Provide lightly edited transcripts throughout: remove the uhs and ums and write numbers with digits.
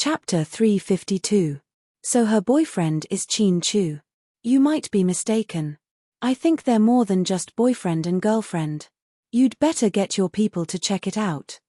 Chapter 352. So her boyfriend is Chin Chu. You might be mistaken. I think they're more than just boyfriend and girlfriend. You'd better get your people to check it out.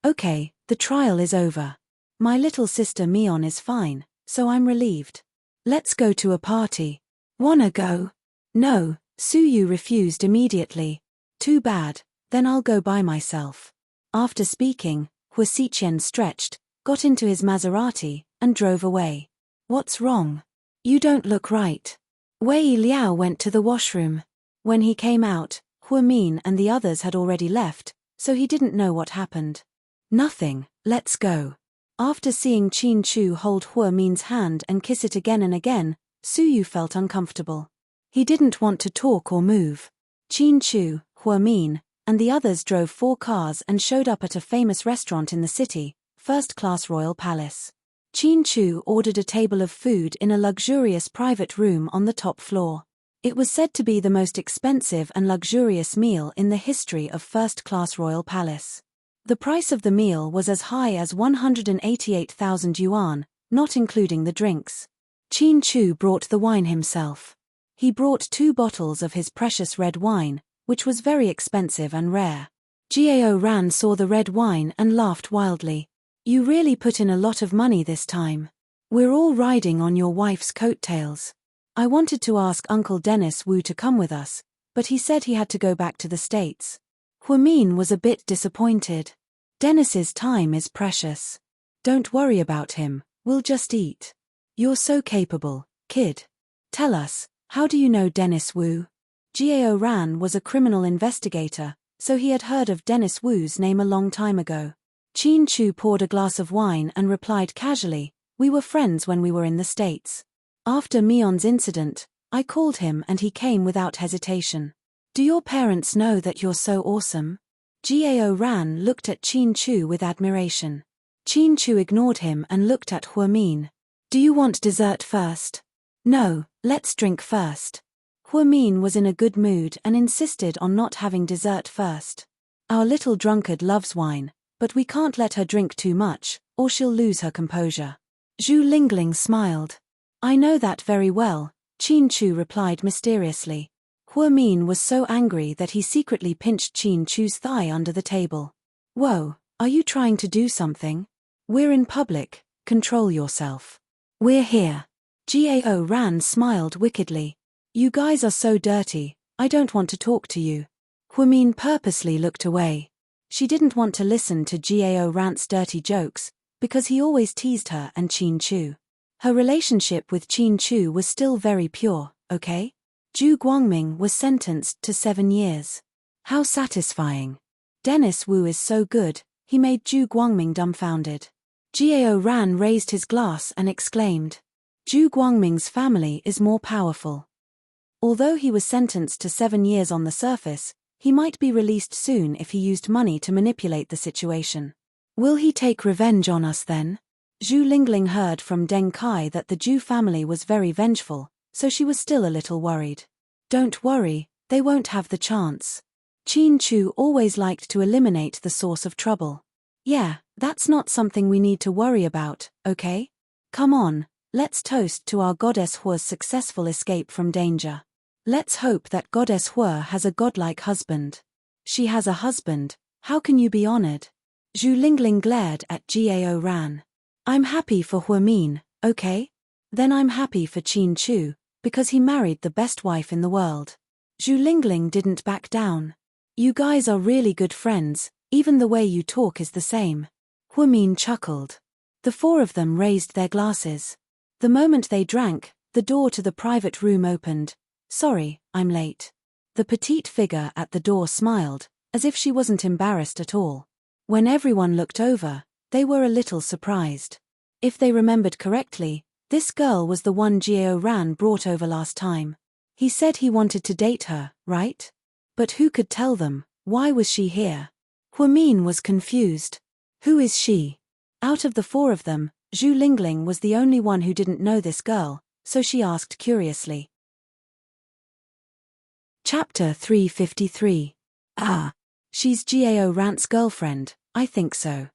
Okay, the trial is over. My little sister Mion is fine, so I'm relieved. Let's go to a party. Wanna go? No, Suyu refused immediately. Too bad, then I'll go by myself. After speaking, Hua Xiqian stretched, got into his Maserati, and drove away. What's wrong? You don't look right. Wei Liao went to the washroom. When he came out, Hua Min and the others had already left, so he didn't know what happened. Nothing, let's go. After seeing Chin Chu hold Hua Min's hand and kiss it again and again, Suyu felt uncomfortable. He didn't want to talk or move. Chin Chu, Hua Min, and the others drove 4 cars and showed up at a famous restaurant in the city, first-class Royal Palace. Chin Chu ordered a table of food in a luxurious private room on the top floor. It was said to be the most expensive and luxurious meal in the history of first-class Royal Palace. The price of the meal was as high as 188,000 yuan, not including the drinks. Chin Chu brought the wine himself. He brought 2 bottles of his precious red wine, which was very expensive and rare. Gao Ran saw the red wine and laughed wildly. You really put in a lot of money this time. We're all riding on your wife's coattails. I wanted to ask Uncle Dennis Wu to come with us, but he said he had to go back to the States. Hua Min was a bit disappointed. Dennis's time is precious. Don't worry about him, we'll just eat. You're so capable, kid. Tell us, how do you know Dennis Wu? Gao Ran was a criminal investigator, so he had heard of Dennis Wu's name a long time ago. Chin Chu poured a glass of wine and replied casually, we were friends when we were in the States. After Mion's incident, I called him and he came without hesitation. Do your parents know that you're so awesome? Gao Ran looked at Chin Chu with admiration. Chin Chu ignored him and looked at Hua Min. Do you want dessert first? No, let's drink first. Hua Min was in a good mood and insisted on not having dessert first. Our little drunkard loves wine, but we can't let her drink too much, or she'll lose her composure. Zhu Lingling smiled. I know that very well, Chin Chu replied mysteriously. Hua Min was so angry that he secretly pinched Chin Chu's thigh under the table. Whoa, are you trying to do something? We're in public, control yourself. We're here. Gao Ran smiled wickedly. You guys are so dirty, I don't want to talk to you. Hua Min purposely looked away. She didn't want to listen to Gao Ran's dirty jokes, because he always teased her and Chin Chu. Her relationship with Chin Chu was still very pure, okay? Zhu Guangming was sentenced to 7 years. How satisfying. Dennis Wu is so good, he made Zhu Guangming dumbfounded. Gao Ran raised his glass and exclaimed. Zhu Guangming's family is more powerful. Although he was sentenced to 7 years on the surface, he might be released soon if he used money to manipulate the situation. Will he take revenge on us then? Zhu Lingling heard from Deng Kai that the Zhu family was very vengeful, so she was still a little worried. Don't worry, they won't have the chance. Chin Chu always liked to eliminate the source of trouble. Yeah, that's not something we need to worry about, okay? Come on, let's toast to our goddess Hua's successful escape from danger. Let's hope that Goddess Hua has a godlike husband. She has a husband, how can you be honored? Zhu Lingling glared at Gao Ran. I'm happy for Hua Min, okay? Then I'm happy for Chin Chu, because he married the best wife in the world. Zhu Lingling didn't back down. You guys are really good friends, even the way you talk is the same. Hua Min chuckled. The 4 of them raised their glasses. The moment they drank, the door to the private room opened. Sorry, I'm late. The petite figure at the door smiled, as if she wasn't embarrassed at all. When everyone looked over, they were a little surprised. If they remembered correctly, this girl was the one Gao Ran brought over last time. He said he wanted to date her, right? But who could tell them, why was she here? Hua Min was confused. Who is she? Out of the 4 of them, Zhu Lingling was the only one who didn't know this girl, so she asked curiously. Chapter 353. She's Gao Ran's girlfriend, I think so.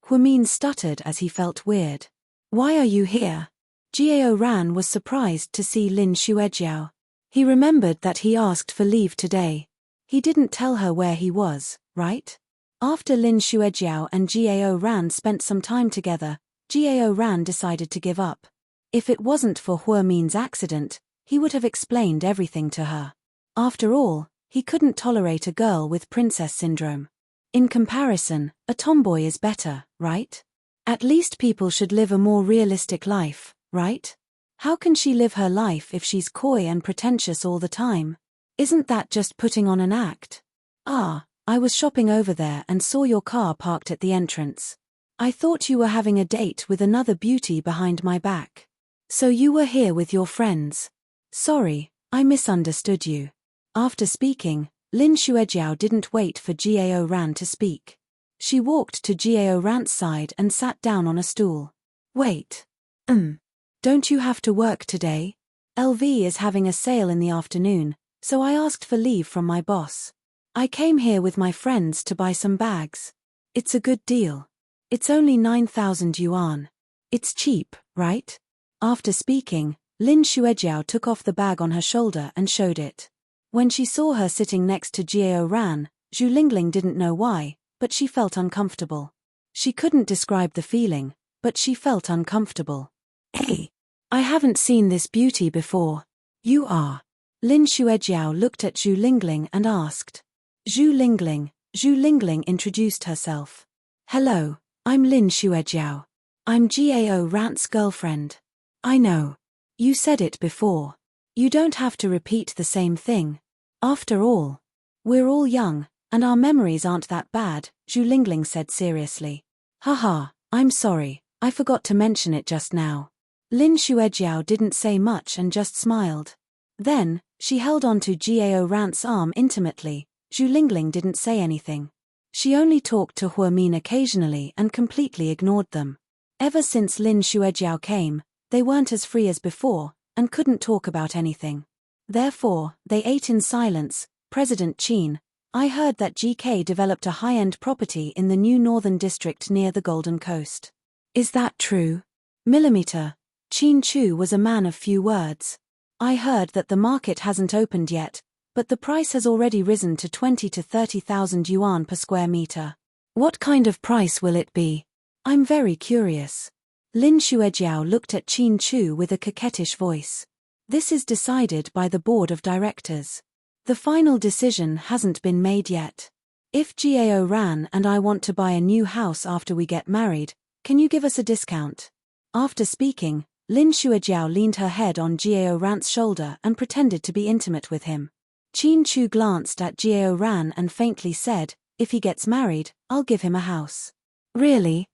Huamin stuttered as he felt weird. Why are you here? Jiao Ran was surprised to see Lin Xuejiao. He remembered that he asked for leave today. He didn't tell her where he was, right? After Lin Xuejiao and Jiao Ran spent some time together, Jiao Ran decided to give up. If it wasn't for Huamin's accident, he would have explained everything to her. After all, he couldn't tolerate a girl with princess syndrome. In comparison, a tomboy is better, right? At least people should live a more realistic life, right? How can she live her life if she's coy and pretentious all the time? Isn't that just putting on an act? Ah, I was shopping over there and saw your car parked at the entrance. I thought you were having a date with another beauty behind my back. So you were here with your friends. Sorry, I misunderstood you. After speaking, Lin Xuejiao didn't wait for Jiao Ran to speak. She walked to Jiao Ran's side and sat down on a stool. Wait. Don't you have to work today? LV is having a sale in the afternoon, so I asked for leave from my boss. I came here with my friends to buy some bags. It's a good deal. It's only 9,000 yuan. It's cheap, right? After speaking, Lin Xuejiao took off the bag on her shoulder and showed it. When she saw her sitting next to Jiao Ran, Zhu Lingling didn't know why, but she felt uncomfortable. She couldn't describe the feeling, but she felt uncomfortable. Hey, I haven't seen this beauty before. You are. Lin Xuejiao looked at Zhu Lingling and asked. Zhu Lingling introduced herself. Hello, I'm Lin Xuejiao. I'm Jiao Ran's girlfriend. I know. You said it before. You don't have to repeat the same thing. After all, we're all young, and our memories aren't that bad, Zhu Lingling said seriously. Haha, I'm sorry, I forgot to mention it just now. Lin Xuejiao didn't say much and just smiled. Then, she held on to Jiao Ran's arm intimately. Zhu Lingling didn't say anything. She only talked to Huamin occasionally and completely ignored them. Ever since Lin Xuejiao came, they weren't as free as before, and couldn't talk about anything. Therefore, they ate in silence. President Qin, I heard that GK developed a high-end property in the new northern district near the Golden Coast. Is that true? Millimeter. Qin Chu was a man of few words. I heard that the market hasn't opened yet, but the price has already risen to 20 to 30,000 yuan per square meter. What kind of price will it be? I'm very curious. Lin Xuejiao looked at Qin Chu with a coquettish voice. This is decided by the board of directors. The final decision hasn't been made yet. If Jiao Ran and I want to buy a new house after we get married, can you give us a discount? After speaking, Lin Xuejiao leaned her head on Jiao Ran's shoulder and pretended to be intimate with him. Qin Chu glanced at Jiao Ran and faintly said, if he gets married, I'll give him a house. Really?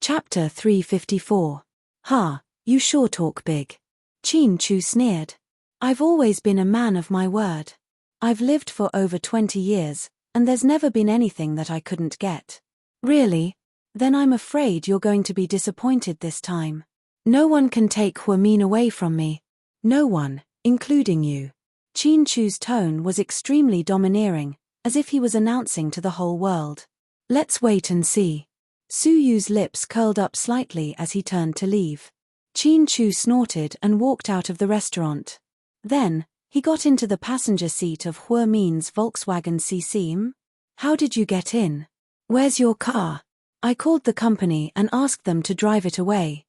Chapter 354. Ha, you sure talk big. Qin Chu sneered. I've always been a man of my word. I've lived for over 20 years, and there's never been anything that I couldn't get. Really? Then I'm afraid you're going to be disappointed this time. No one can take Huamin away from me. No one, including you. Qin Chu's tone was extremely domineering, as if he was announcing to the whole world. Let's wait and see. Su Yu's lips curled up slightly as he turned to leave. Qin Chu snorted and walked out of the restaurant. Then, he got into the passenger seat of Huamin's Volkswagen CC. How did you get in? Where's your car? I called the company and asked them to drive it away.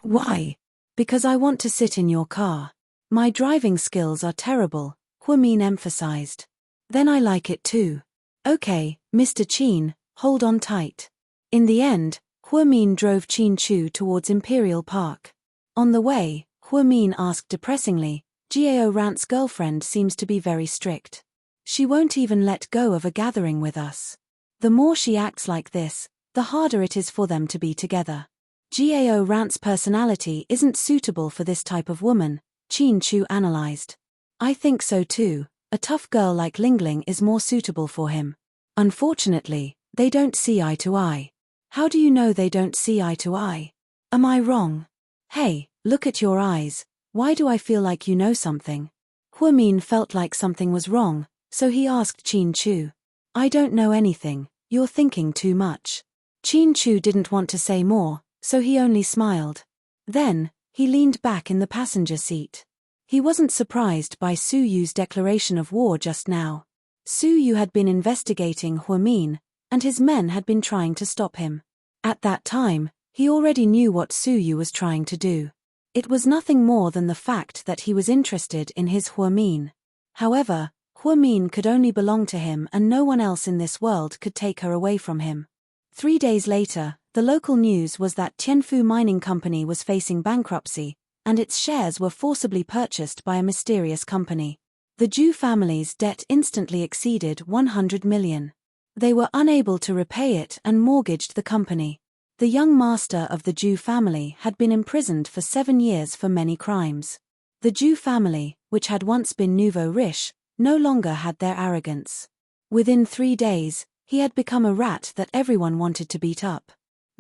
Why? Because I want to sit in your car. My driving skills are terrible, Huamin emphasized. Then I like it too. Okay, Mr. Qin, hold on tight. In the end, Huamin drove Qin Chu towards Imperial Park. On the way, Huamin asked depressingly, Jiao Ran's girlfriend seems to be very strict. She won't even let go of a gathering with us. The more she acts like this, the harder it is for them to be together. Jiao Ran's personality isn't suitable for this type of woman, Qin Chu analyzed. I think so too, a tough girl like Lingling is more suitable for him. Unfortunately, they don't see eye to eye. How do you know they don't see eye to eye? Am I wrong? Hey, look at your eyes, why do I feel like you know something? Huamin felt like something was wrong, so he asked Qin Chu. I don't know anything, You're thinking too much. Qin Chu didn't want to say more, so he only smiled. Then, he leaned back in the passenger seat. He wasn't surprised by Su Yu's declaration of war just now. Su Yu had been investigating Huamin, and his men had been trying to stop him. At that time, he already knew what Su Yu was trying to do. It was nothing more than the fact that he was interested in his Huamin. However, Huamin could only belong to him and no one else in this world could take her away from him. 3 days later, the local news was that Tianfu Mining Company was facing bankruptcy, and its shares were forcibly purchased by a mysterious company. The Zhu family's debt instantly exceeded 100 million. They were unable to repay it and mortgaged the company. The young master of the Zhu family had been imprisoned for 7 years for many crimes. The Zhu family, which had once been nouveau riche, no longer had their arrogance. Within 3 days, he had become a rat that everyone wanted to beat up.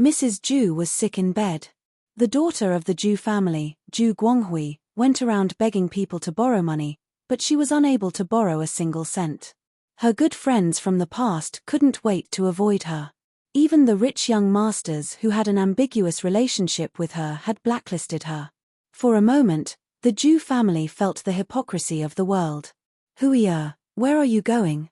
Mrs. Zhu was sick in bed. The daughter of the Zhu family, Zhu Guanghui, went around begging people to borrow money, but she was unable to borrow a single cent. Her good friends from the past couldn't wait to avoid her. Even the rich young masters who had an ambiguous relationship with her had blacklisted her. For a moment, the Zhu family felt the hypocrisy of the world. Huiya, where are you going?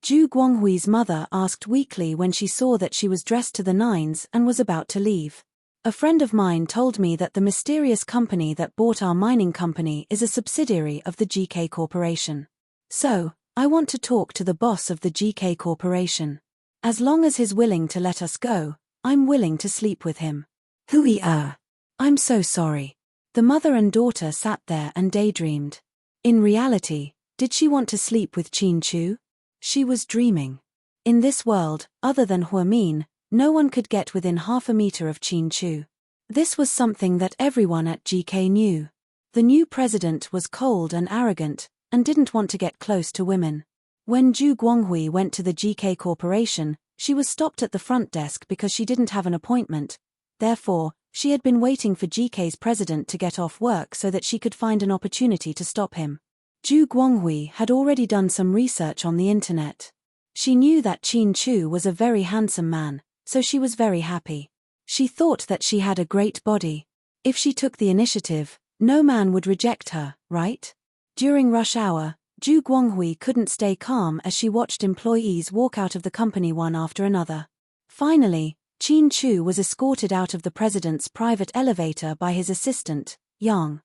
Zhu Guanghui's mother asked weakly when she saw that she was dressed to the nines and was about to leave. A friend of mine told me that the mysterious company that bought our mining company is a subsidiary of the GK Corporation. So, I want to talk to the boss of the GK Corporation. As long as he's willing to let us go, I'm willing to sleep with him. Huiya. I'm so sorry. The mother and daughter sat there and daydreamed. In reality, did she want to sleep with Qin Chu? She was dreaming. In this world, other than Huamin, no one could get within half a meter of Qin Chu. This was something that everyone at GK knew. The new president was cold and arrogant, and didn't want to get close to women. When Zhu Guanghui went to the GK Corporation, she was stopped at the front desk because she didn't have an appointment. Therefore, she had been waiting for GK's president to get off work so that she could find an opportunity to stop him. Zhu Guanghui had already done some research on the internet. She knew that Qin Chu was a very handsome man, so she was very happy. She thought that she had a great body. If she took the initiative, no man would reject her, right? During rush hour, Zhu Guanghui couldn't stay calm as she watched employees walk out of the company one after another. Finally, Qin Chu was escorted out of the president's private elevator by his assistant, Yang.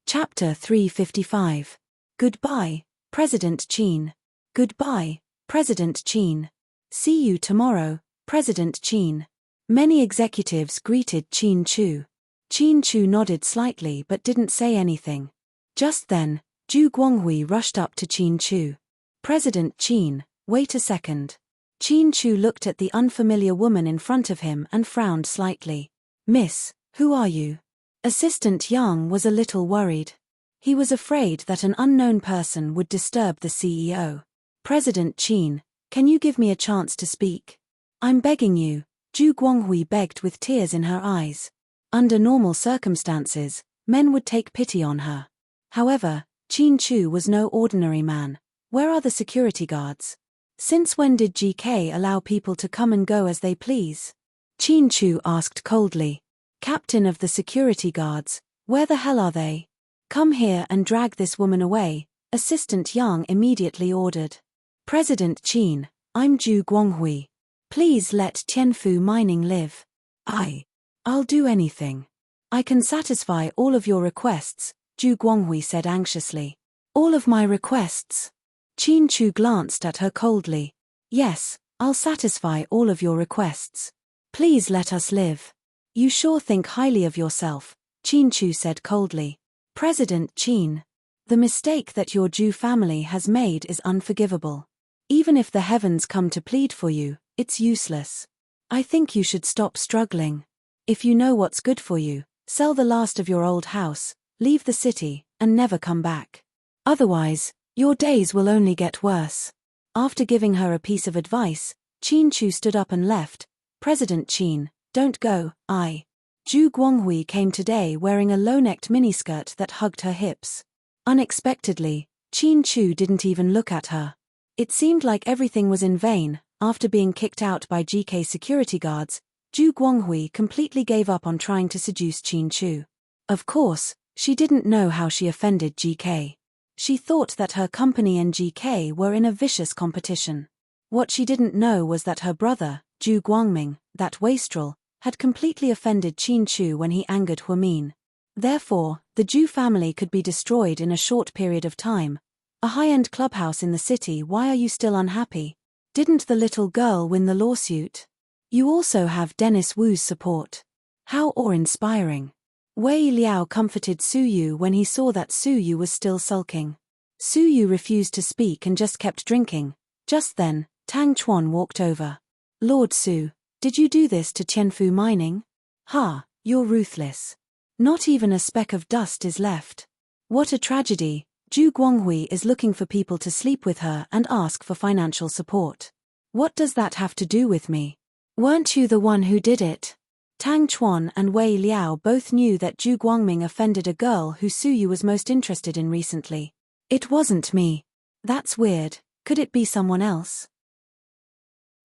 Chapter 355. Goodbye, President Qin. Goodbye, President Qin. See you tomorrow, President Qin. Many executives greeted Qin Chu. Qin Chu nodded slightly but didn't say anything. Just then, Zhu Guanghui rushed up to Qin Chu. President Qin, wait a second. Qin Chu looked at the unfamiliar woman in front of him and frowned slightly. Miss, who are you? Assistant Yang was a little worried. He was afraid that an unknown person would disturb the CEO. President Qin, can you give me a chance to speak? I'm begging you, Zhu Guanghui begged with tears in her eyes. Under normal circumstances, men would take pity on her. However, Qin Chu was no ordinary man. Where are the security guards? Since when did GK allow people to come and go as they please? Qin Chu asked coldly. Captain of the security guards, where the hell are they? Come here and drag this woman away, Assistant Yang immediately ordered. President Qin, I'm Zhu Guanghui. Please let Tianfu Mining live. I'll do anything. I can satisfy all of your requests, Zhu Guanghui said anxiously. All of my requests? Qin Chu glanced at her coldly. Yes, I'll satisfy all of your requests. Please let us live. You sure think highly of yourself, Qin Chu said coldly. President Qin, the mistake that your Zhu family has made is unforgivable. Even if the heavens come to plead for you, it's useless. I think you should stop struggling. If you know what's good for you, sell the last of your old house, leave the city, and never come back. Otherwise, your days will only get worse. After giving her a piece of advice, Qin Chu stood up and left. President Qin, don't go, Zhu Guanghui came today wearing a low-necked miniskirt that hugged her hips. Unexpectedly, Qin Chu didn't even look at her. It seemed like everything was in vain. After being kicked out by GK security guards, Zhu Guanghui completely gave up on trying to seduce Qin Chu. Of course, she didn't know how she offended GK. She thought that her company and GK were in a vicious competition. What she didn't know was that her brother, Zhu Guangming, that wastrel, had completely offended Qin Chu when he angered Huamin. Therefore, the Zhu family could be destroyed in a short period of time. A high-end clubhouse in the city. Why are you still unhappy? Didn't the little girl win the lawsuit? You also have Dennis Wu's support. How awe-inspiring. Wei Liao comforted Su Yu when he saw that Su Yu was still sulking. Su Yu refused to speak and just kept drinking. Just then, Tang Chuan walked over. Lord Su, did you do this to Tianfu Mining? Ha, you're ruthless. Not even a speck of dust is left. What a tragedy. Zhu Guanghui is looking for people to sleep with her and ask for financial support. What does that have to do with me? Weren't you the one who did it? Tang Chuan and Wei Liao both knew that Zhu Guangming offended a girl who Su Yu was most interested in recently. It wasn't me. That's weird. Could it be someone else?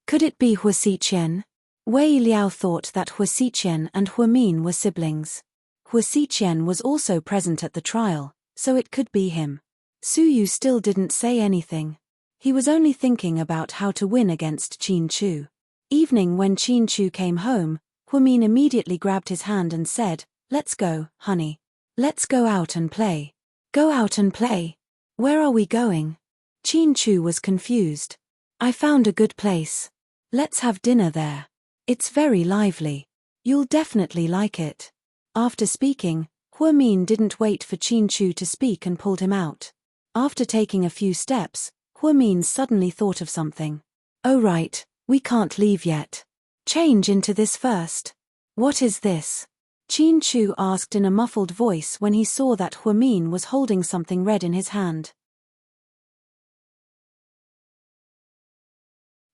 Could it be Hua Xiqian? Wei Liao thought that Hua Xiqian and Huamin were siblings. Hua Xiqian was also present at the trial, so it could be him. Su Yu still didn't say anything. He was only thinking about how to win against Qin Chu. Evening when Qin Chu came home, Huamin immediately grabbed his hand and said, "Let's go, honey. Let's go out and play." Go out and play? Where are we going? Qin Chu was confused. I found a good place. Let's have dinner there. It's very lively. You'll definitely like it. After speaking, Huamin didn't wait for Qin Chu to speak and pulled him out. After taking a few steps, Huamin suddenly thought of something. Oh right, we can't leave yet. Change into this first. What is this? Qin Chu asked in a muffled voice when he saw that Huamin was holding something red in his hand.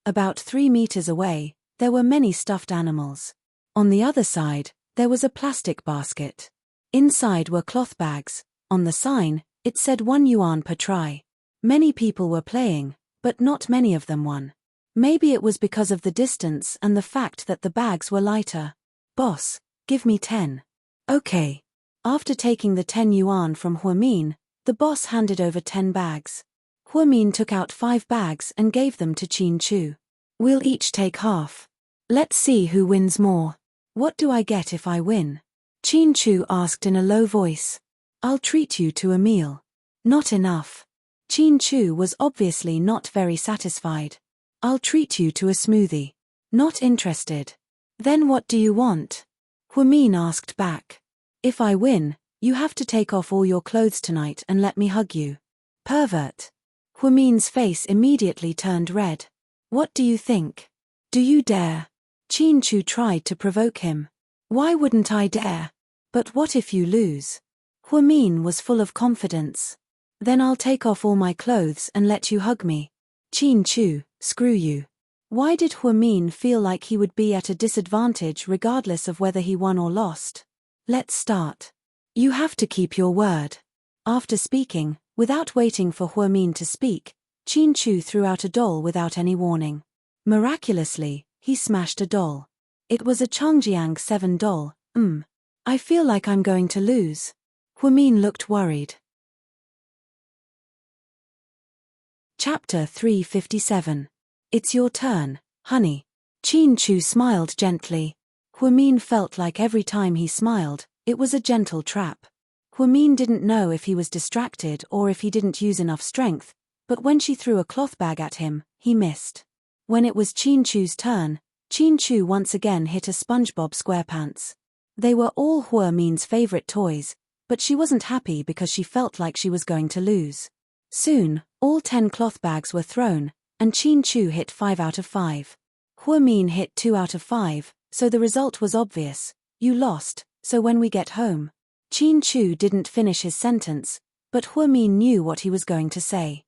About 3 meters away, there were many stuffed animals. On the other side, there was a plastic basket. Inside were cloth bags. On the sign, it said 1 yuan per try. Many people were playing, but not many of them won. Maybe it was because of the distance and the fact that the bags were lighter. Boss, give me 10. Okay. After taking the 10 yuan from Huamin, the boss handed over 10 bags. Huamin took out 5 bags and gave them to Qin Chu. We'll each take half. Let's see who wins more. What do I get if I win? Qin Chu asked in a low voice. I'll treat you to a meal. Not enough. Qin Chu was obviously not very satisfied. I'll treat you to a smoothie. Not interested. Then what do you want? Huamin asked back. If I win, you have to take off all your clothes tonight and let me hug you. Pervert. Huamin's face immediately turned red. What do you think? Do you dare? Qin Chu tried to provoke him. Why wouldn't I dare? But what if you lose? Huamin was full of confidence. Then I'll take off all my clothes and let you hug me. Qin Chu, screw you. Why did Huamin feel like he would be at a disadvantage regardless of whether he won or lost? Let's start. You have to keep your word. After speaking, without waiting for Huamin to speak, Qin Chu threw out a doll without any warning. Miraculously, he smashed a doll. It was a Changjiang 7 doll. I feel like I'm going to lose. Huamin looked worried. Chapter 357. It's your turn, honey. Qin Chu smiled gently. Huamin felt like every time he smiled, it was a gentle trap. Huamin didn't know if he was distracted or if he didn't use enough strength, but when she threw a cloth bag at him, he missed. When it was Qin Chu's turn, Qin Chu once again hit a SpongeBob SquarePants. They were all Huamin's favorite toys, but she wasn't happy because she felt like she was going to lose. Soon, all 10 cloth bags were thrown, and Qin Chu hit 5 out of 5. Huamin hit 2 out of 5, so the result was obvious. You lost, so when we get home. Qin Chu didn't finish his sentence, but Huamin knew what he was going to say.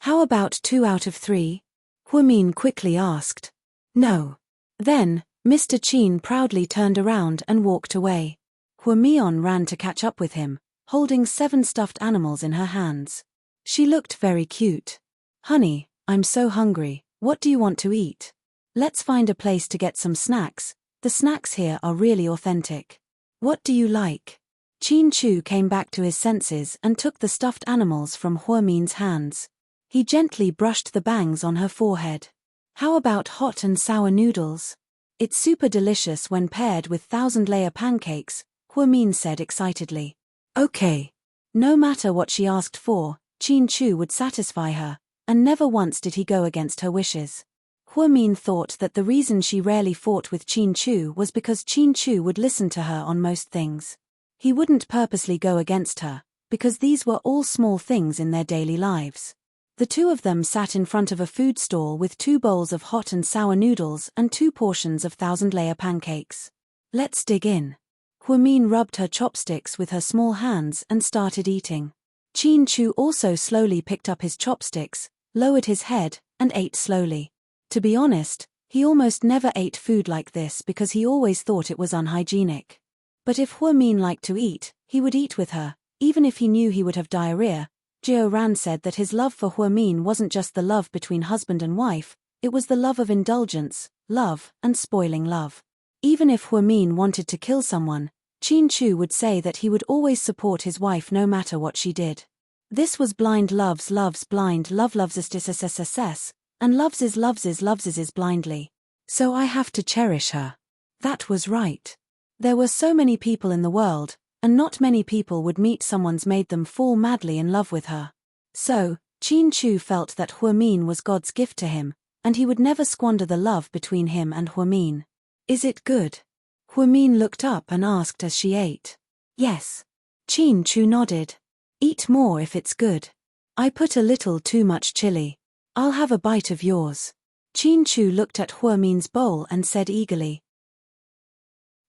How about 2 out of 3? Huamin quickly asked. No. Then, Mr. Qin proudly turned around and walked away. Huamian ran to catch up with him, holding 7 stuffed animals in her hands. She looked very cute. Honey, I'm so hungry, what do you want to eat? Let's find a place to get some snacks, the snacks here are really authentic. What do you like? Chin Chu came back to his senses and took the stuffed animals from Huomin's hands. He gently brushed the bangs on her forehead. How about hot and sour noodles? It's super delicious when paired with thousand-layer pancakes, Huomin said excitedly. Okay. No matter what she asked for, Chin Chu would satisfy her, and never once did he go against her wishes. Huomin thought that the reason she rarely fought with Chin Chu was because Chin Chu would listen to her on most things. He wouldn't purposely go against her, because these were all small things in their daily lives. The two of them sat in front of a food stall with 2 bowls of hot and sour noodles and 2 portions of thousand-layer pancakes. Let's dig in. Huomin rubbed her chopsticks with her small hands and started eating. Chin Chu also slowly picked up his chopsticks, lowered his head, and ate slowly. To be honest, he almost never ate food like this because he always thought it was unhygienic. But if Huomin liked to eat, he would eat with her, even if he knew he would have diarrhea. Jiao Ran said that his love for Huomin wasn't just the love between husband and wife, it was the love of indulgence, love, and spoiling love. Even if Huomin wanted to kill someone, Chin Chu would say that he would always support his wife no matter what she did. This was blind loves blind love loves SSSSS, and loves is blindly. So I have to cherish her. That was right. There were so many people in the world, and not many people would meet someone's made them fall madly in love with her. So, Chin Chu felt that Huomin was God's gift to him, and he would never squander the love between him and Huomin. Is it good? Huomin looked up and asked as she ate. Yes. Chin Chu nodded. Eat more if it's good. I put a little too much chili. I'll have a bite of yours. Chin Chu looked at Huomin's bowl and said eagerly.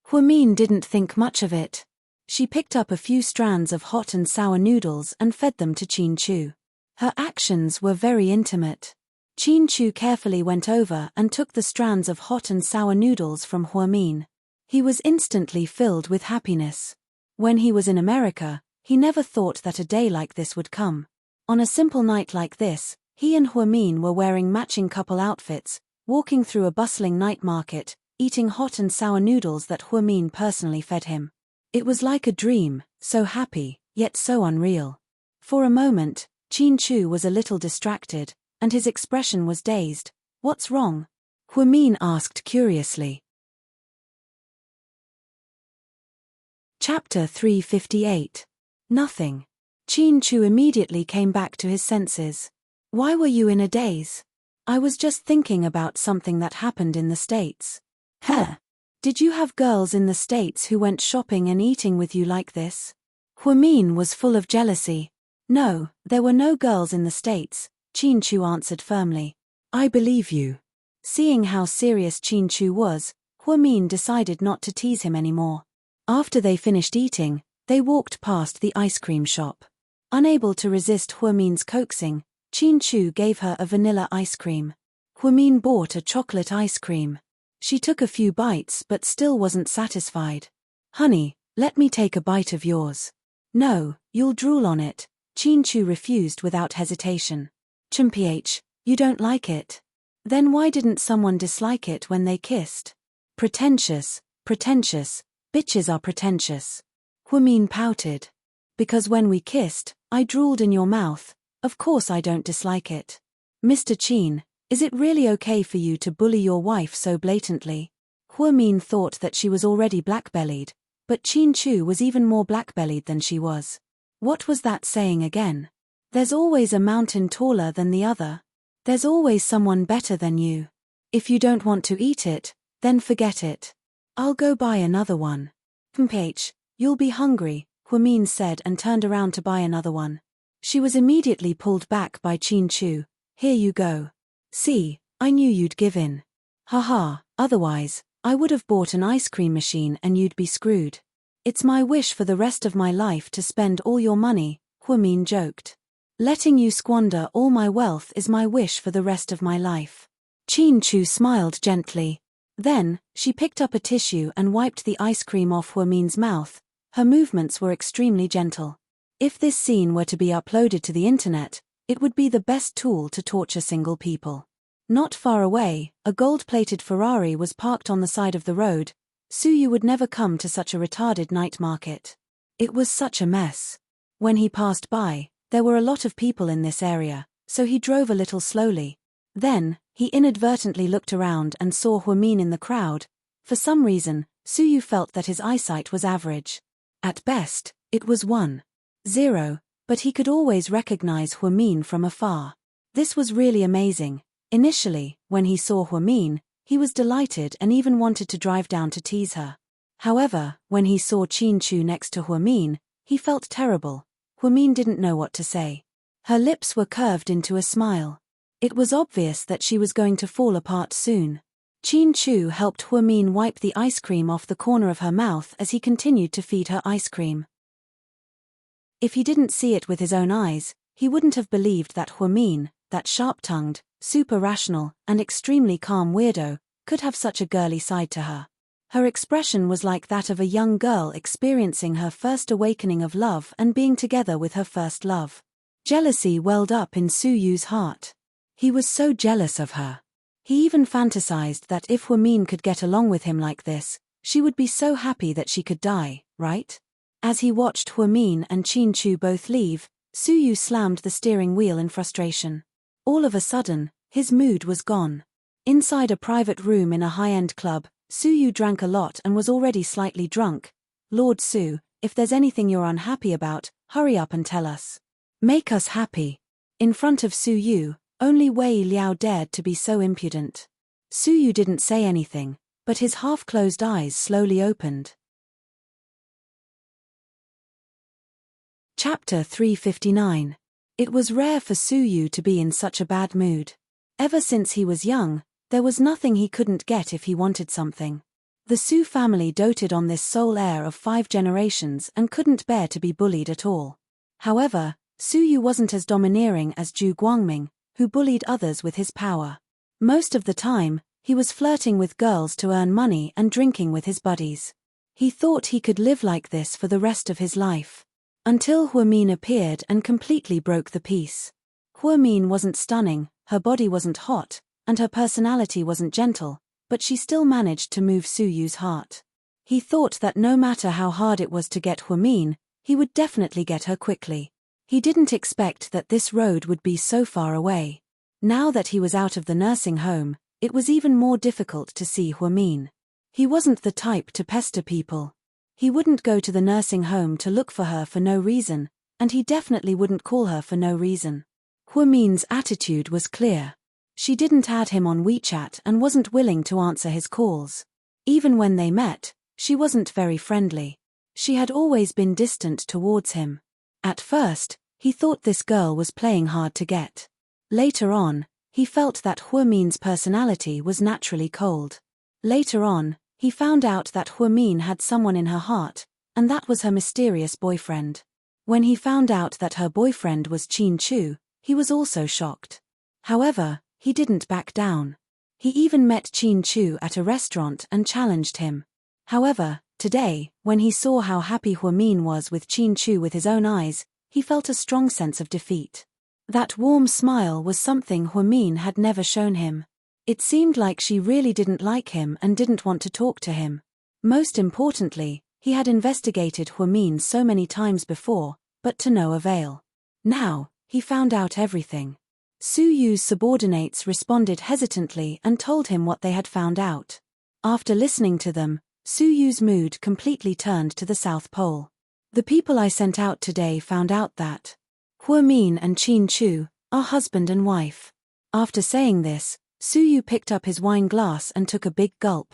Huomin didn't think much of it. She picked up a few strands of hot and sour noodles and fed them to Chin Chu. Her actions were very intimate. Chin Chu carefully went over and took the strands of hot and sour noodles from Huomin. He was instantly filled with happiness. When he was in America, he never thought that a day like this would come. On a simple night like this, he and Huomin were wearing matching couple outfits, walking through a bustling night market, eating hot and sour noodles that Huomin personally fed him. It was like a dream, so happy, yet so unreal. For a moment, Chin Chu was a little distracted, and his expression was dazed. What's wrong? Huomin asked curiously. Chapter 358. Nothing. Chin Chu immediately came back to his senses. Why were you in a daze? I was just thinking about something that happened in the States. Huh. Did you have girls in the States who went shopping and eating with you like this? Huomin was full of jealousy. No, there were no girls in the States, Chin Chu answered firmly. I believe you. Seeing how serious Chin Chu was, Huomin decided not to tease him anymore. After they finished eating, they walked past the ice cream shop. Unable to resist Huomin's coaxing, Chin Chu gave her a vanilla ice cream. Huomin bought a chocolate ice cream. She took a few bites but still wasn't satisfied. Honey, let me take a bite of yours. No, you'll drool on it, Chin Chu refused without hesitation. Chimph, you don't like it? Then why didn't someone dislike it when they kissed? Pretentious, bitches are pretentious. Huomin pouted. Because when we kissed, I drooled in your mouth, of course I don't dislike it. Mr. Chin, is it really okay for you to bully your wife so blatantly? Huomin thought that she was already black-bellied, but Chin Chu was even more black-bellied than she was. What was that saying again? There's always a mountain taller than the other. There's always someone better than you. If you don't want to eat it, then forget it. I'll go buy another one. You'll be hungry, Huomin said and turned around to buy another one. She was immediately pulled back by Chin Chu. Here you go. See, I knew you'd give in. Haha, otherwise, I would have bought an ice cream machine and you'd be screwed. It's my wish for the rest of my life to spend all your money, Huomin joked. Letting you squander all my wealth is my wish for the rest of my life. Chin Chu smiled gently. Then, she picked up a tissue and wiped the ice cream off Huomin's mouth. Her movements were extremely gentle. If this scene were to be uploaded to the internet, It would be the best tool to torture single people. Not far away, a gold-plated Ferrari was parked on the side of the road. Suyu would never come to such a retarded night market. It was such a mess. When he passed by, there were a lot of people in this area, so he drove a little slowly. Then, he inadvertently looked around and saw Huamin in the crowd. For some reason, Suyu felt that his eyesight was average. At best, it was 1-0, but he could always recognize Huamin from afar. This was really amazing. Initially, when he saw Huamin, he was delighted and even wanted to drive down to tease her. However, when he saw Qin Chu next to Huamin, he felt terrible. Huamin didn't know what to say. Her lips were curved into a smile. It was obvious that she was going to fall apart soon. Qin Chu helped Huamin wipe the ice cream off the corner of her mouth as he continued to feed her ice cream. If he didn't see it with his own eyes, he wouldn't have believed that Huamin, that sharp-tongued, super rational, and extremely calm weirdo, could have such a girly side to her. Her expression was like that of a young girl experiencing her first awakening of love and being together with her first love. Jealousy welled up in Suyu's heart. He was so jealous of her. He even fantasized that if Huamin could get along with him like this, she would be so happy that she could die, right? As he watched Huamin and Qin Chu both leave, Suyu slammed the steering wheel in frustration. All of a sudden, his mood was gone. Inside a private room in a high-end club, Suyu drank a lot and was already slightly drunk. Lord Su, if there's anything you're unhappy about, hurry up and tell us. Make us happy. In front of Suyu, only Wei Liao dared to be so impudent. Suyu didn't say anything, but his half-closed eyes slowly opened. Chapter 359. It was rare for Suyu to be in such a bad mood. Ever since he was young, there was nothing he couldn't get if he wanted something. The Su family doted on this sole heir of 5 generations and couldn't bear to be bullied at all. However, Suyu wasn't as domineering as Zhu Guangming, who bullied others with his power. Most of the time, he was flirting with girls to earn money and drinking with his buddies. He thought he could live like this for the rest of his life. Until Huamin appeared and completely broke the peace. Huamin wasn't stunning, her body wasn't hot, and her personality wasn't gentle, but she still managed to move Suyu's heart. He thought that no matter how hard it was to get Huamin, he would definitely get her quickly. He didn't expect that this road would be so far away. Now that he was out of the nursing home, it was even more difficult to see Huamin. He wasn't the type to pester people. He wouldn't go to the nursing home to look for her for no reason, and he definitely wouldn't call her for no reason. Huamin's attitude was clear. She didn't add him on WeChat and wasn't willing to answer his calls. Even when they met, she wasn't very friendly. She had always been distant towards him. At first, he thought this girl was playing hard to get. Later on, he felt that Huamin's personality was naturally cold. Later on, he found out that Huamin had someone in her heart, and that was her mysterious boyfriend. When he found out that her boyfriend was Qin Chu, he was also shocked. However, he didn't back down. He even met Qin Chu at a restaurant and challenged him. However, today, when he saw how happy Huamin was with Qin Chu with his own eyes, he felt a strong sense of defeat. That warm smile was something Huamin had never shown him. It seemed like she really didn't like him and didn't want to talk to him. Most importantly, he had investigated Huamin so many times before, but to no avail. Now, he found out everything. Suyu's subordinates responded hesitantly and told him what they had found out. After listening to them, Suyu's mood completely turned to the South Pole. The people I sent out today found out that Huamin and Qin Chu are husband and wife. After saying this, Suyu picked up his wine glass and took a big gulp.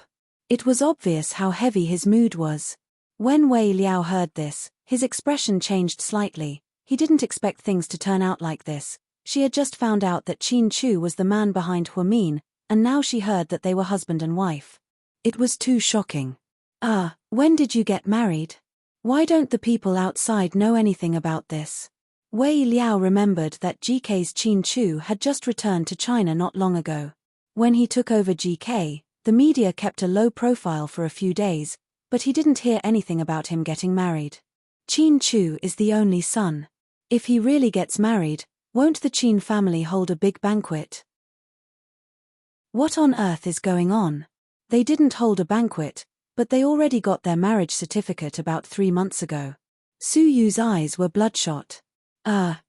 It was obvious how heavy his mood was. When Wei Liao heard this, his expression changed slightly. He didn't expect things to turn out like this. She had just found out that Qin Chu was the man behind Huamin, and now she heard that they were husband and wife. It was too shocking. When did you get married? Why don't the people outside know anything about this? Wei Liao remembered that GK's Qin Chu had just returned to China not long ago. When he took over GK, the media kept a low profile for a few days, but he didn't hear anything about him getting married. Qin Chu is the only son. If he really gets married, Won't the Qin family hold a big banquet? What on earth is going on? They didn't hold a banquet, but they already got their marriage certificate about 3 months ago. Su Yu's eyes were bloodshot.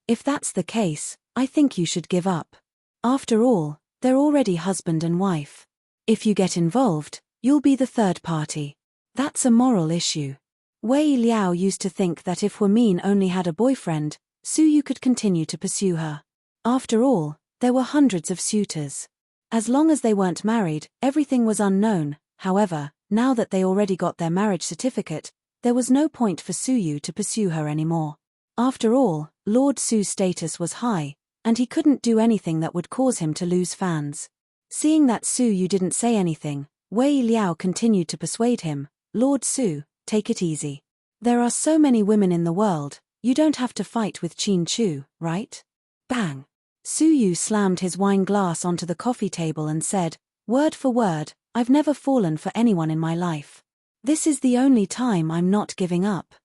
If that's the case, I think you should give up. After all, they're already husband and wife. If you get involved, you'll be the third party. That's a moral issue. Wei Liao used to think that if Huamin only had a boyfriend, Su Yu could continue to pursue her. After all, there were hundreds of suitors. As long as they weren't married, everything was unknown. However, now that they already got their marriage certificate, there was no point for Su Yu to pursue her anymore. After all, Lord Su's status was high, and he couldn't do anything that would cause him to lose fans. Seeing that Su Yu didn't say anything, Wei Liao continued to persuade him, "Lord Su, take it easy. There are so many women in the world, you don't have to fight with Qin Chu, right?" Bang! Su Yu slammed his wine glass onto the coffee table and said, "Word for word, I've never fallen for anyone in my life. This is the only time I'm not giving up."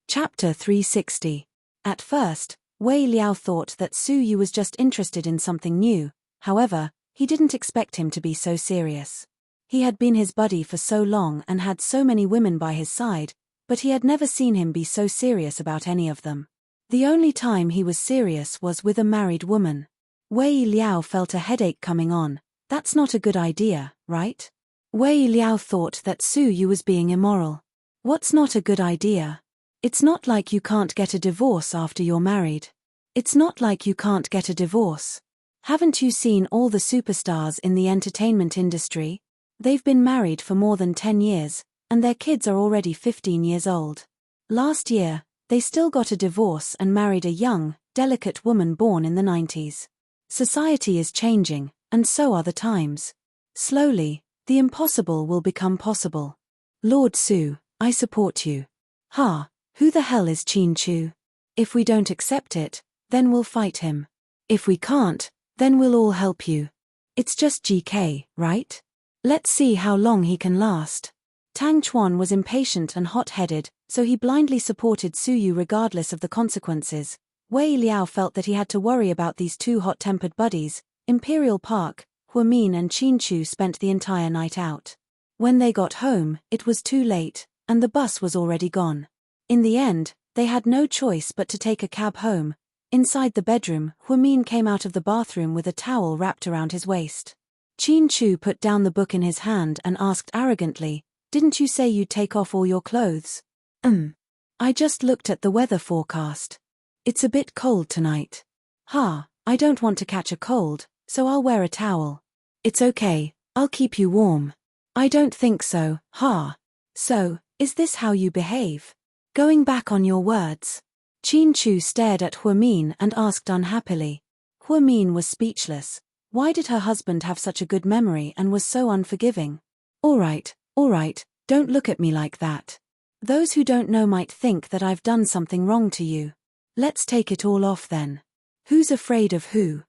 Chapter 360. At first, Wei Liao thought that Su Yu was just interested in something new. However, he didn't expect him to be so serious. He had been his buddy for so long and had so many women by his side, but he had never seen him be so serious about any of them. The only time he was serious was with a married woman. Wei Liao felt a headache coming on. That's not a good idea, right? Wei Liao thought that Su Yu was being immoral. What's not a good idea? It's not like you can't get a divorce after you're married. It's not like you can't get a divorce. Haven't you seen all the superstars in the entertainment industry? They've been married for more than 10 years, and their kids are already 15 years old. Last year, they still got a divorce and married a young, delicate woman born in the 90s. Society is changing, and so are the times. Slowly, the impossible will become possible. Lord Su, I support you. Who the hell is Qin Chu? If we don't accept it, then we'll fight him. If we can't, then we'll all help you. It's just GK, right? Let's see how long he can last. Tang Chuan was impatient and hot-headed, so he blindly supported Su Yu regardless of the consequences. Wei Liao felt that he had to worry about these two hot-tempered buddies. Imperial Park, Huamin and Qin Chu spent the entire night out. When they got home, it was too late, and the bus was already gone. In the end, they had no choice but to take a cab home. Inside the bedroom, Huamin came out of the bathroom with a towel wrapped around his waist. Qin Chu put down the book in his hand and asked arrogantly, "Didn't you say you'd take off all your clothes?" I just looked at the weather forecast. It's a bit cold tonight." I don't want to catch a cold, so I'll wear a towel." "It's okay, I'll keep you warm." "I don't think so, So, is this how you behave? Going back on your words?" Qin Chu stared at Huamin and asked unhappily. Huamin was speechless. Why did her husband have such a good memory and was so unforgiving? All right, don't look at me like that. Those who don't know might think that I've done something wrong to you. Let's take it all off then. Who's afraid of who?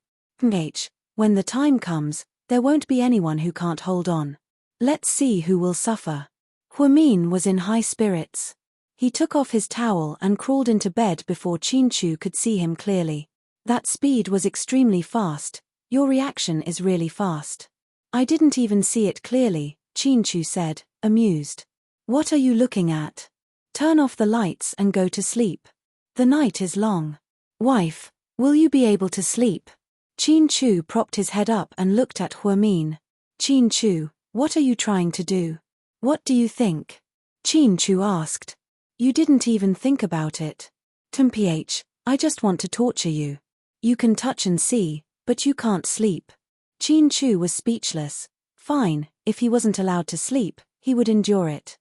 When the time comes, there won't be anyone who can't hold on. Let's see who will suffer." Huamin was in high spirits. He took off his towel and crawled into bed before Qin Chu could see him clearly. That speed was extremely fast. "Your reaction is really fast." "I didn't even see it clearly," Qin Chu said, amused. "What are you looking at? Turn off the lights and go to sleep. The night is long. Wife, will you be able to sleep?" Qin Chu propped his head up and looked at Huamin. "Qin Chu, what are you trying to do? What do you think?" Qin Chu asked. "You didn't even think about it." "Mph, I just want to torture you. You can touch and see, but you can't sleep." Qin Chu was speechless. Fine, if he wasn't allowed to sleep, he would endure it.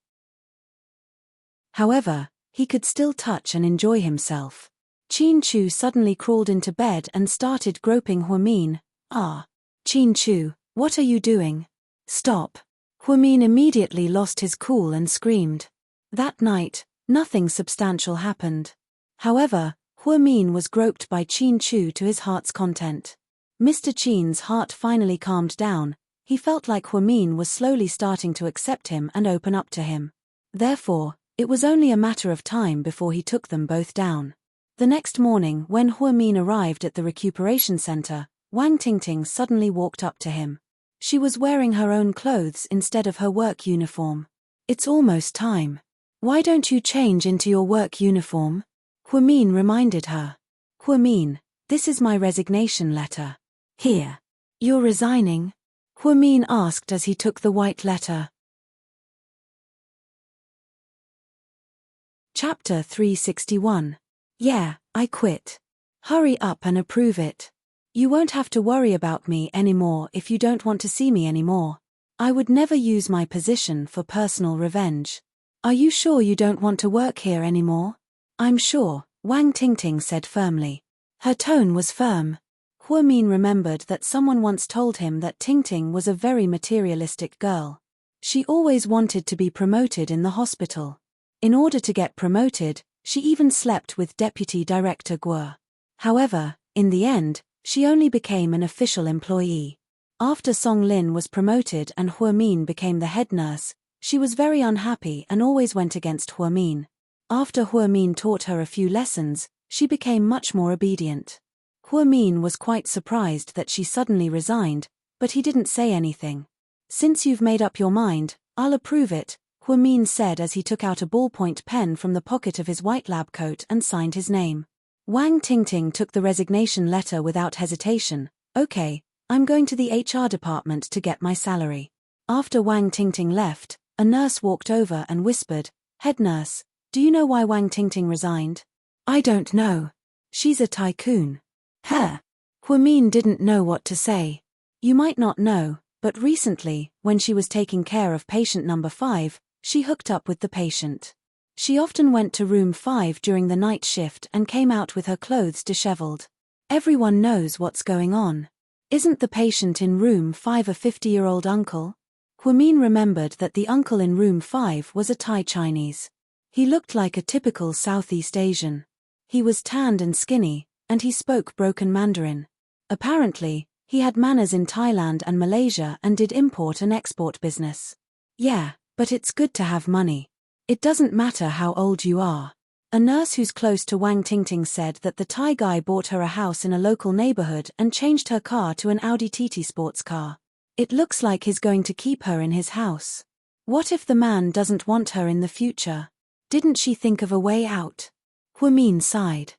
However, he could still touch and enjoy himself. Qin Chu suddenly crawled into bed and started groping Huamin. Qin Chu, what are you doing? Stop." Huamin immediately lost his cool and screamed. That night, nothing substantial happened. However, Huamin was groped by Qin Chu to his heart's content. Mr. Qin's heart finally calmed down. He felt like Huamin was slowly starting to accept him and open up to him. Therefore, It was only a matter of time before he took them both down. The next morning, when Huamin arrived at the recuperation center, Wang Tingting suddenly walked up to him. She was wearing her own clothes instead of her work uniform. "It's almost time. Why don't you change into your work uniform?" Huamin reminded her. "Huamin, this is my resignation letter." "Here. You're resigning?" Huamin asked as he took the white letter. Chapter 361. Yeah, I quit. Hurry up and approve it. You won't have to worry about me anymore if you don't want to see me anymore. I would never use my position for personal revenge. Are you sure you don't want to work here anymore? I'm sure, Wang Tingting said firmly. Her tone was firm. Huamin remembered that someone once told him that Tingting was a very materialistic girl. She always wanted to be promoted in the hospital. In order to get promoted, she even slept with Deputy Director Guo. However, in the end, she only became an official employee. After Song Lin was promoted and Huamin became the head nurse, she was very unhappy and always went against Huamin. After Huamin taught her a few lessons, she became much more obedient. Huamin was quite surprised that she suddenly resigned, but he didn't say anything. "Since you've made up your mind, I'll approve it," Huamin said as he took out a ballpoint pen from the pocket of his white lab coat and signed his name. Wang Tingting took the resignation letter without hesitation. "Okay, I'm going to the HR department to get my salary." After Wang Tingting left, a nurse walked over and whispered, "Head nurse, do you know why Wang Tingting resigned?" "I don't know. She's a tycoon." "Huh?" Huamin didn't know what to say. "You might not know, but recently, when she was taking care of patient number 5, she hooked up with the patient. She often went to room 5 during the night shift and came out with her clothes disheveled. Everyone knows what's going on. Isn't the patient in room 5 a 50-year-old uncle?" Huamin remembered that the uncle in room 5 was a Thai Chinese. He looked like a typical Southeast Asian. He was tanned and skinny, and he spoke broken Mandarin. Apparently, he had manners in Thailand and Malaysia and did import and export business. "Yeah, but it's good to have money. It doesn't matter how old you are." A nurse who's close to Wang Tingting said that the Thai guy bought her a house in a local neighborhood and changed her car to an Audi TT sports car. It looks like he's going to keep her in his house. What if the man doesn't want her in the future? Didn't she think of a way out? Huamin sighed.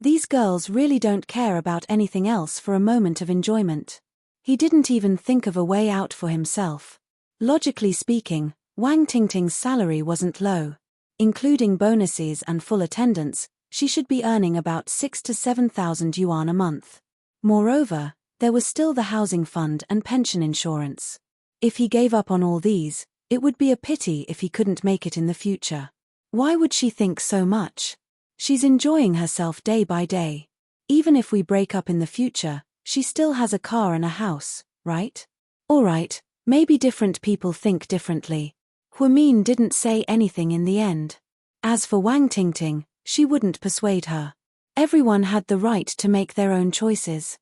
These girls really don't care about anything else for a moment of enjoyment. He didn't even think of a way out for himself. Logically speaking, Wang Tingting's salary wasn't low. Including bonuses and full attendance, she should be earning about 6,000 to 7,000 yuan a month. Moreover, there was still the housing fund and pension insurance. If he gave up on all these, it would be a pity if he couldn't make it in the future. Why would she think so much? She's enjoying herself day by day. Even if we break up in the future, she still has a car and a house, right? Alright, maybe different people think differently. Huamin didn't say anything in the end. As for Wang Tingting, she wouldn't persuade her. Everyone had the right to make their own choices.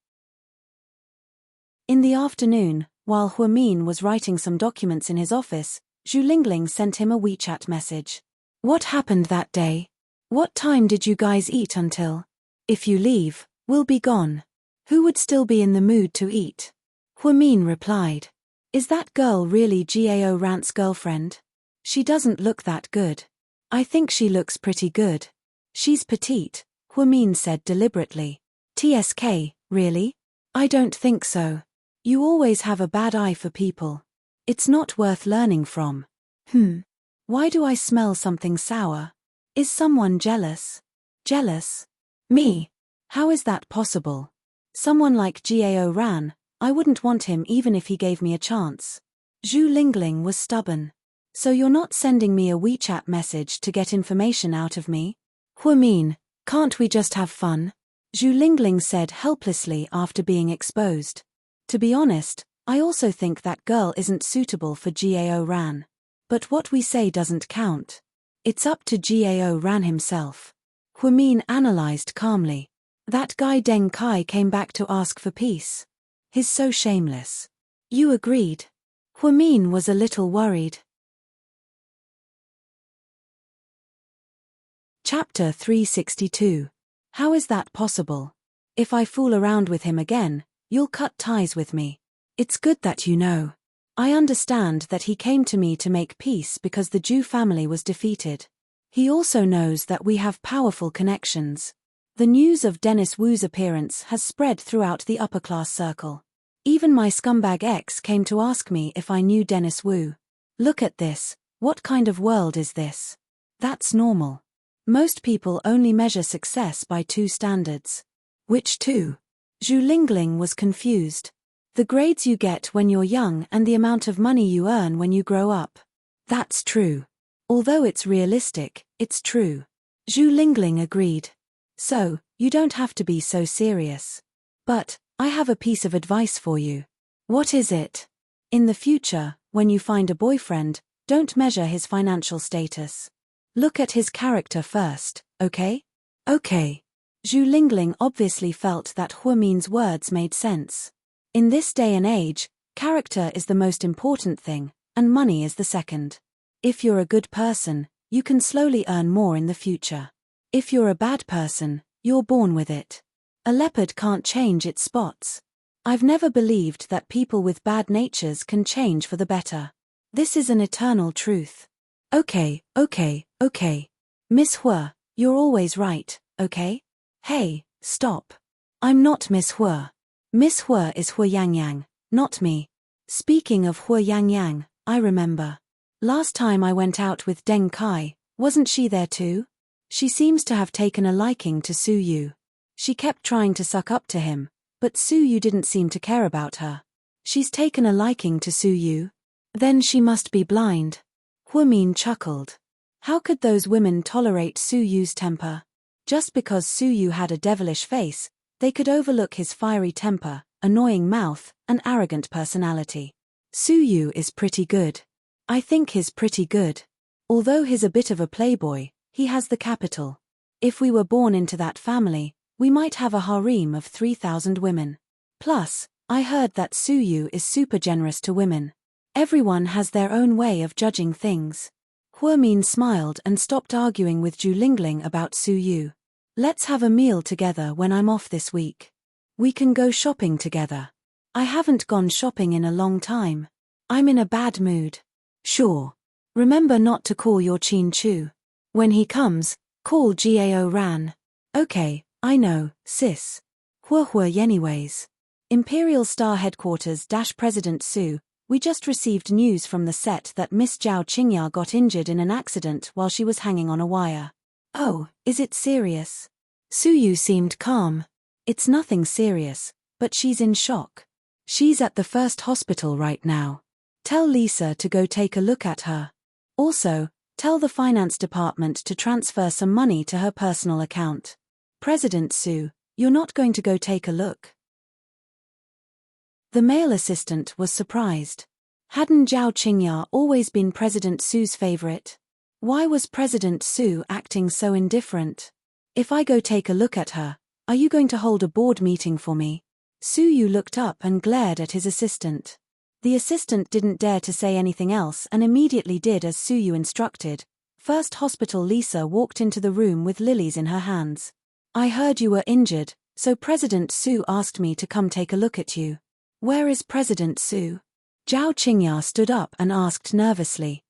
In the afternoon, while Huamin was writing some documents in his office, Zhu Lingling sent him a WeChat message. "What happened that day? What time did you guys eat until? If you leave, we'll be gone. Who would still be in the mood to eat?" Huamin replied. "Is that girl really Gao Rant's girlfriend? She doesn't look that good." "I think she looks pretty good. She's petite," Huamin said deliberately. "TSK, really? I don't think so. You always have a bad eye for people. It's not worth learning from." Why do I smell something sour? Is someone jealous? Jealous? Me? How is that possible? Someone like Gao Ran, I wouldn't want him even if he gave me a chance." Zhu Lingling was stubborn. "So you're not sending me a WeChat message to get information out of me?" "Huamin, can't we just have fun?" Zhu Lingling said helplessly after being exposed. "To be honest, I also think that girl isn't suitable for Gao Ran. But what we say doesn't count. It's up to Gao Ran himself." Huamin analyzed calmly. "That guy Deng Kai came back to ask for peace. He's so shameless." "You agreed?" Huamin was a little worried. Chapter 362. How is that possible? If I fool around with him again, you'll cut ties with me. It's good that you know. I understand that he came to me to make peace because the Jew family was defeated. He also knows that we have powerful connections. The news of Dennis Wu's appearance has spread throughout the upper-class circle. Even my scumbag ex came to ask me if I knew Dennis Wu. Look at this, what kind of world is this? That's normal. Most people only measure success by two standards. Which two? Zhu Lingling was confused. The grades you get when you're young and the amount of money you earn when you grow up. That's true. Although it's realistic, it's true. Zhu Lingling agreed. So, you don't have to be so serious. But, I have a piece of advice for you. What is it? In the future, when you find a boyfriend, don't measure his financial status. Look at his character first, okay? Okay. Zhu Lingling obviously felt that Huamin's words made sense. In this day and age, character is the most important thing, and money is the second. If you're a good person, you can slowly earn more in the future. If you're a bad person, you're born with it. A leopard can't change its spots. I've never believed that people with bad natures can change for the better. This is an eternal truth. Okay. Miss Hua, you're always right, okay? Hey, stop. I'm not Miss Hua. Miss Hua is Hua Yangyang, not me. Speaking of Hua Yangyang, I remember. Last time I went out with Deng Kai, wasn't she there too? She seems to have taken a liking to Su Yu. She kept trying to suck up to him, but Su Yu didn't seem to care about her. She's taken a liking to Su Yu? Then she must be blind. Huamin chuckled. How could those women tolerate Su Yu's temper? Just because Su Yu had a devilish face, they could overlook his fiery temper, annoying mouth, and arrogant personality. Su Yu is pretty good. I think he's pretty good. Although he's a bit of a playboy, he has the capital. If we were born into that family, we might have a harem of 3,000 women. Plus, I heard that Su Yu is super generous to women. Everyone has their own way of judging things. Huamin smiled and stopped arguing with Zhu Lingling about Su Yu. Let's have a meal together when I'm off this week. We can go shopping together. I haven't gone shopping in a long time. I'm in a bad mood. Sure. Remember not to call your Chin Chu. When he comes, call Gao Ran. Okay, I know, sis. Hua anyways. Imperial Star Headquarters - President Su, we just received news from the set that Miss Zhao Qingya got injured in an accident while she was hanging on a wire. Oh, is it serious? Su Yu seemed calm. It's nothing serious, but she's in shock. She's at the first hospital right now. Tell Lisa to go take a look at her. Also, tell the finance department to transfer some money to her personal account. President Su, you're not going to go take a look? The male assistant was surprised. Hadn't Zhao Qingya always been President Su's favorite? Why was President Su acting so indifferent? If I go take a look at her, are you going to hold a board meeting for me? Su Yu looked up and glared at his assistant. The assistant didn't dare to say anything else and immediately did as Su Yu instructed. First Hospital Lisa walked into the room with lilies in her hands. I heard you were injured, so President Su asked me to come take a look at you. Where is President Su? Zhao Qingya stood up and asked nervously.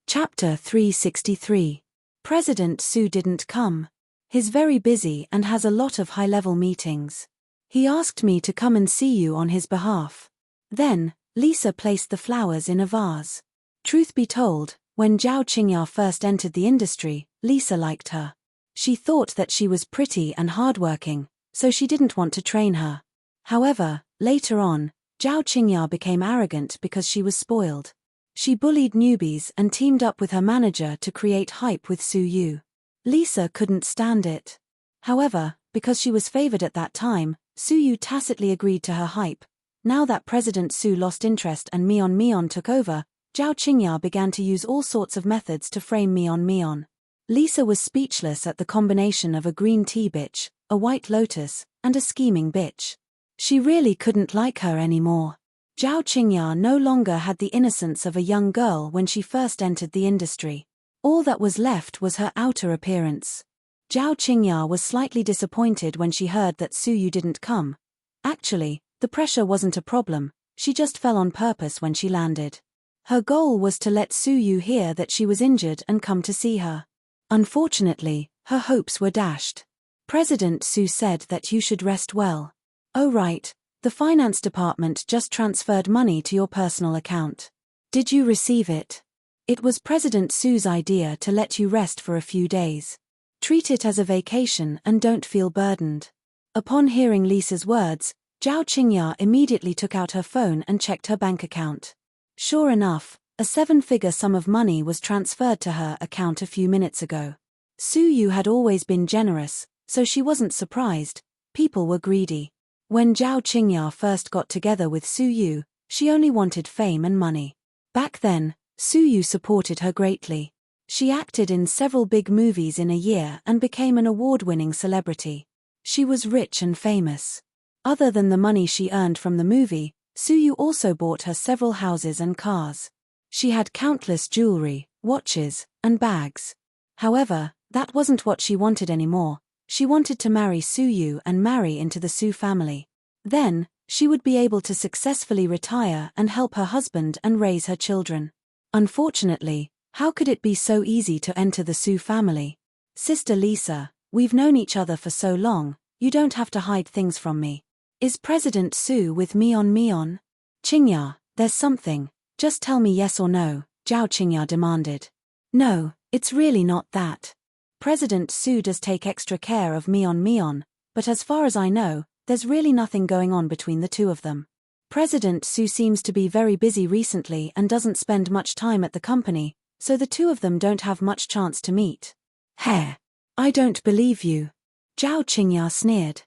Chapter 363. President Su didn't come. He's very busy and has a lot of high-level meetings. He asked me to come and see you on his behalf. Then, Lisa placed the flowers in a vase. Truth be told, when Zhao Qingya first entered the industry, Lisa liked her. She thought that she was pretty and hardworking, so she didn't want to train her. However, later on, Zhao Qingya became arrogant because she was spoiled. She bullied newbies and teamed up with her manager to create hype with Su Yu. Lisa couldn't stand it. However, because she was favored at that time, Su Yu tacitly agreed to her hype. Now that President Su lost interest and Mion took over, Zhao Qingya began to use all sorts of methods to frame Mion. Lisa was speechless at the combination of a green tea bitch, a white lotus, and a scheming bitch. She really couldn't like her anymore. Zhao Qingya no longer had the innocence of a young girl when she first entered the industry. All that was left was her outer appearance. Zhao Qingya was slightly disappointed when she heard that Su Yu didn't come. Actually, the pressure wasn't a problem, she just fell on purpose when she landed. Her goal was to let Su Yu hear that she was injured and come to see her. Unfortunately, her hopes were dashed. President Su said that you should rest well. Oh right, the finance department just transferred money to your personal account. Did you receive it? It was President Su's idea to let you rest for a few days. Treat it as a vacation and don't feel burdened. Upon hearing Lisa's words, Zhao Qingya immediately took out her phone and checked her bank account. Sure enough, a 7-figure sum of money was transferred to her account a few minutes ago. Su Yu had always been generous, so she wasn't surprised. People were greedy. When Zhao Qingya first got together with Su Yu, she only wanted fame and money. Back then, Su Yu supported her greatly. She acted in several big movies in a year and became an award-winning celebrity. She was rich and famous. Other than the money she earned from the movie, Su Yu also bought her several houses and cars. She had countless jewelry, watches, and bags. However, that wasn't what she wanted anymore. She wanted to marry Su Yu and marry into the Su family. Then, she would be able to successfully retire and help her husband and raise her children. Unfortunately, how could it be so easy to enter the Su family? Sister Lisa, we've known each other for so long, you don't have to hide things from me. Is President Su with Mion? Qingya, there's something, just tell me yes or no, Zhao Qingya demanded. No, it's really not that. President Su does take extra care of Mion, but as far as I know, there's really nothing going on between the two of them. President Su seems to be very busy recently and doesn't spend much time at the company, so the two of them don't have much chance to meet. Heh. I don't believe you. Zhao Qingya sneered.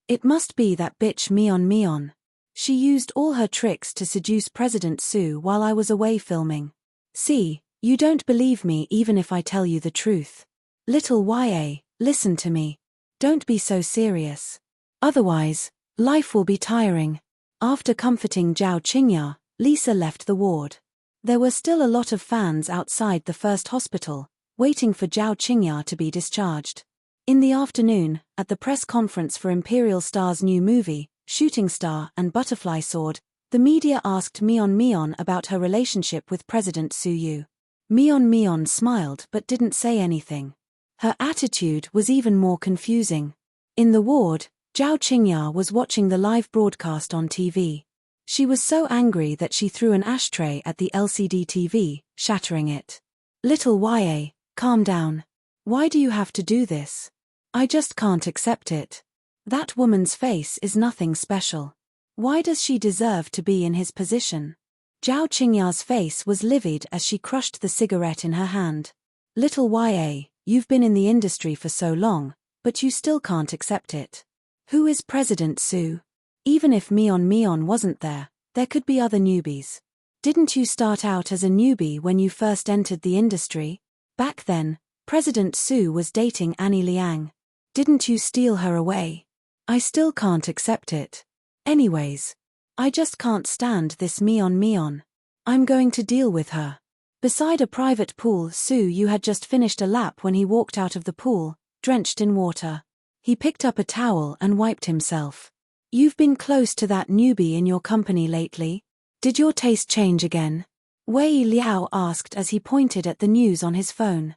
It must be that bitch Mion. She used all her tricks to seduce President Su while I was away filming. See, you don't believe me even if I tell you the truth. Little YA, listen to me. Don't be so serious. Otherwise, life will be tiring. After comforting Zhao Qingya, Lisa left the ward. There were still a lot of fans outside the first hospital, waiting for Zhao Qingya to be discharged. In the afternoon, at the press conference for Imperial Star's new movie, Shooting Star and Butterfly Sword, the media asked Mion about her relationship with President Su Yu. Mion smiled but didn't say anything. Her attitude was even more confusing. In the ward, Zhao Qingya was watching the live broadcast on TV. She was so angry that she threw an ashtray at the LCD TV, shattering it. Little YA, calm down. Why do you have to do this? I just can't accept it. That woman's face is nothing special. Why does she deserve to be in his position? Zhao Qingya's face was livid as she crushed the cigarette in her hand. Little YA, you've been in the industry for so long, but you still can't accept it. Who is President Su? Even if Mion wasn't there, there could be other newbies. Didn't you start out as a newbie when you first entered the industry? Back then, President Su was dating Annie Liang. Didn't you steal her away? I still can't accept it. Anyways, I just can't stand this Mion. I'm going to deal with her. Beside a private pool, Su Yu had just finished a lap when he walked out of the pool, drenched in water. He picked up a towel and wiped himself. You've been close to that newbie in your company lately? Did your taste change again? Wei Liao asked as he pointed at the news on his phone.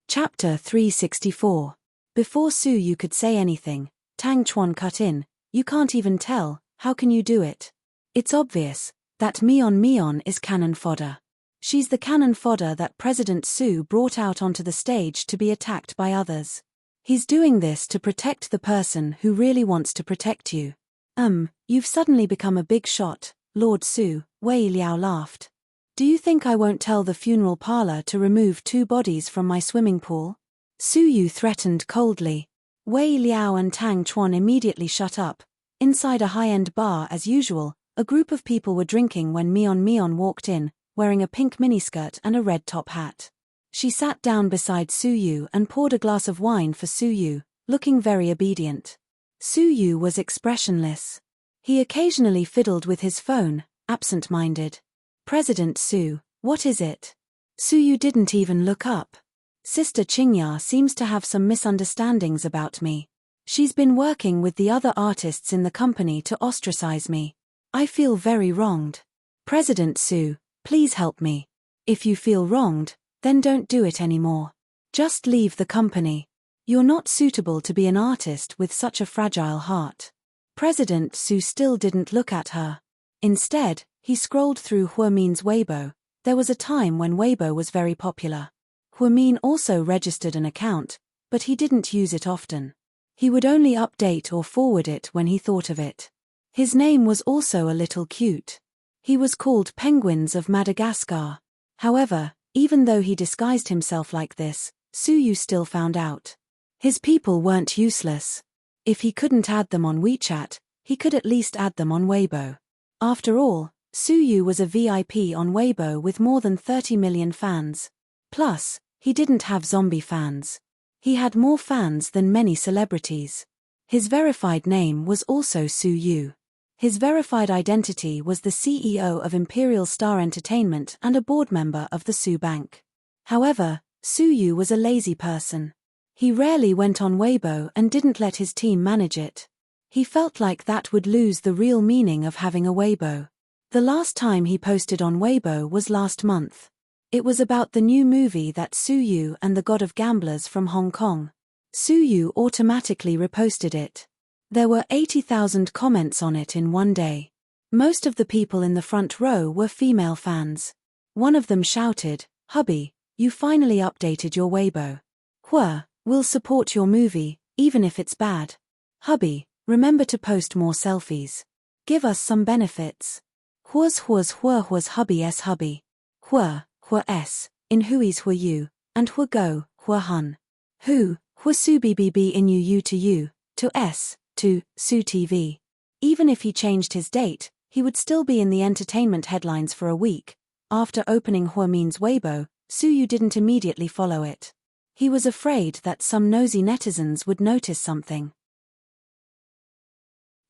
Chapter 364. Before Su Yu could say anything, Tang Chuan cut in. You can't even tell, how can you do it? It's obvious that Mion is cannon fodder. She's the cannon fodder that President Su brought out onto the stage to be attacked by others. He's doing this to protect the person who really wants to protect you. You've suddenly become a big shot, Lord Su, Wei Liao laughed. Do you think I won't tell the funeral parlor to remove 2 bodies from my swimming pool? Su Yu threatened coldly. Wei Liao and Tang Chuan immediately shut up. Inside a high-end bar as usual, a group of people were drinking when Mion walked in, wearing a pink miniskirt and a red top hat. She sat down beside Su Yu and poured a glass of wine for Su Yu, looking very obedient. Su Yu was expressionless. He occasionally fiddled with his phone, absent-minded. President Su, what is it? Su Yu didn't even look up. Sister Qingya seems to have some misunderstandings about me. She's been working with the other artists in the company to ostracize me. I feel very wronged. President Su, please help me. If you feel wronged, then don't do it anymore. Just leave the company. You're not suitable to be an artist with such a fragile heart. President Su still didn't look at her. Instead, he scrolled through Huamin's Weibo. There was a time when Weibo was very popular. Huamin also registered an account, but he didn't use it often. He would only update or forward it when he thought of it. His name was also a little cute. He was called Penguins of Madagascar. However, even though he disguised himself like this, Su Yu still found out. His people weren't useless. If he couldn't add them on WeChat, he could at least add them on Weibo. After all, Su Yu was a VIP on Weibo with more than 30 million fans. Plus, he didn't have zombie fans. He had more fans than many celebrities. His verified name was also Su Yu. His verified identity was the CEO of Imperial Star Entertainment and a board member of the Su Bank. However, Su Yu was a lazy person. He rarely went on Weibo and didn't let his team manage it. He felt like that would lose the real meaning of having a Weibo. The last time he posted on Weibo was last month. It was about the new movie that Su Yu and the God of Gamblers from Hong Kong. Su Yu automatically reposted it. There were 80,000 comments on it in one day. Most of the people in the front row were female fans. One of them shouted, "Hubby, you finally updated your Weibo. We'll support your movie, even if it's bad. Hubby, remember to post more selfies. Give us some benefits. Huas hubby s hubby. Hua s, in hui's hua you, and hua go, hua hun. Hua su bbb in you to you, to s, to Su TV. Even if he changed his date, he would still be in the entertainment headlines for a week. After opening Huamin's Weibo, Su Yu didn't immediately follow it. He was afraid that some nosy netizens would notice something.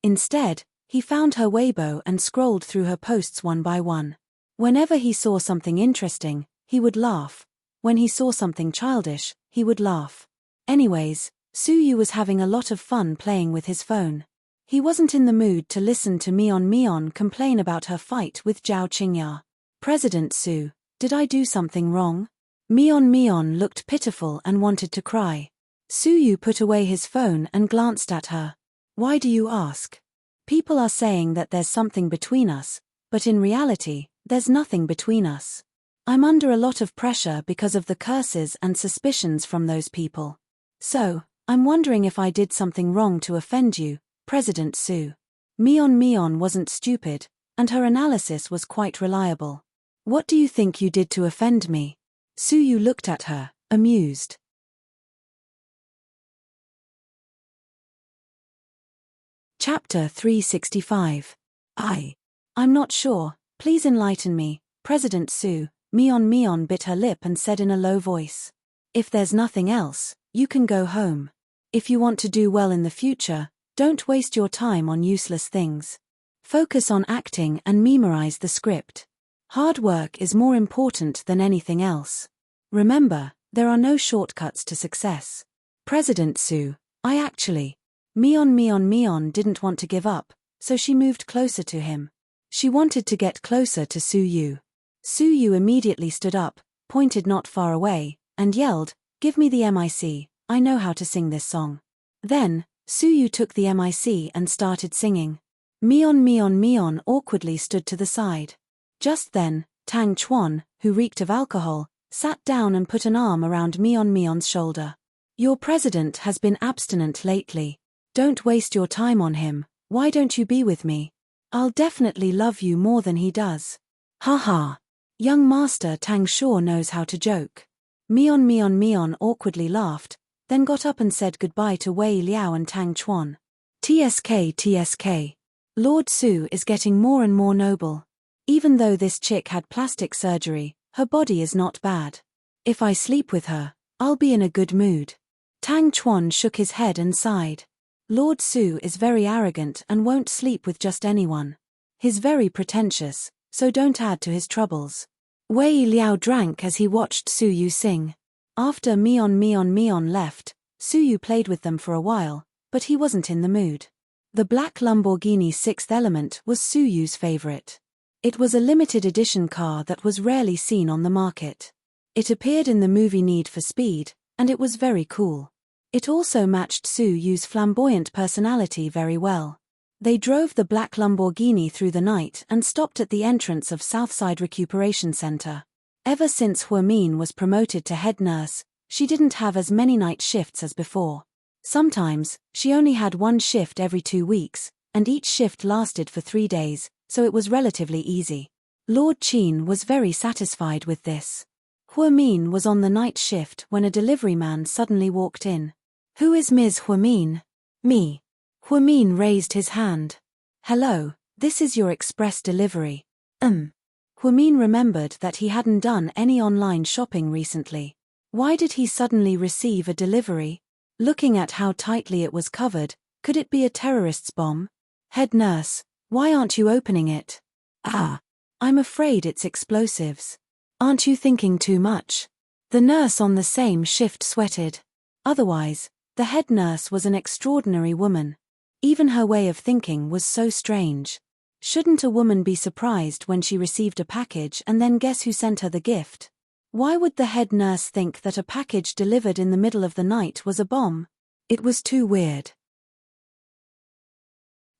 Instead, he found her Weibo and scrolled through her posts one by one. Whenever he saw something interesting, he would laugh. When he saw something childish, he would laugh. Anyways, Su Yu was having a lot of fun playing with his phone. He wasn't in the mood to listen to Mion complain about her fight with Zhao Qingya. President Su, did I do something wrong? Mion looked pitiful and wanted to cry. Su Yu put away his phone and glanced at her. Why do you ask? People are saying that there's something between us, but in reality, there's nothing between us. I'm under a lot of pressure because of the curses and suspicions from those people. So, I'm wondering if I did something wrong to offend you, President Su. Mion wasn't stupid, and her analysis was quite reliable. What do you think you did to offend me? Su Yu looked at her, amused. Chapter 365. I'm not sure, please enlighten me, President Su. Mion bit her lip and said in a low voice. If there's nothing else, you can go home. If you want to do well in the future, don't waste your time on useless things. Focus on acting and memorize the script. Hard work is more important than anything else. Remember, there are no shortcuts to success. President Su, I actually. Mion didn't want to give up, so she moved closer to him. She wanted to get closer to Su Yu. Su Yu immediately stood up, pointed not far away, and yelled, "Give me the mic, I know how to sing this song." Then, Su Yu took the mic and started singing. Mion awkwardly stood to the side. Just then, Tang Chuan, who reeked of alcohol, sat down and put an arm around Mion's shoulder. Your president has been abstinent lately. Don't waste your time on him, why don't you be with me? I'll definitely love you more than he does. Ha ha. Young Master Tang sure knows how to joke. Mion awkwardly laughed, then got up and said goodbye to Wei Liao and Tang Chuan. TSK. Lord Su is getting more and more noble. Even though this chick had plastic surgery, her body is not bad. If I sleep with her, I'll be in a good mood. Tang Chuan shook his head and sighed. Lord Su is very arrogant and won't sleep with just anyone. He's very pretentious, so don't add to his troubles. Wei Liao drank as he watched Su Yu sing. After Mion left, Su Yu played with them for a while, but he wasn't in the mood. The black Lamborghini Sixth Element was Su Yu's favorite. It was a limited edition car that was rarely seen on the market. It appeared in the movie Need for Speed, and it was very cool. It also matched Su Yu's flamboyant personality very well. They drove the black Lamborghini through the night and stopped at the entrance of Southside Recuperation Center. Ever since Huamin was promoted to head nurse, she didn't have as many night shifts as before. Sometimes, she only had one shift every 2 weeks, and each shift lasted for 3 days, so it was relatively easy. Lord Qin was very satisfied with this. Huamin was on the night shift when a delivery man suddenly walked in. "Who is Ms. Huamin?" "Me." Huamin raised his hand. "Hello, this is your express delivery." Huamin remembered that he hadn't done any online shopping recently. Why did he suddenly receive a delivery? Looking at how tightly it was covered, could it be a terrorist's bomb? "Head nurse, why aren't you opening it?" "I'm afraid it's explosives." "Aren't you thinking too much?" The nurse on the same shift sweated. Otherwise, the head nurse was an extraordinary woman. Even her way of thinking was so strange. Shouldn't a woman be surprised when she received a package and then guess who sent her the gift? Why would the head nurse think that a package delivered in the middle of the night was a bomb? It was too weird.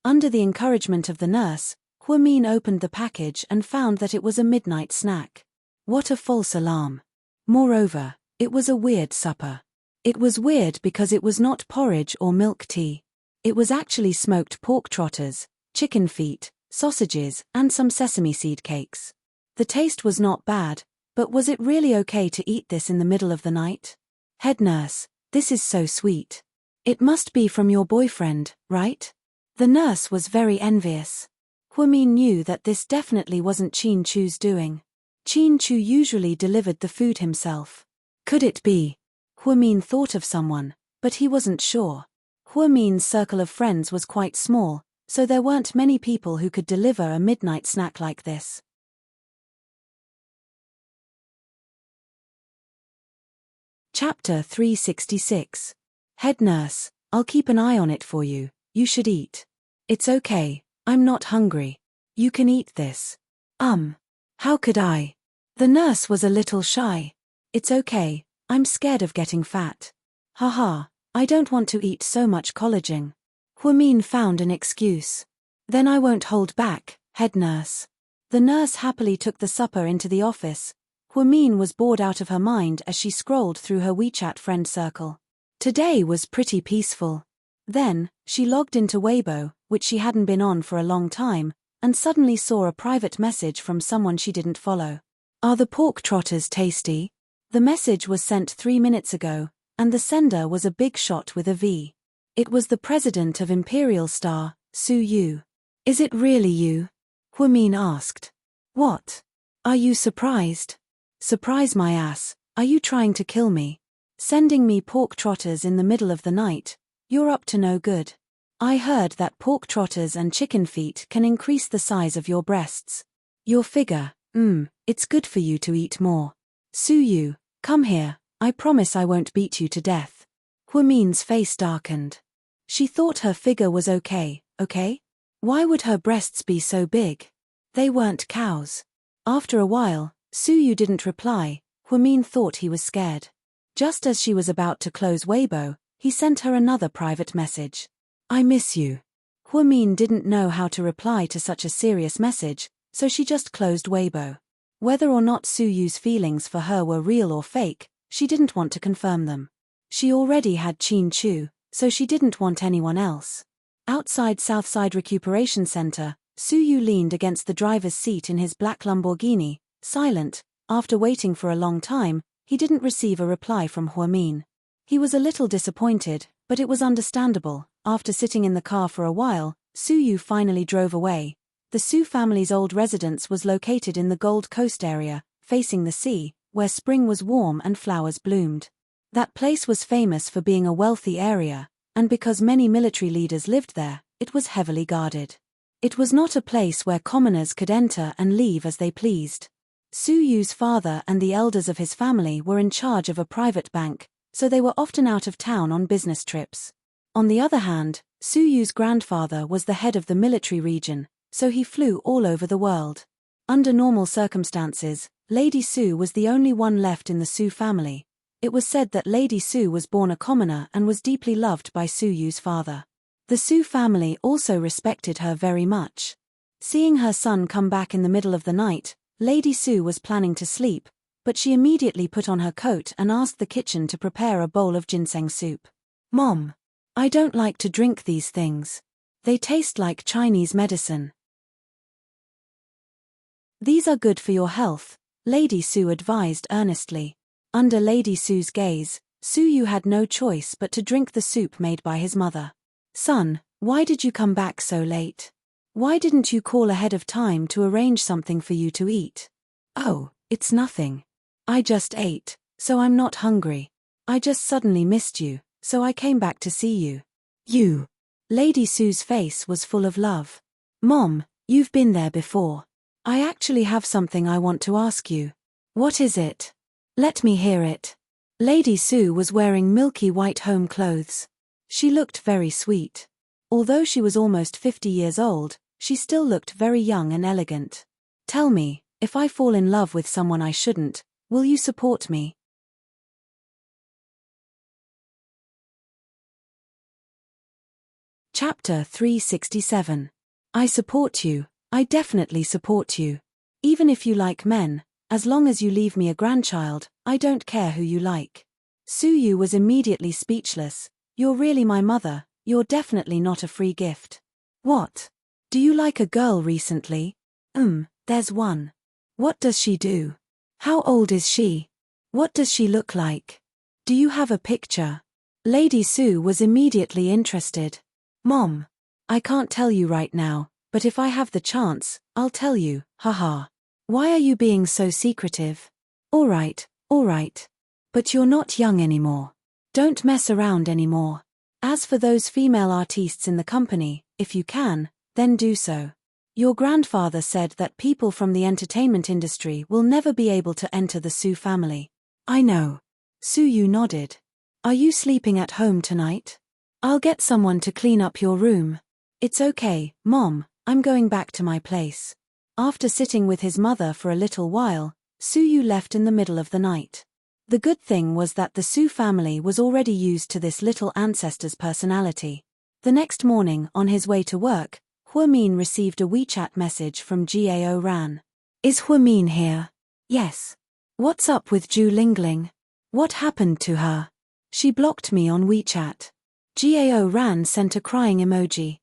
Under the encouragement of the nurse, Huamin opened the package and found that it was a midnight snack. What a false alarm. Moreover, it was a weird supper. It was weird because it was not porridge or milk tea. It was actually smoked pork trotters, chicken feet, sausages, and some sesame seed cakes. The taste was not bad, but was it really okay to eat this in the middle of the night? "Head nurse, this is so sweet. It must be from your boyfriend, right?" The nurse was very envious. Huamin knew that this definitely wasn't Qin Chu's doing. Qin Chu usually delivered the food himself. Could it be? Huamin thought of someone, but he wasn't sure. Huamin's circle of friends was quite small, so there weren't many people who could deliver a midnight snack like this. Chapter 366. Head nurse, I'll keep an eye on it for you. You should eat. It's okay, I'm not hungry. You can eat this. How could I? The nurse was a little shy. It's okay, I'm scared of getting fat. Haha, I don't want to eat so much collagen. Huamin found an excuse. Then I won't hold back, head nurse. The nurse happily took the supper into the office. Huamin was bored out of her mind as she scrolled through her WeChat friend circle. Today was pretty peaceful. Then, she logged into Weibo, which she hadn't been on for a long time, and suddenly saw a private message from someone she didn't follow. "Are the pork trotters tasty?" The message was sent 3 minutes ago, and the sender was a big shot with a V. It was the president of Imperial Star, Su Yu. "Is it really you?" Huamin asked. "What? Are you surprised?" "Surprise my ass, are you trying to kill me? Sending me pork trotters in the middle of the night? You're up to no good. I heard that pork trotters and chicken feet can increase the size of your breasts. Your figure, it's good for you to eat more. Su Yu, come here, I promise I won't beat you to death." Huamin's face darkened. She thought her figure was okay? Why would her breasts be so big? They weren't cows. After a while, Su Yu didn't reply. Huamin thought he was scared. Just as she was about to close Weibo, he sent her another private message. "I miss you." Huamin didn't know how to reply to such a serious message, so she just closed Weibo. Whether or not Su Yu's feelings for her were real or fake, she didn't want to confirm them. She already had Qin Chu, so she didn't want anyone else. Outside Southside Recuperation Center, Su Yu leaned against the driver's seat in his black Lamborghini, silent. After waiting for a long time, he didn't receive a reply from Huamin. He was a little disappointed, but it was understandable. After sitting in the car for a while, Su Yu finally drove away. The Su family's old residence was located in the Gold Coast area, facing the sea, where spring was warm and flowers bloomed. That place was famous for being a wealthy area, and because many military leaders lived there, it was heavily guarded. It was not a place where commoners could enter and leave as they pleased. Su Yu's father and the elders of his family were in charge of a private bank, so they were often out of town on business trips. On the other hand, Su Yu's grandfather was the head of the military region, so he flew all over the world. Under normal circumstances, Lady Su was the only one left in the Su family. It was said that Lady Su was born a commoner and was deeply loved by Su Yu's father. The Su family also respected her very much. Seeing her son come back in the middle of the night, Lady Su was planning to sleep, but she immediately put on her coat and asked the kitchen to prepare a bowl of ginseng soup. "Mom, I don't like to drink these things. They taste like Chinese medicine." "These are good for your health," Lady Su advised earnestly. Under Lady Su's gaze, Su Yu had no choice but to drink the soup made by his mother. "Son, why did you come back so late? Why didn't you call ahead of time to arrange something for you to eat?" "Oh, it's nothing. I just ate, so I'm not hungry. I just suddenly missed you, so I came back to see you." "You?" Lady Su's face was full of love. "Mom, you've been there before. I actually have something I want to ask you." "What is it? Let me hear it." Lady Su was wearing milky white home clothes. She looked very sweet. Although she was almost 50 years old, she still looked very young and elegant. "Tell me, if I fall in love with someone I shouldn't, will you support me?" Chapter 367. I support you. I definitely support you. Even if you like men, as long as you leave me a grandchild, I don't care who you like. Su Yu was immediately speechless. "You're really my mother, you're definitely not a free gift." "What? Do you like a girl recently?" There's one." "What does she do? How old is she? What does she look like? Do you have a picture?" Lady Su was immediately interested. "Mom, I can't tell you right now, but if I have the chance, I'll tell you, haha. Why are you being so secretive?" All right. But you're not young anymore. Don't mess around anymore. As for those female artistes in the company, if you can, then do so. Your grandfather said that people from the entertainment industry will never be able to enter the Su family." "I know." Su Yu nodded. "Are you sleeping at home tonight? I'll get someone to clean up your room." "It's okay, Mom, I'm going back to my place." After sitting with his mother for a little while, Su Yu left in the middle of the night. The good thing was that the Su family was already used to this little ancestor's personality. The next morning, on his way to work, Huamin received a WeChat message from Gao Ran. "Is Huamin here?" "Yes." "What's up with Zhu Lingling? What happened to her? She blocked me on WeChat." Gao Ran sent a crying emoji.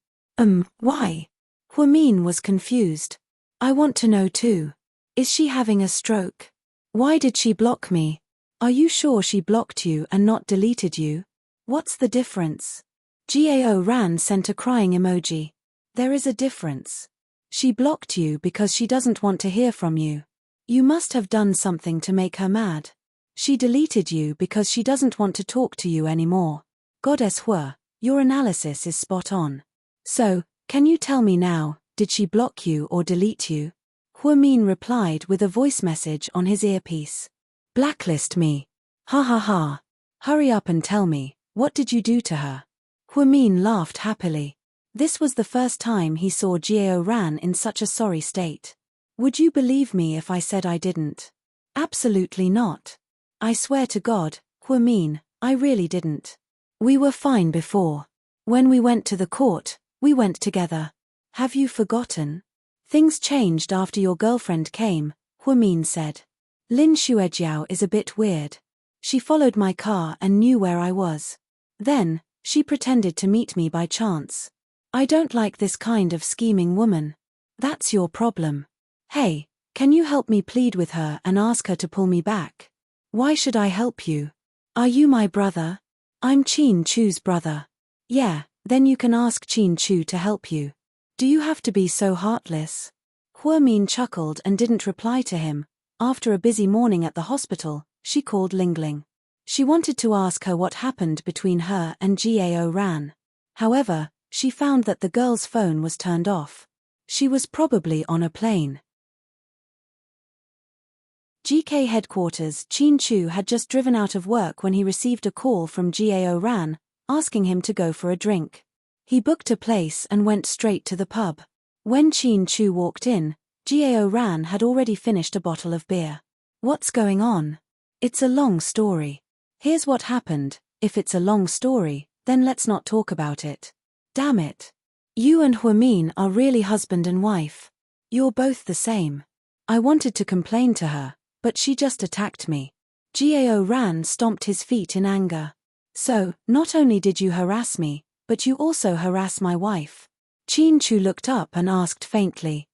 Why?" Huamin was confused. "I want to know too. Is she having a stroke? Why did she block me? Are you sure she blocked you and not deleted you? What's the difference?" Gao Ran sent a crying emoji. "There is a difference. She blocked you because she doesn't want to hear from you. You must have done something to make her mad. She deleted you because she doesn't want to talk to you anymore. Goddess Hua, your analysis is spot on. So, can you tell me now, did she block you or delete you?" Huamin replied with a voice message on his earpiece. "Blacklist me. Ha ha ha. Hurry up and tell me, what did you do to her?" Huamin laughed happily. This was the first time he saw Gao Ran in such a sorry state. "Would you believe me if I said I didn't?" "Absolutely not. I swear to God, Huamin, I really didn't. We were fine before. When we went to the court, we went together. Have you forgotten? Things changed after your girlfriend came," Huamin said. "Lin Xuejiao is a bit weird. She followed my car and knew where I was. Then, she pretended to meet me by chance. I don't like this kind of scheming woman. That's your problem. Hey, can you help me plead with her and ask her to pull me back?" "Why should I help you? Are you my brother?" "I'm Qin Chu's brother." "Yeah, then you can ask Qin Chu to help you. Do you have to be so heartless?" Huamin chuckled and didn't reply to him. After a busy morning at the hospital, she called Lingling. She wanted to ask her what happened between her and Gao Ran. However, she found that the girl's phone was turned off. She was probably on a plane. GK headquarters. Chin Chu had just driven out of work when he received a call from Gao Ran, asking him to go for a drink. He booked a place and went straight to the pub. When Chin Chu walked in, Gao Ran had already finished a bottle of beer. What's going on? It's a long story. Here's what happened. If it's a long story, then let's not talk about it. Damn it. You and Huamin are really husband and wife. You're both the same. I wanted to complain to her, but she just attacked me. Gao Ran stomped his feet in anger. So, not only did you harass me, but you also harass my wife. Chin Chu looked up and asked faintly.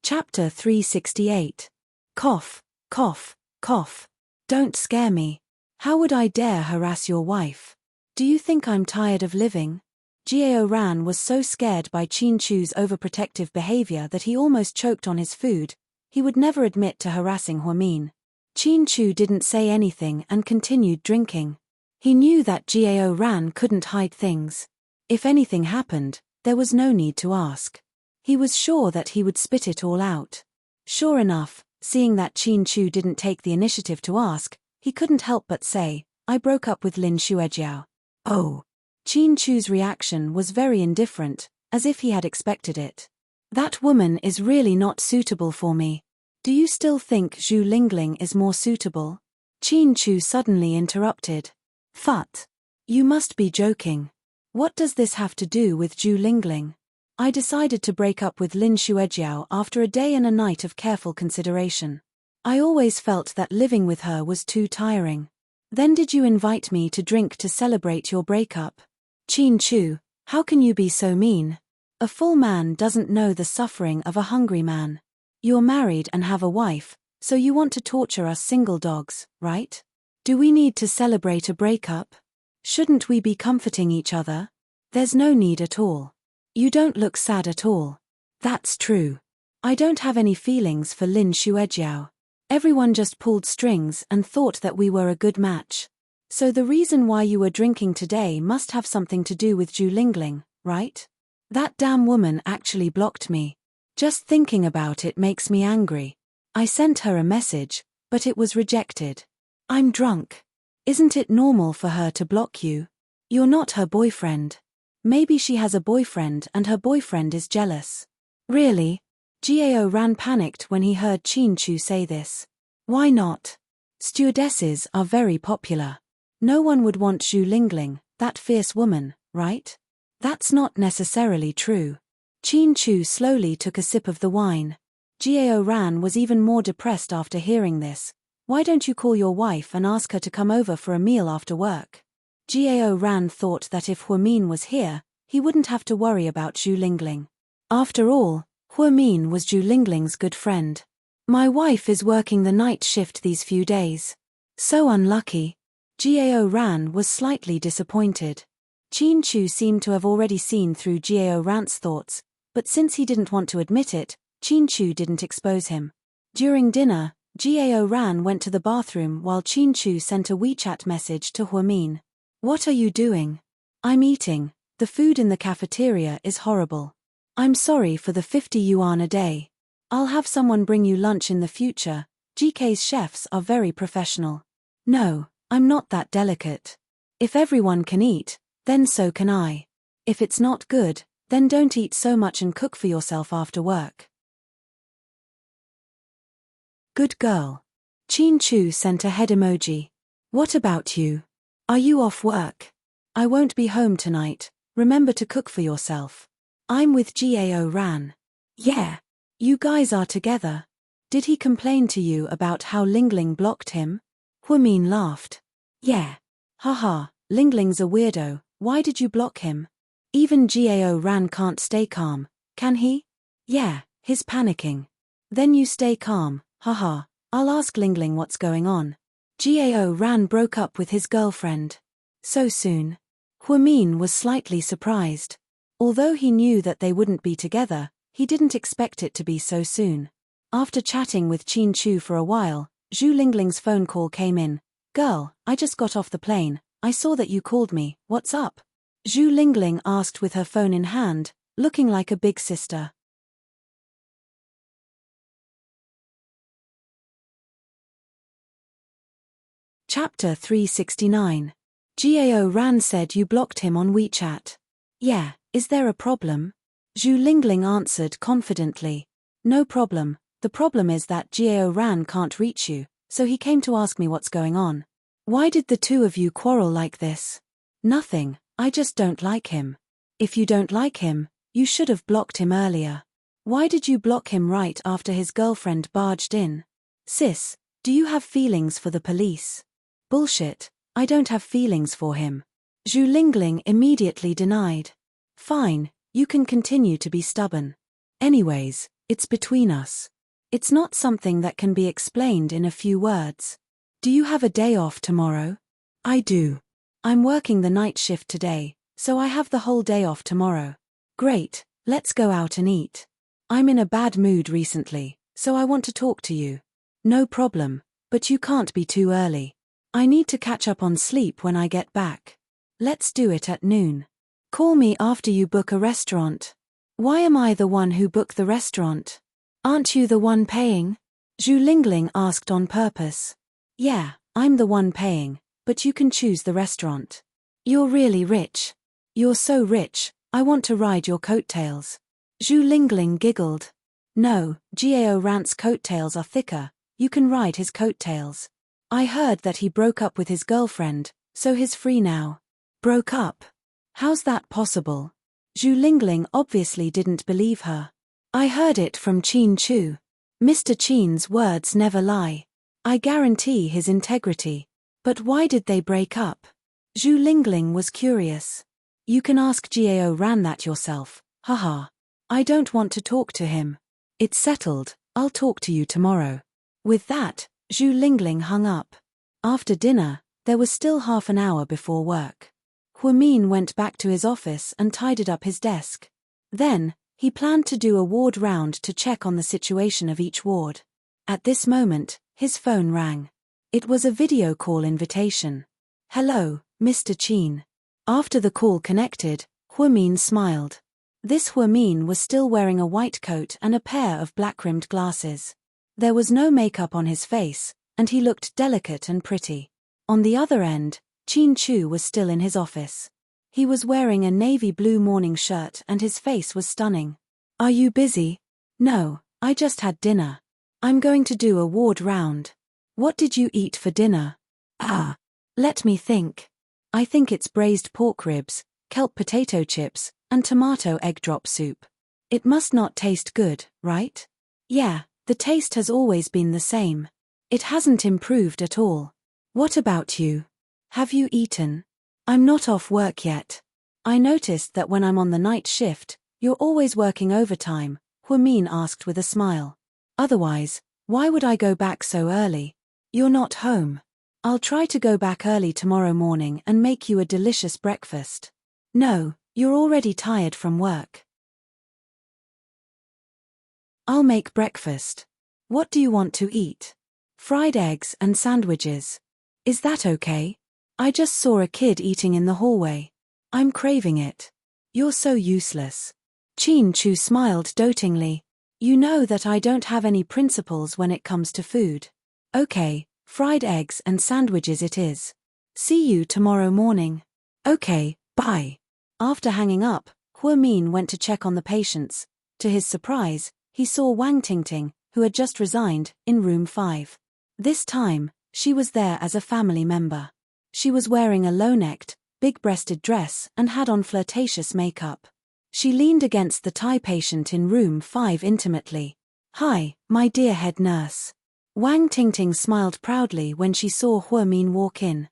Chapter 368. Cough, cough, cough. Don't scare me. How would I dare harass your wife? Do you think I'm tired of living? Gao Ran was so scared by Chin Chu's overprotective behavior that he almost choked on his food. He would never admit to harassing Huamin. Chin Chu didn't say anything and continued drinking. He knew that Gao Ran couldn't hide things. If anything happened, there was no need to ask. He was sure that he would spit it all out. Sure enough, seeing that Chin Chu didn't take the initiative to ask, he couldn't help but say, I broke up with Lin Xuejiao. Oh. Chin Chu's reaction was very indifferent, as if he had expected it. That woman is really not suitable for me. Do you still think Zhu Lingling is more suitable? Chin Chu suddenly interrupted. Phut. You must be joking. What does this have to do with Zhu Lingling? I decided to break up with Lin Xuejiao after a day and a night of careful consideration. I always felt that living with her was too tiring. Then did you invite me to drink to celebrate your breakup? Chin Chu, how can you be so mean? A full man doesn't know the suffering of a hungry man. You're married and have a wife, so you want to torture us single dogs, right? Do we need to celebrate a breakup? Shouldn't we be comforting each other? There's no need at all. You don't look sad at all. That's true. I don't have any feelings for Lin Xuejiao. Everyone just pulled strings and thought that we were a good match. So the reason why you were drinking today must have something to do with Zhu Lingling, right? That damn woman actually blocked me. Just thinking about it makes me angry. I sent her a message, but it was rejected. I'm drunk. Isn't it normal for her to block you? You're not her boyfriend. Maybe she has a boyfriend and her boyfriend is jealous. Really? Gao Ran panicked when he heard Chin Chu say this. Why not? Stewardesses are very popular. No one would want Zhu Lingling, that fierce woman, right? That's not necessarily true. Chin Chu slowly took a sip of the wine. Gao Ran was even more depressed after hearing this. Why don't you call your wife and ask her to come over for a meal after work? Gao Ran thought that if Huamin was here, he wouldn't have to worry about Zhu Lingling. After all, Huamin was Zhu Lingling's good friend. My wife is working the night shift these few days. So unlucky. Gao Ran was slightly disappointed. Chin Chu seemed to have already seen through Gao Ran's thoughts, but since he didn't want to admit it, Chin Chu didn't expose him. During dinner, Gao Ran went to the bathroom while Chin Chu sent a WeChat message to Huamin. What are you doing? I'm eating. The food in the cafeteria is horrible. I'm sorry for the 50 yuan a day. I'll have someone bring you lunch in the future. GK's chefs are very professional. No, I'm not that delicate. If everyone can eat, then so can I. If it's not good, then don't eat so much and cook for yourself after work. Good girl. Chin Chu sent a head emoji. What about you? Are you off work? I won't be home tonight. Remember to cook for yourself. I'm with Gao Ran. Yeah. You guys are together. Did he complain to you about how Lingling blocked him? Huamin laughed. Yeah. Haha, Lingling's a weirdo. Why did you block him? Even Gao Ran can't stay calm, can he? Yeah, he's panicking. Then you stay calm, haha. I'll ask Lingling what's going on. Gao Ran broke up with his girlfriend. So soon. Huamin was slightly surprised. Although he knew that they wouldn't be together, he didn't expect it to be so soon. After chatting with Qin Chu for a while, Zhu Lingling's phone call came in. Girl, I just got off the plane. I saw that you called me. What's up? Zhu Lingling asked with her phone in hand, looking like a big sister. Chapter 369. Gao Ran said you blocked him on WeChat. Yeah, is there a problem? Zhu Lingling answered confidently. No problem. The problem is that Gao Ran can't reach you, so he came to ask me what's going on. Why did the two of you quarrel like this? Nothing, I just don't like him. If you don't like him, you should have blocked him earlier. Why did you block him right after his girlfriend barged in? Sis, do you have feelings for the police? Bullshit, I don't have feelings for him. Zhu Lingling immediately denied. Fine, you can continue to be stubborn. Anyways, it's between us. It's not something that can be explained in a few words. Do you have a day off tomorrow? I do. I'm working the night shift today, so I have the whole day off tomorrow. Great, let's go out and eat. I'm in a bad mood recently, so I want to talk to you. No problem, but you can't be too early. I need to catch up on sleep when I get back. Let's do it at noon. Call me after you book a restaurant. Why am I the one who booked the restaurant? Aren't you the one paying? Zhu Lingling asked on purpose. Yeah, I'm the one paying, but you can choose the restaurant. You're really rich. You're so rich, I want to ride your coattails. Zhu Lingling giggled. No, Gao Ran's coattails are thicker, you can ride his coattails. I heard that he broke up with his girlfriend, so he's free now. Broke up? How's that possible? Zhu Lingling obviously didn't believe her. I heard it from Qin Chu. Mr. Qin's words never lie. I guarantee his integrity. But why did they break up? Zhu Lingling was curious. You can ask Gao Ran that yourself, haha. I don't want to talk to him. It's settled, I'll talk to you tomorrow. With that, Zhu Lingling hung up. After dinner, there was still half an hour before work. Huamin went back to his office and tidied up his desk. Then, he planned to do a ward round to check on the situation of each ward. At this moment, his phone rang. It was a video call invitation. Hello, Mr. Qin. After the call connected, Huamin smiled. This Huamin was still wearing a white coat and a pair of black-rimmed glasses. There was no makeup on his face, and he looked delicate and pretty. On the other end, Qin Chu was still in his office. He was wearing a navy blue morning shirt and his face was stunning. Are you busy? No, I just had dinner. I'm going to do a ward round. What did you eat for dinner? Let me think. I think it's braised pork ribs, kelp potato chips, and tomato egg drop soup. It must not taste good, right? Yeah, the taste has always been the same. It hasn't improved at all. What about you? Have you eaten? I'm not off work yet. I noticed that when I'm on the night shift, you're always working overtime, Huamin asked with a smile. Otherwise, why would I go back so early? You're not home. I'll try to go back early tomorrow morning and make you a delicious breakfast. No, you're already tired from work. I'll make breakfast. What do you want to eat? Fried eggs and sandwiches. Is that okay? I just saw a kid eating in the hallway. I'm craving it. You're so useless. Qin Chu smiled dotingly. You know that I don't have any principles when it comes to food. Okay, fried eggs and sandwiches it is. See you tomorrow morning. Okay, bye. After hanging up, Huamin went to check on the patients. To his surprise, he saw Wang Tingting, who had just resigned, in room 5. This time, she was there as a family member. She was wearing a low-necked, big-breasted dress and had on flirtatious makeup. She leaned against the Thai patient in room 5 intimately. Hi, my dear head nurse. Wang Tingting smiled proudly when she saw Huamin walk in.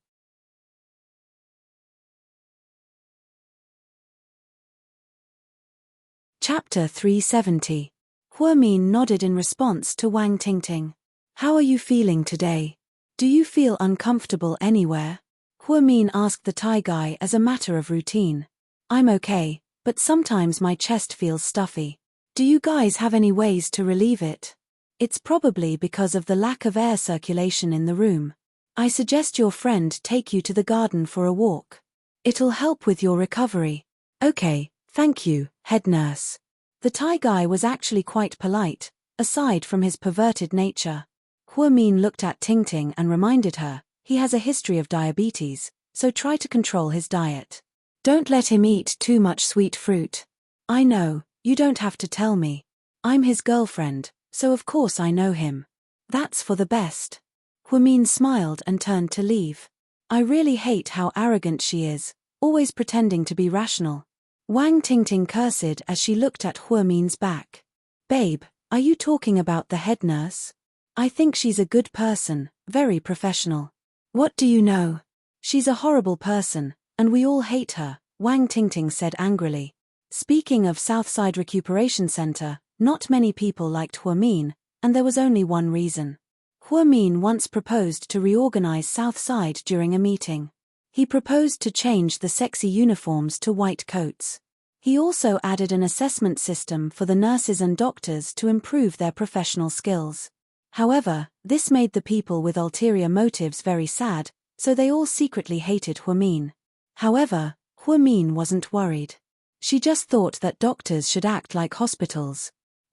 Chapter 370. Huamin nodded in response to Wang Tingting. How are you feeling today? Do you feel uncomfortable anywhere? Huamin asked the Thai guy as a matter of routine. I'm okay, but sometimes my chest feels stuffy. Do you guys have any ways to relieve it? It's probably because of the lack of air circulation in the room. I suggest your friend take you to the garden for a walk. It'll help with your recovery. Okay, thank you, head nurse. The Thai guy was actually quite polite, aside from his perverted nature. Hua Min looked at Ting Ting and reminded her, he has a history of diabetes, so try to control his diet. Don't let him eat too much sweet fruit. I know, you don't have to tell me. I'm his girlfriend, so of course I know him. That's for the best. Hua Min smiled and turned to leave. I really hate how arrogant she is, always pretending to be rational. Wang Tingting cursed as she looked at Hua Min's back. Babe, are you talking about the head nurse? I think she's a good person, very professional. What do you know? She's a horrible person, and we all hate her, Wang Tingting said angrily. Speaking of Southside Recuperation Center, not many people liked Hua Min, and there was only one reason. Hua Min once proposed to reorganize Southside during a meeting. He proposed to change the sexy uniforms to white coats. He also added an assessment system for the nurses and doctors to improve their professional skills. However, this made the people with ulterior motives very sad, so they all secretly hated Hua Min. However, Hua Min wasn't worried. She just thought that doctors should act like hospitals.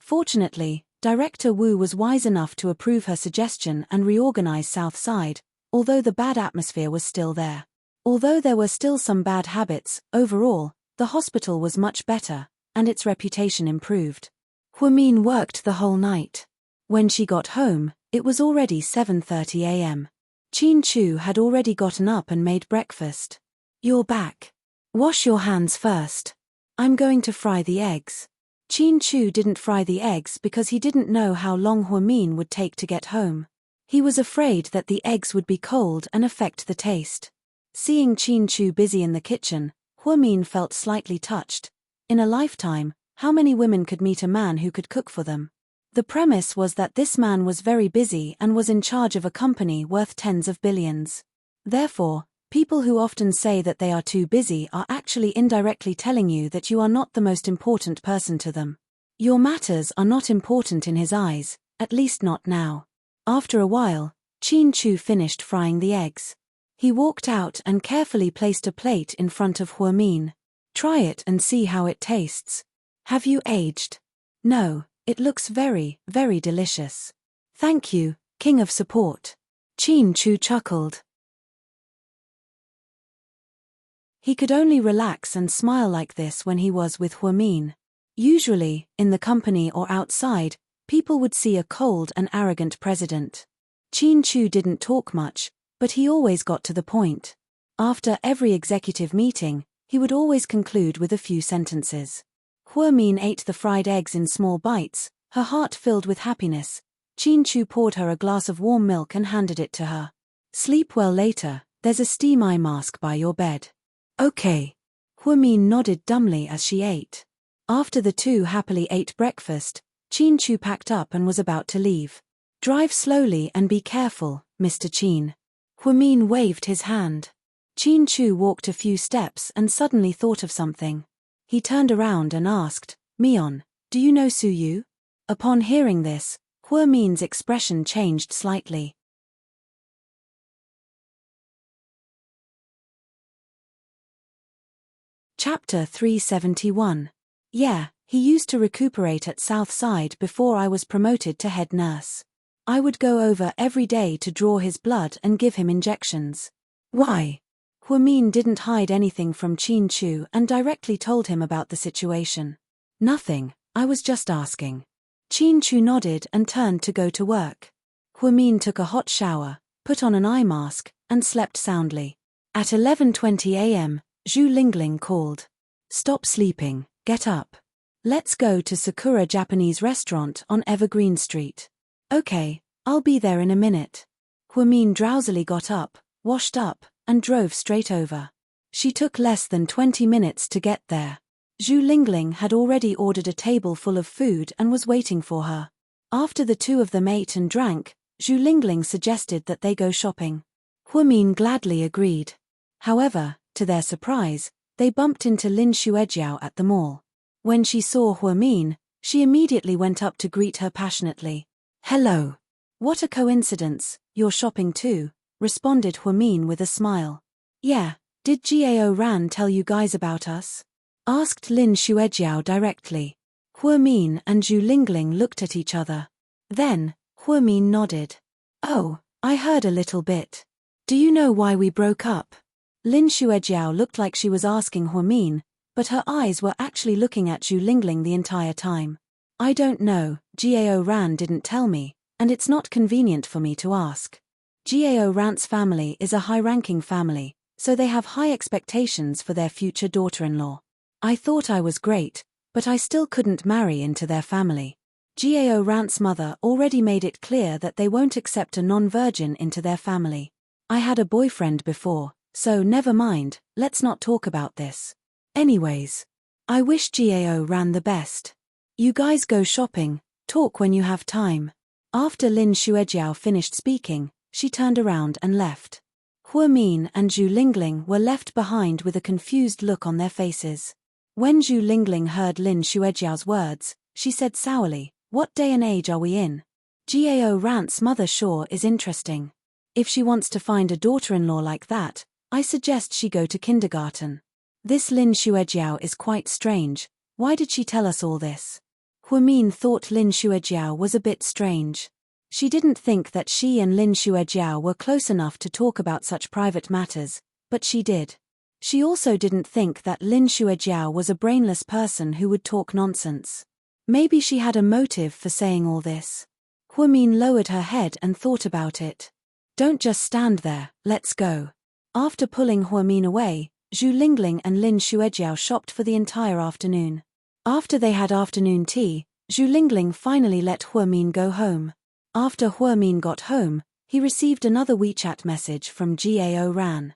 Fortunately, Director Wu was wise enough to approve her suggestion and reorganize Southside, although the bad atmosphere was still there. Although there were still some bad habits, overall, the hospital was much better, and its reputation improved. Hua Min worked the whole night. When she got home, it was already 7:30 a.m. Chin Chu had already gotten up and made breakfast. You're back. Wash your hands first. I'm going to fry the eggs. Chin Chu didn't fry the eggs because he didn't know how long Hua Min would take to get home. He was afraid that the eggs would be cold and affect the taste. Seeing Chin Chu busy in the kitchen, Hua Min felt slightly touched. In a lifetime, how many women could meet a man who could cook for them? The premise was that this man was very busy and was in charge of a company worth tens of billions. Therefore, people who often say that they are too busy are actually indirectly telling you that you are not the most important person to them. Your matters are not important in his eyes, at least not now. After a while, Chin Chu finished frying the eggs. He walked out and carefully placed a plate in front of Hua Min. Try it and see how it tastes. Have you aged? No, it looks very, very delicious. Thank you, King of Support. Chin Chu chuckled. He could only relax and smile like this when he was with Hua Min. Usually, in the company or outside, people would see a cold and arrogant president. Chin Chu didn't talk much, but he always got to the point. After every executive meeting, he would always conclude with a few sentences. Hua Min ate the fried eggs in small bites, her heart filled with happiness. Chin Chu poured her a glass of warm milk and handed it to her. Sleep well later, there's a steam eye mask by your bed. Okay. Hua Min nodded dumbly as she ate. After the two happily ate breakfast, Chin Chu packed up and was about to leave. Drive slowly and be careful, Mr. Chin. Hua Min waved his hand. Chin Chu walked a few steps and suddenly thought of something. He turned around and asked, Mion, do you know Su Yu? Upon hearing this, Hua Min's expression changed slightly. Chapter 371. Yeah, he used to recuperate at Southside before I was promoted to head nurse. I would go over every day to draw his blood and give him injections. Why? Hua Min didn't hide anything from Chin Chu and directly told him about the situation. Nothing, I was just asking. Chin Chu nodded and turned to go to work. Hua Min took a hot shower, put on an eye mask, and slept soundly. At 11:20 a.m., Zhu Lingling called. Stop sleeping, get up. Let's go to Sakura Japanese restaurant on Evergreen Street. Okay, I'll be there in a minute. Hua Min drowsily got up, washed up, and drove straight over. She took less than 20 minutes to get there. Zhu Lingling had already ordered a table full of food and was waiting for her. After the two of them ate and drank, Zhu Lingling suggested that they go shopping. Hua Min gladly agreed. However, to their surprise, they bumped into Lin Xuejiao at the mall. When she saw Hua Min, she immediately went up to greet her passionately. Hello. What a coincidence, you're shopping too, responded Huamin with a smile. Yeah, did Gao Ran tell you guys about us? Asked Lin Xuejiao directly. Huamin and Zhu Lingling looked at each other. Then, Huamin nodded. Oh, I heard a little bit. Do you know why we broke up? Lin Xuejiao looked like she was asking Huamin, but her eyes were actually looking at Zhu Lingling the entire time. I don't know, Gao Ran didn't tell me, and it's not convenient for me to ask. Gao Ran's family is a high-ranking family, so they have high expectations for their future daughter-in-law. I thought I was great, but I still couldn't marry into their family. Gao Ran's mother already made it clear that they won't accept a non-virgin into their family. I had a boyfriend before, so never mind, let's not talk about this. Anyways, I wish Gao Ran the best. You guys go shopping, talk when you have time. After Lin Xuejiao finished speaking, she turned around and left. Huamin and Zhu Lingling were left behind with a confused look on their faces. When Zhu Lingling heard Lin Xuejiao's words, she said sourly, "What day and age are we in? Gao Ran's mother sure is interesting. If she wants to find a daughter-in-law like that, I suggest she go to kindergarten. This Lin Xuejiao is quite strange, why did she tell us all this?" Huamin thought Lin Xuejiao was a bit strange. She didn't think that she and Lin Xuejiao were close enough to talk about such private matters, but she did. She also didn't think that Lin Xuejiao was a brainless person who would talk nonsense. Maybe she had a motive for saying all this. Huamin lowered her head and thought about it. Don't just stand there, let's go. After pulling Huamin away, Zhu Lingling and Lin Xuejiao shopped for the entire afternoon. After they had afternoon tea, Zhu Lingling finally let Huamin go home. After Huamin got home, he received another WeChat message from Gao Ran.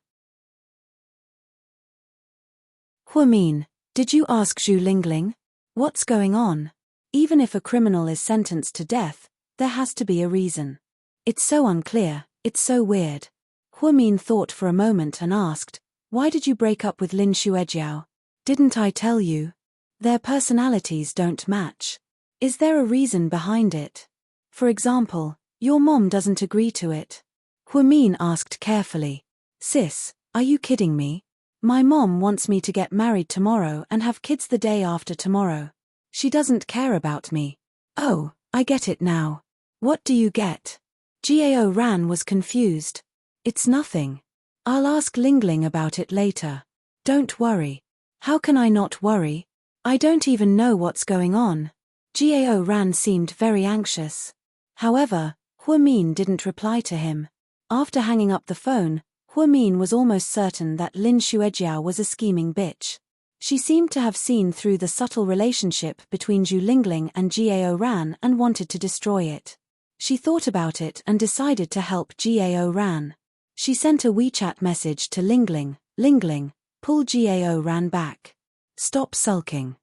Huamin, did you ask Zhu Lingling? What's going on? Even if a criminal is sentenced to death, there has to be a reason. It's so unclear, it's so weird. Huamin thought for a moment and asked, why did you break up with Lin Xuejiao? Didn't I tell you? Their personalities don't match. Is there a reason behind it? For example, your mom doesn't agree to it. Huamin asked carefully. Sis, are you kidding me? My mom wants me to get married tomorrow and have kids the day after tomorrow. She doesn't care about me. Oh, I get it now. What do you get? Gao Ran was confused. It's nothing. I'll ask Lingling about it later. Don't worry. How can I not worry? I don't even know what's going on. Gao Ran seemed very anxious. However, Huamin didn't reply to him. After hanging up the phone, Huamin was almost certain that Lin Xuejiao was a scheming bitch. She seemed to have seen through the subtle relationship between Zhu Lingling and Gao Ran and wanted to destroy it. She thought about it and decided to help Gao Ran. She sent a WeChat message to Lingling, Lingling, pull Gao Ran back. Stop sulking.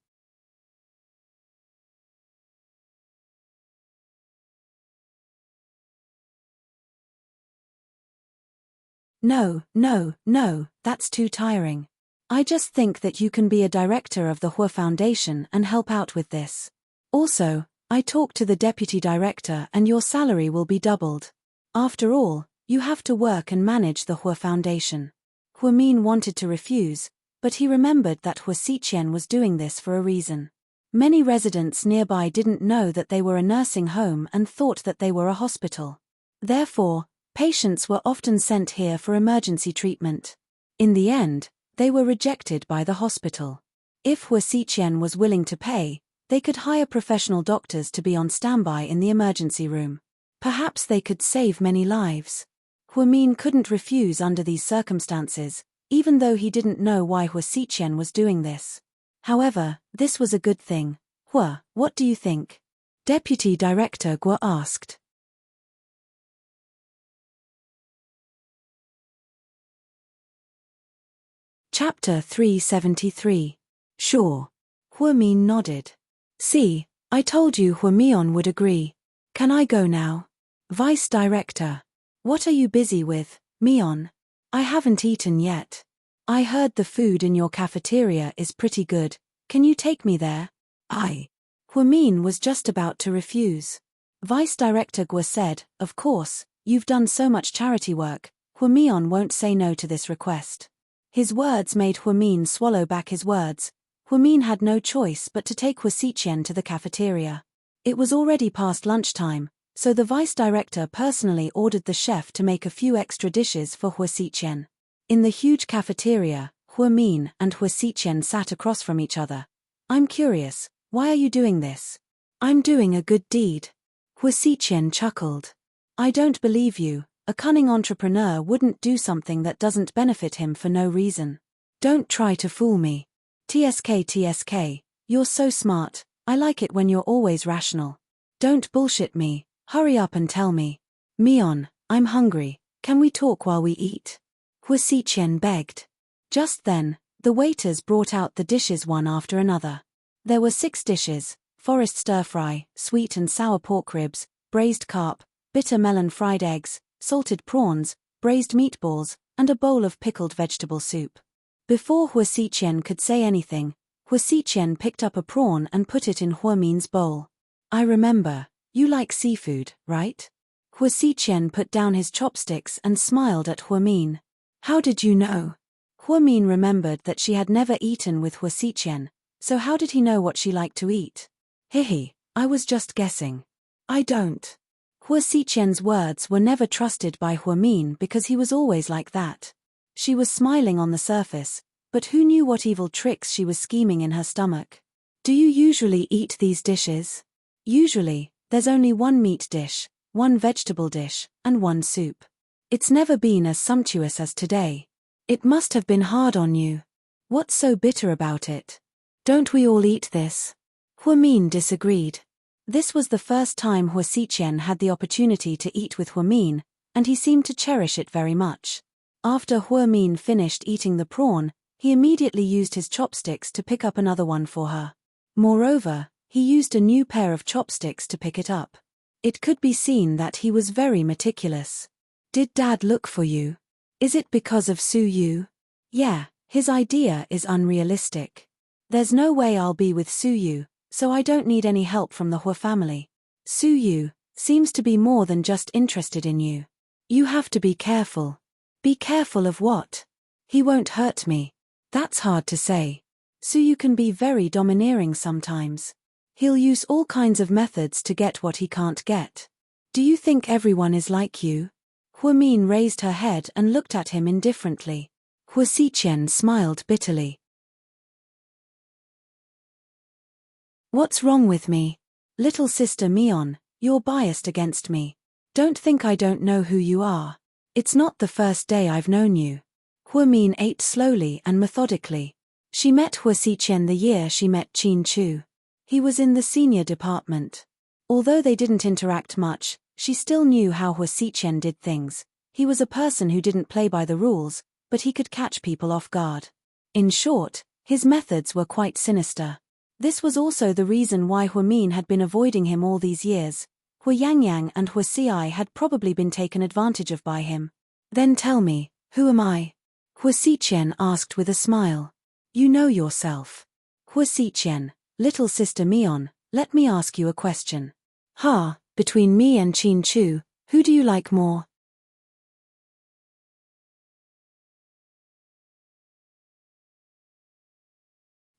No, that's too tiring. I just think that you can be a director of the Hua Foundation and help out with this. Also, I talked to the deputy director and your salary will be doubled. After all, you have to work and manage the Hua Foundation. Huamin wanted to refuse, but he remembered that Hua Xiqian was doing this for a reason. Many residents nearby didn't know that they were a nursing home and thought that they were a hospital. Therefore, patients were often sent here for emergency treatment. In the end, they were rejected by the hospital. If Hua Xiqian was willing to pay, they could hire professional doctors to be on standby in the emergency room. Perhaps they could save many lives. Huamin couldn't refuse under these circumstances, even though he didn't know why Hua Xiqian was doing this. However, this was a good thing. Hua, what do you think? Deputy Director Guo asked. Chapter 373. Sure. Huamin nodded. See, I told you Huamian would agree. Can I go now? Vice Director. What are you busy with, Mion? I haven't eaten yet. I heard the food in your cafeteria is pretty good. Can you take me there? Huamin was just about to refuse. Vice Director Guo said, "Of course, you've done so much charity work, Huamian won't say no to this request." His words made Huamin swallow back his words. Huamin had no choice but to take Hua Xiqian to the cafeteria. It was already past lunchtime, so the vice director personally ordered the chef to make a few extra dishes for Hua Xiqian. In the huge cafeteria, Huamin and Hua Xiqian sat across from each other. "I'm curious, why are you doing this?" "I'm doing a good deed." Hua Xiqian chuckled. "I don't believe you. A cunning entrepreneur wouldn't do something that doesn't benefit him for no reason. Don't try to fool me. TSK, you're so smart, I like it when you're always rational. Don't bullshit me, hurry up and tell me." "Mion, I'm hungry, can we talk while we eat?" Hua Xiqian begged. Just then, the waiters brought out the dishes one after another. There were 6 dishes: forest stir-fry, sweet and sour pork ribs, braised carp, bitter melon fried eggs, salted prawns, braised meatballs, and a bowl of pickled vegetable soup. Before Hua Xiqian could say anything, Hua Xiqian picked up a prawn and put it in Huamin's bowl. "I remember, you like seafood, right?" Hua Xiqian put down his chopsticks and smiled at Huamin. "How did you know?" Huamin remembered that she had never eaten with Hua Xiqian, so how did he know what she liked to eat? "Hihi, I was just guessing." "I don't." Hua Xiqian's words were never trusted by Huamin because he was always like that. She was smiling on the surface, but who knew what evil tricks she was scheming in her stomach? "Do you usually eat these dishes?" "Usually, there's only one meat dish, one vegetable dish, and one soup. It's never been as sumptuous as today. It must have been hard on you. What's so bitter about it? Don't we all eat this?" Huamin disagreed. This was the first time Hua Xiqian had the opportunity to eat with Huamin, and he seemed to cherish it very much. After Huamin finished eating the prawn, he immediately used his chopsticks to pick up another one for her. Moreover, he used a new pair of chopsticks to pick it up. It could be seen that he was very meticulous. "Did Dad look for you? Is it because of Su Yu?" "Yeah, his idea is unrealistic. There's no way I'll be with Su Yu, so I don't need any help from the Hua family. Su Yu seems to be more than just interested in you. You have to be careful." "Be careful of what?" "He won't hurt me." "That's hard to say. Su Yu can be very domineering sometimes. He'll use all kinds of methods to get what he can't get." "Do you think everyone is like you?" Huamin raised her head and looked at him indifferently. Hua Xiqian smiled bitterly. "What's wrong with me? Little sister Mion, you're biased against me. Don't think I don't know who you are. It's not the first day I've known you." Huamin ate slowly and methodically. She met Hua Xiqian the year she met Qin Chu. He was in the senior department. Although they didn't interact much, she still knew how Hua Xiqian did things. He was a person who didn't play by the rules, but he could catch people off guard. In short, his methods were quite sinister. This was also the reason why Huamin had been avoiding him all these years. Hua Yangyang and Hua Xi had probably been taken advantage of by him. "Then tell me, who am I?" Hua Xiqian asked with a smile. "You know yourself." Hua Xiqian, "Little sister Mion, let me ask you a question. Between me and Qin Chu, who do you like more?"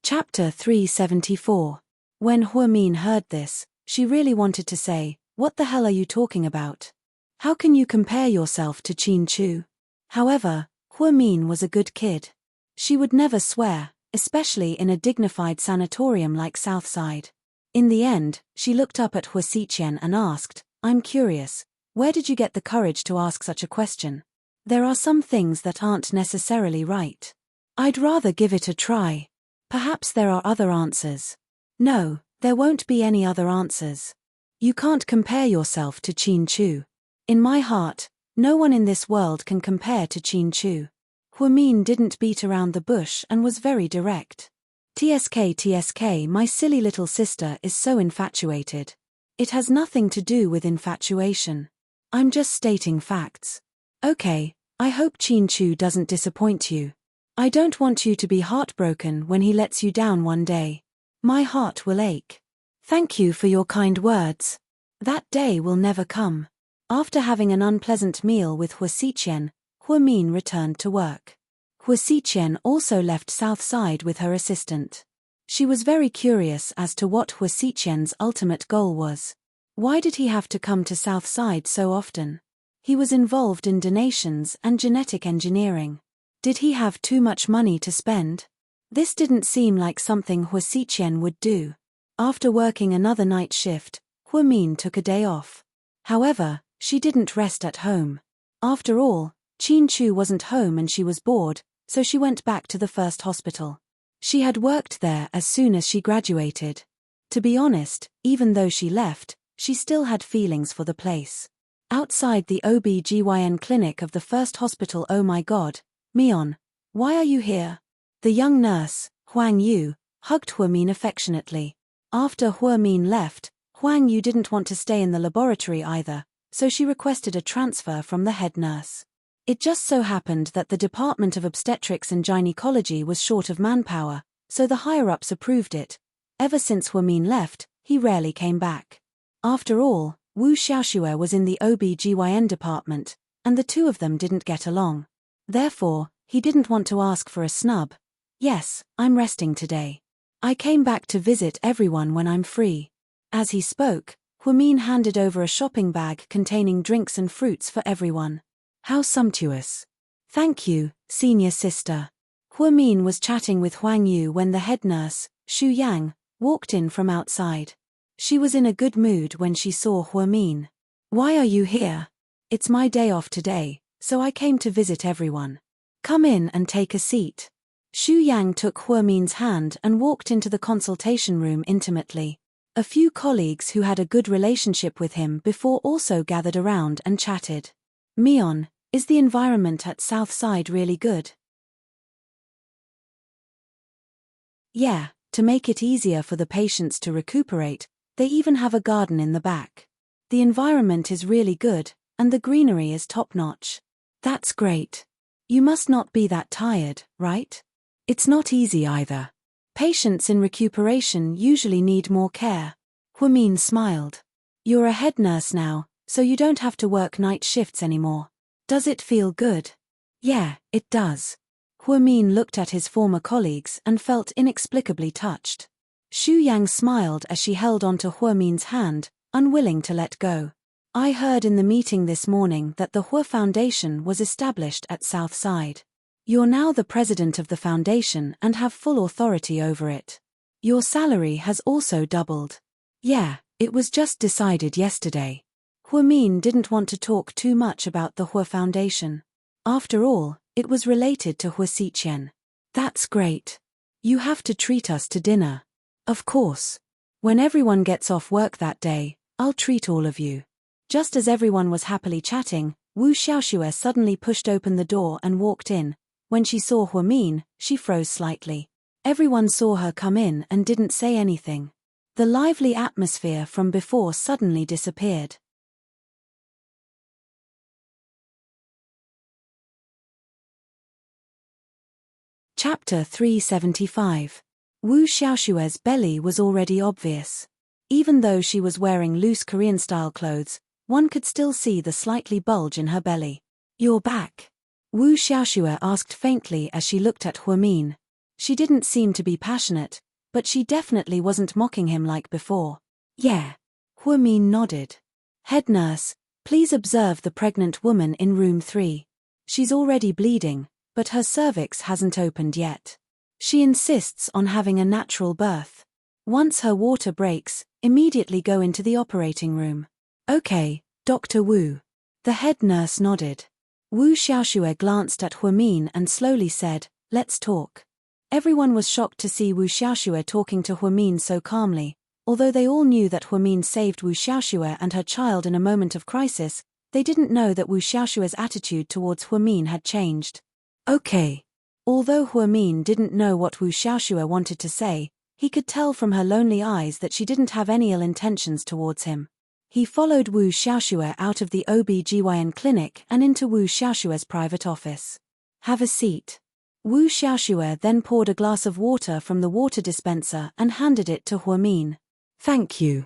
Chapter 374. When Huamin heard this, she really wanted to say, "What the hell are you talking about? How can you compare yourself to Qin Chu?" However, Huamin was a good kid. She would never swear, especially in a dignified sanatorium like Southside. In the end, she looked up at Hua Xiqian and asked, "I'm curious, where did you get the courage to ask such a question? There are some things that aren't necessarily right. I'd rather give it a try. Perhaps there are other answers." "No, there won't be any other answers. You can't compare yourself to Qin Chu. In my heart, no one in this world can compare to Qin Chu." Huamin didn't beat around the bush and was very direct. TSK, my silly little sister is so infatuated. It has nothing to do with infatuation. I'm just stating facts. Okay, I hope Qin Chu doesn't disappoint you. I don't want you to be heartbroken when he lets you down one day. My heart will ache. Thank you for your kind words. That day will never come. After having an unpleasant meal with Hua Xiqian, Hua Min returned to work. Hua Xiqian also left Southside with her assistant. She was very curious as to what Hua Xiqian's ultimate goal was. Why did he have to come to Southside so often? He was involved in donations and genetic engineering. Did he have too much money to spend? This didn't seem like something Hua Xiqian would do. After working another night shift, Hua Min took a day off. However, she didn't rest at home. After all, Qin Chu wasn't home and she was bored, so she went back to the first hospital. She had worked there as soon as she graduated. To be honest, even though she left, she still had feelings for the place. Outside the OB/GYN clinic of the first hospital. Oh my God, Mion, why are you here? The young nurse, Huang Yu, hugged Hua Min affectionately. After Hua Min left, Huang Yu didn't want to stay in the laboratory either, so she requested a transfer from the head nurse. It just so happened that the Department of Obstetrics and Gynecology was short of manpower, so the higher-ups approved it. Ever since Hua Min left, he rarely came back. After all, Wu Xiaoxue was in the OB/GYN department, and the two of them didn't get along. Therefore, he didn't want to ask for a snub. Yes, I'm resting today. I came back to visit everyone when I'm free. As he spoke, Hua Min handed over a shopping bag containing drinks and fruits for everyone. How sumptuous. Thank you, senior sister. Hua Min was chatting with Huang Yu when the head nurse, Xu Yang, walked in from outside. She was in a good mood when she saw Hua Min. Why are you here? It's my day off today, so I came to visit everyone. Come in and take a seat. Xu Yang took Hua Min's hand and walked into the consultation room intimately. A few colleagues who had a good relationship with him before also gathered around and chatted. Mion, is the environment at Southside really good? Yeah, to make it easier for the patients to recuperate, they even have a garden in the back. The environment is really good, and the greenery is top-notch. That's great. You must not be that tired, right? It's not easy either. Patients in recuperation usually need more care. Hua Min smiled. You're a head nurse now, so you don't have to work night shifts anymore. Does it feel good? Yeah, it does. Hua Min looked at his former colleagues and felt inexplicably touched. Xu Yang smiled as she held onto Hua Min's hand, unwilling to let go. I heard in the meeting this morning that the Hua Foundation was established at Southside. You're now the president of the foundation and have full authority over it. Your salary has also doubled. Yeah, it was just decided yesterday. Hua Min didn't want to talk too much about the Hua Foundation. After all, it was related to Hua Xiqian. That's great. You have to treat us to dinner. Of course. When everyone gets off work that day, I'll treat all of you. Just as everyone was happily chatting, Wu Xiaoxue suddenly pushed open the door and walked in. When she saw Hua Min, she froze slightly. Everyone saw her come in and didn't say anything. The lively atmosphere from before suddenly disappeared. Chapter 375. Wu Xiaoxue's belly was already obvious. Even though she was wearing loose Korean-style clothes, one could still see the slightly bulge in her belly. You're back? Wu Xiaoxue asked faintly as she looked at Hua Min. She didn't seem to be passionate, but she definitely wasn't mocking him like before. Yeah. Hua Min nodded. Head nurse, please observe the pregnant woman in room 3. She's already bleeding, but her cervix hasn't opened yet. She insists on having a natural birth. Once her water breaks, immediately go into the operating room. Okay, Dr. Wu. The head nurse nodded. Wu Xiaoxue glanced at Hua Min and slowly said, let's talk. Everyone was shocked to see Wu Xiaoxue talking to Hua Min so calmly. Although they all knew that Hua Min saved Wu Xiaoxue and her child in a moment of crisis, they didn't know that Wu Xiaoxue's attitude towards Hua Min had changed. Okay. Although Hua Min didn't know what Wu Xiaoxue wanted to say, he could tell from her lonely eyes that she didn't have any ill intentions towards him. He followed Wu Xiaoxue out of the OB/GYN clinic and into Wu Xiaoxue's private office. Have a seat. Wu Xiaoxue then poured a glass of water from the water dispenser and handed it to Hua Min. Thank you.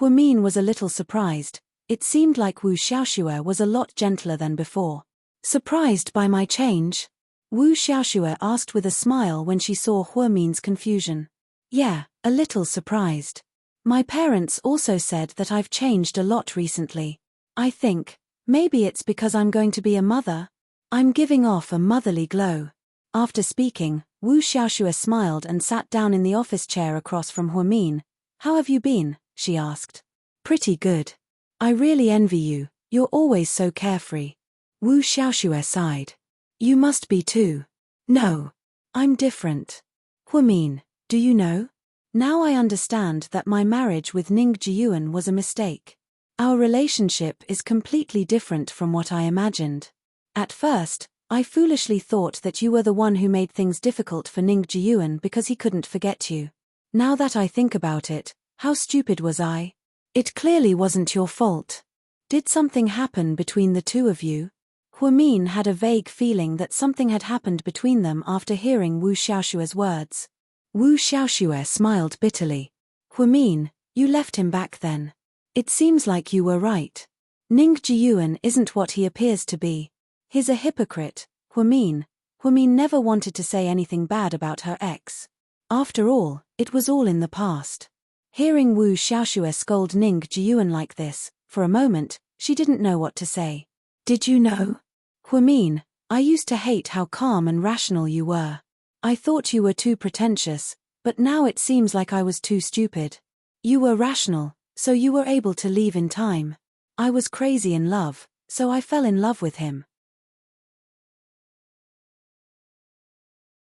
Huimin was a little surprised. It seemed like Wu Xiaoxue was a lot gentler than before. Surprised by my change? Wu Xiaoxue asked with a smile when she saw Huimin's confusion. Yeah, a little surprised. My parents also said that I've changed a lot recently. I think, maybe it's because I'm going to be a mother. I'm giving off a motherly glow. After speaking, Wu Xiaoxue smiled and sat down in the office chair across from Huimin. How have you been? She asked. Pretty good. I really envy you, you're always so carefree. Wu Xiaoxue sighed. You must be too. No. I'm different. Huimin, do you know? Now I understand that my marriage with Ning Jiyuan was a mistake. Our relationship is completely different from what I imagined. At first, I foolishly thought that you were the one who made things difficult for Ning Jiyuan because he couldn't forget you. Now that I think about it, how stupid was I? It clearly wasn't your fault. Did something happen between the two of you? Huimin had a vague feeling that something had happened between them after hearing Wu Xiaoxue's words. Wu Xiaoxue smiled bitterly. Huimin, you left him back then. It seems like you were right. Ning Jiyuan isn't what he appears to be. He's a hypocrite, Huimin. Huimin never wanted to say anything bad about her ex. After all, it was all in the past. Hearing Wu Xiaoxue scold Ning Jiyuan like this, for a moment, she didn't know what to say. Did you know? Huimin, I used to hate how calm and rational you were. I thought you were too pretentious, but now it seems like I was too stupid. You were rational, so you were able to leave in time. I was crazy in love, so I fell in love with him.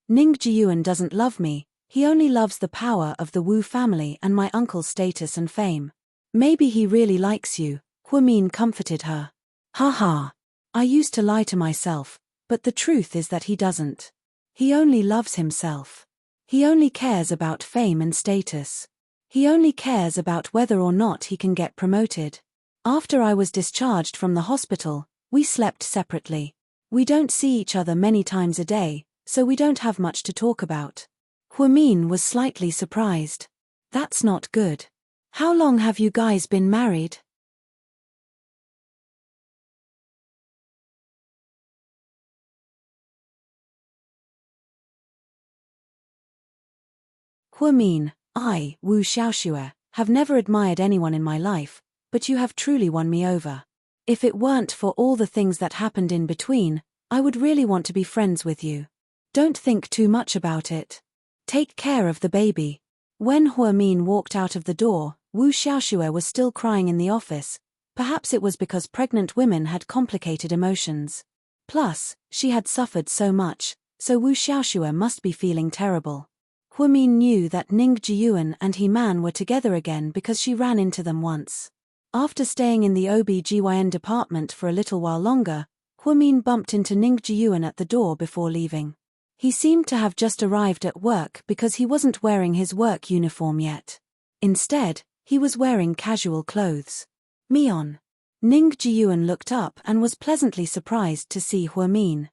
Ning Jiyuan doesn't love me, he only loves the power of the Wu family and my uncle's status and fame. Maybe he really likes you, Huimin comforted her. Ha. I used to lie to myself, but the truth is that he doesn't. He only loves himself. He only cares about fame and status. He only cares about whether or not he can get promoted. After I was discharged from the hospital, we slept separately. We don't see each other many times a day, so we don't have much to talk about. Huimin was slightly surprised. That's not good. How long have you guys been married? Huimin, I, Wu Xiaoxue, have never admired anyone in my life, but you have truly won me over. If it weren't for all the things that happened in between, I would really want to be friends with you. Don't think too much about it. Take care of the baby. When Huimin walked out of the door, Wu Xiaoxue was still crying in the office. Perhaps it was because pregnant women had complicated emotions. Plus, she had suffered so much, so Wu Xiaoxue must be feeling terrible. Huimin knew that Ning Jiyuan and He-Man were together again because she ran into them once. After staying in the OB/GYN department for a little while longer, Huimin bumped into Ning Jiyuan at the door before leaving. He seemed to have just arrived at work because he wasn't wearing his work uniform yet. Instead, he was wearing casual clothes. Mion. Ning Jiyuan looked up and was pleasantly surprised to see Huimin.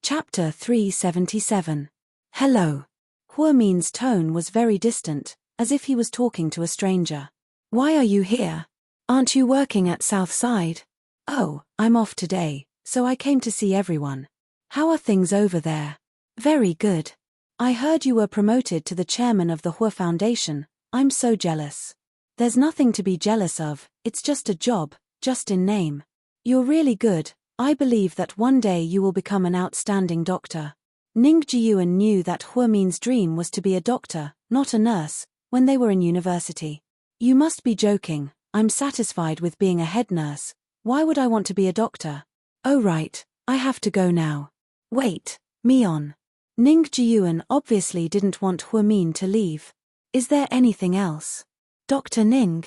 Chapter 377. Hello. Huimin's tone was very distant, as if he was talking to a stranger. Why are you here? Aren't you working at Southside? Oh, I'm off today, so I came to see everyone. How are things over there? Very good. I heard you were promoted to the chairman of the Hua Foundation. I'm so jealous. There's nothing to be jealous of, it's just a job, just in name. You're really good. I believe that one day you will become an outstanding doctor. Ning Jiyuan knew that Huimin's dream was to be a doctor, not a nurse, when they were in university. You must be joking, I'm satisfied with being a head nurse. Why would I want to be a doctor? Oh right, I have to go now. Wait, Mion. Ning Jiyuan obviously didn't want Huimin to leave. Is there anything else? Dr. Ning.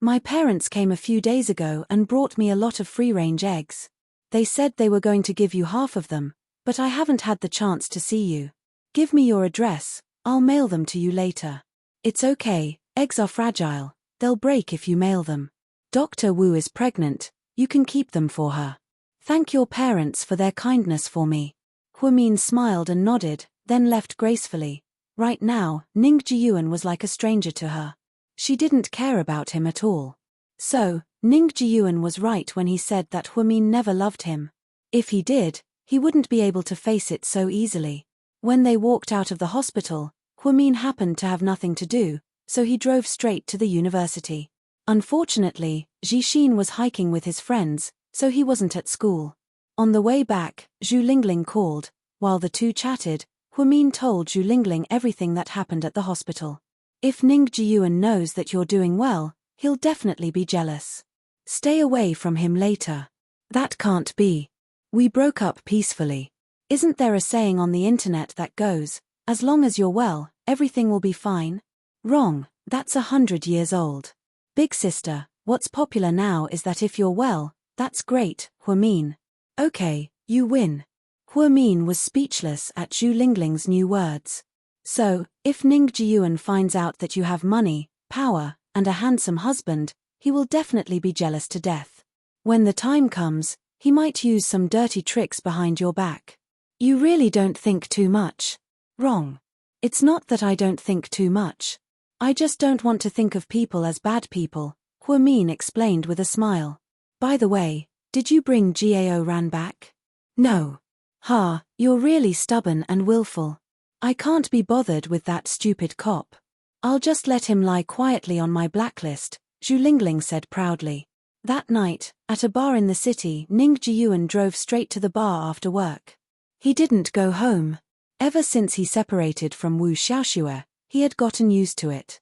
My parents came a few days ago and brought me a lot of free-range eggs. They said they were going to give you half of them, but I haven't had the chance to see you. Give me your address, I'll mail them to you later. It's okay, eggs are fragile, they'll break if you mail them. Dr. Wu is pregnant, you can keep them for her. Thank your parents for their kindness for me. Huamin smiled and nodded, then left gracefully. Right now, Ning Jiyuan was like a stranger to her. She didn't care about him at all. So, Ning Jiyuan was right when he said that Huamin never loved him. If he did, he wouldn't be able to face it so easily. When they walked out of the hospital, Huamin happened to have nothing to do, so he drove straight to the university. Unfortunately, Jixin was hiking with his friends, so he wasn't at school. On the way back, Zhu Lingling called. While the two chatted, Huamin told Zhu Lingling everything that happened at the hospital. If Ning Jiyuan knows that you're doing well, he'll definitely be jealous. Stay away from him later. That can't be. We broke up peacefully. Isn't there a saying on the internet that goes, as long as you're well, everything will be fine? Wrong, that's 100 years old. Big sister, what's popular now is that if you're well, that's great, Huamin. Okay, you win. Huamin was speechless at Zhu Lingling's new words. So, if Ning Jiyuan finds out that you have money, power, and a handsome husband, he will definitely be jealous to death. When the time comes, he might use some dirty tricks behind your back. You really don't think too much. Wrong. It's not that I don't think too much. I just don't want to think of people as bad people, Huamin explained with a smile. By the way, did you bring Gao Ran back? No. Ha, you're really stubborn and willful. I can't be bothered with that stupid cop. I'll just let him lie quietly on my blacklist, Zhu Lingling said proudly. That night, at a bar in the city, Ning Jiyuan drove straight to the bar after work. He didn't go home. Ever since he separated from Wu Xiaoxue, he had gotten used to it.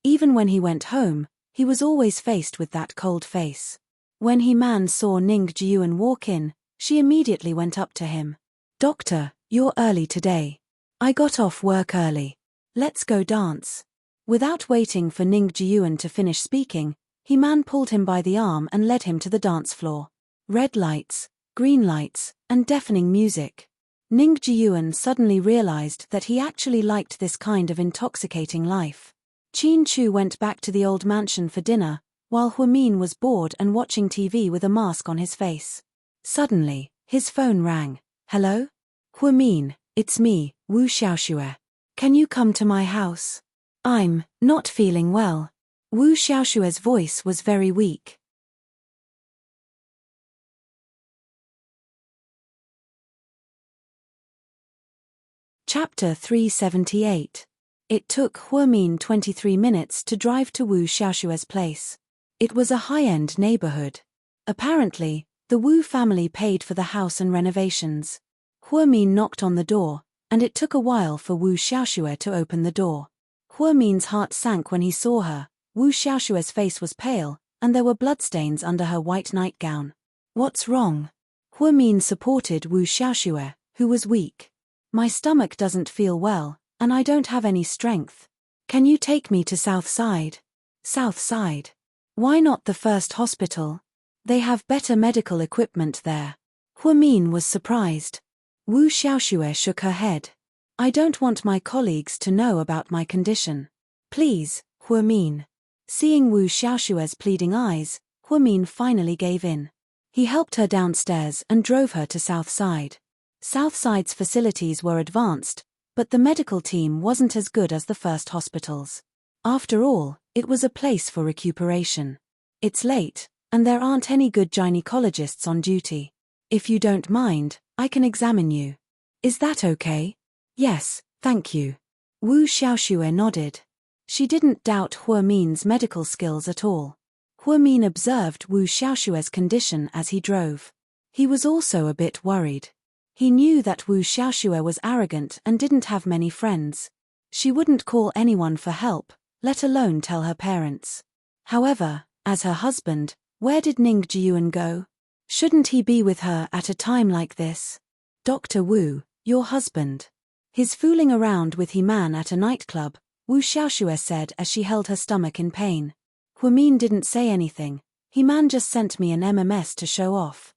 Even when he went home, he was always faced with that cold face. When He-Man saw Ning Jiyuan walk in, she immediately went up to him. Doctor, you're early today. I got off work early. Let's go dance. Without waiting for Ning Jiyuan to finish speaking, He-Man pulled him by the arm and led him to the dance floor. Red lights, green lights, and deafening music. Ning Jiyuan suddenly realized that he actually liked this kind of intoxicating life. Qin Chu went back to the old mansion for dinner, while Huamin was bored and watching TV with a mask on his face. Suddenly, his phone rang. Hello? Huamin, it's me, Wu Xiaoxue. Can you come to my house? I'm not feeling well. Wu Xiaoxue's voice was very weak. Chapter 378. It took Huamin 23 minutes to drive to Wu Xiaoxue's place. It was a high-end neighborhood. Apparently, the Wu family paid for the house and renovations. Huamin knocked on the door, and it took a while for Wu Xiaoxue to open the door. Huamin's heart sank when he saw her. Wu Xiaoxue's face was pale, and there were bloodstains under her white nightgown. What's wrong? Huamin supported Wu Xiaoxue, who was weak. My stomach doesn't feel well, and I don't have any strength. Can you take me to South Side? South Side? Why not the first hospital? They have better medical equipment there. Huamin was surprised. Wu Xiaoxue shook her head. I don't want my colleagues to know about my condition. Please, Huamin. Seeing Wu Xiaoxue's pleading eyes, Huamin finally gave in. He helped her downstairs and drove her to South Side. South Side's facilities were advanced, but the medical team wasn't as good as the first hospitals. After all, it was a place for recuperation. It's late, and there aren't any good gynecologists on duty. If you don't mind, I can examine you. Is that okay? Yes, thank you. Wu Xiaoxue nodded. She didn't doubt Huamin's medical skills at all. Huamin observed Wu Xiaoxue's condition as he drove. He was also a bit worried. He knew that Wu Xiaoxue was arrogant and didn't have many friends. She wouldn't call anyone for help, let alone tell her parents. However, as her husband, where did Ning Jiyuan go? Shouldn't he be with her at a time like this? Dr. Wu, your husband. He's fooling around with He-Man at a nightclub, Wu Xiaoxue said as she held her stomach in pain. Huamin didn't say anything. He-Man just sent me an MMS to show off.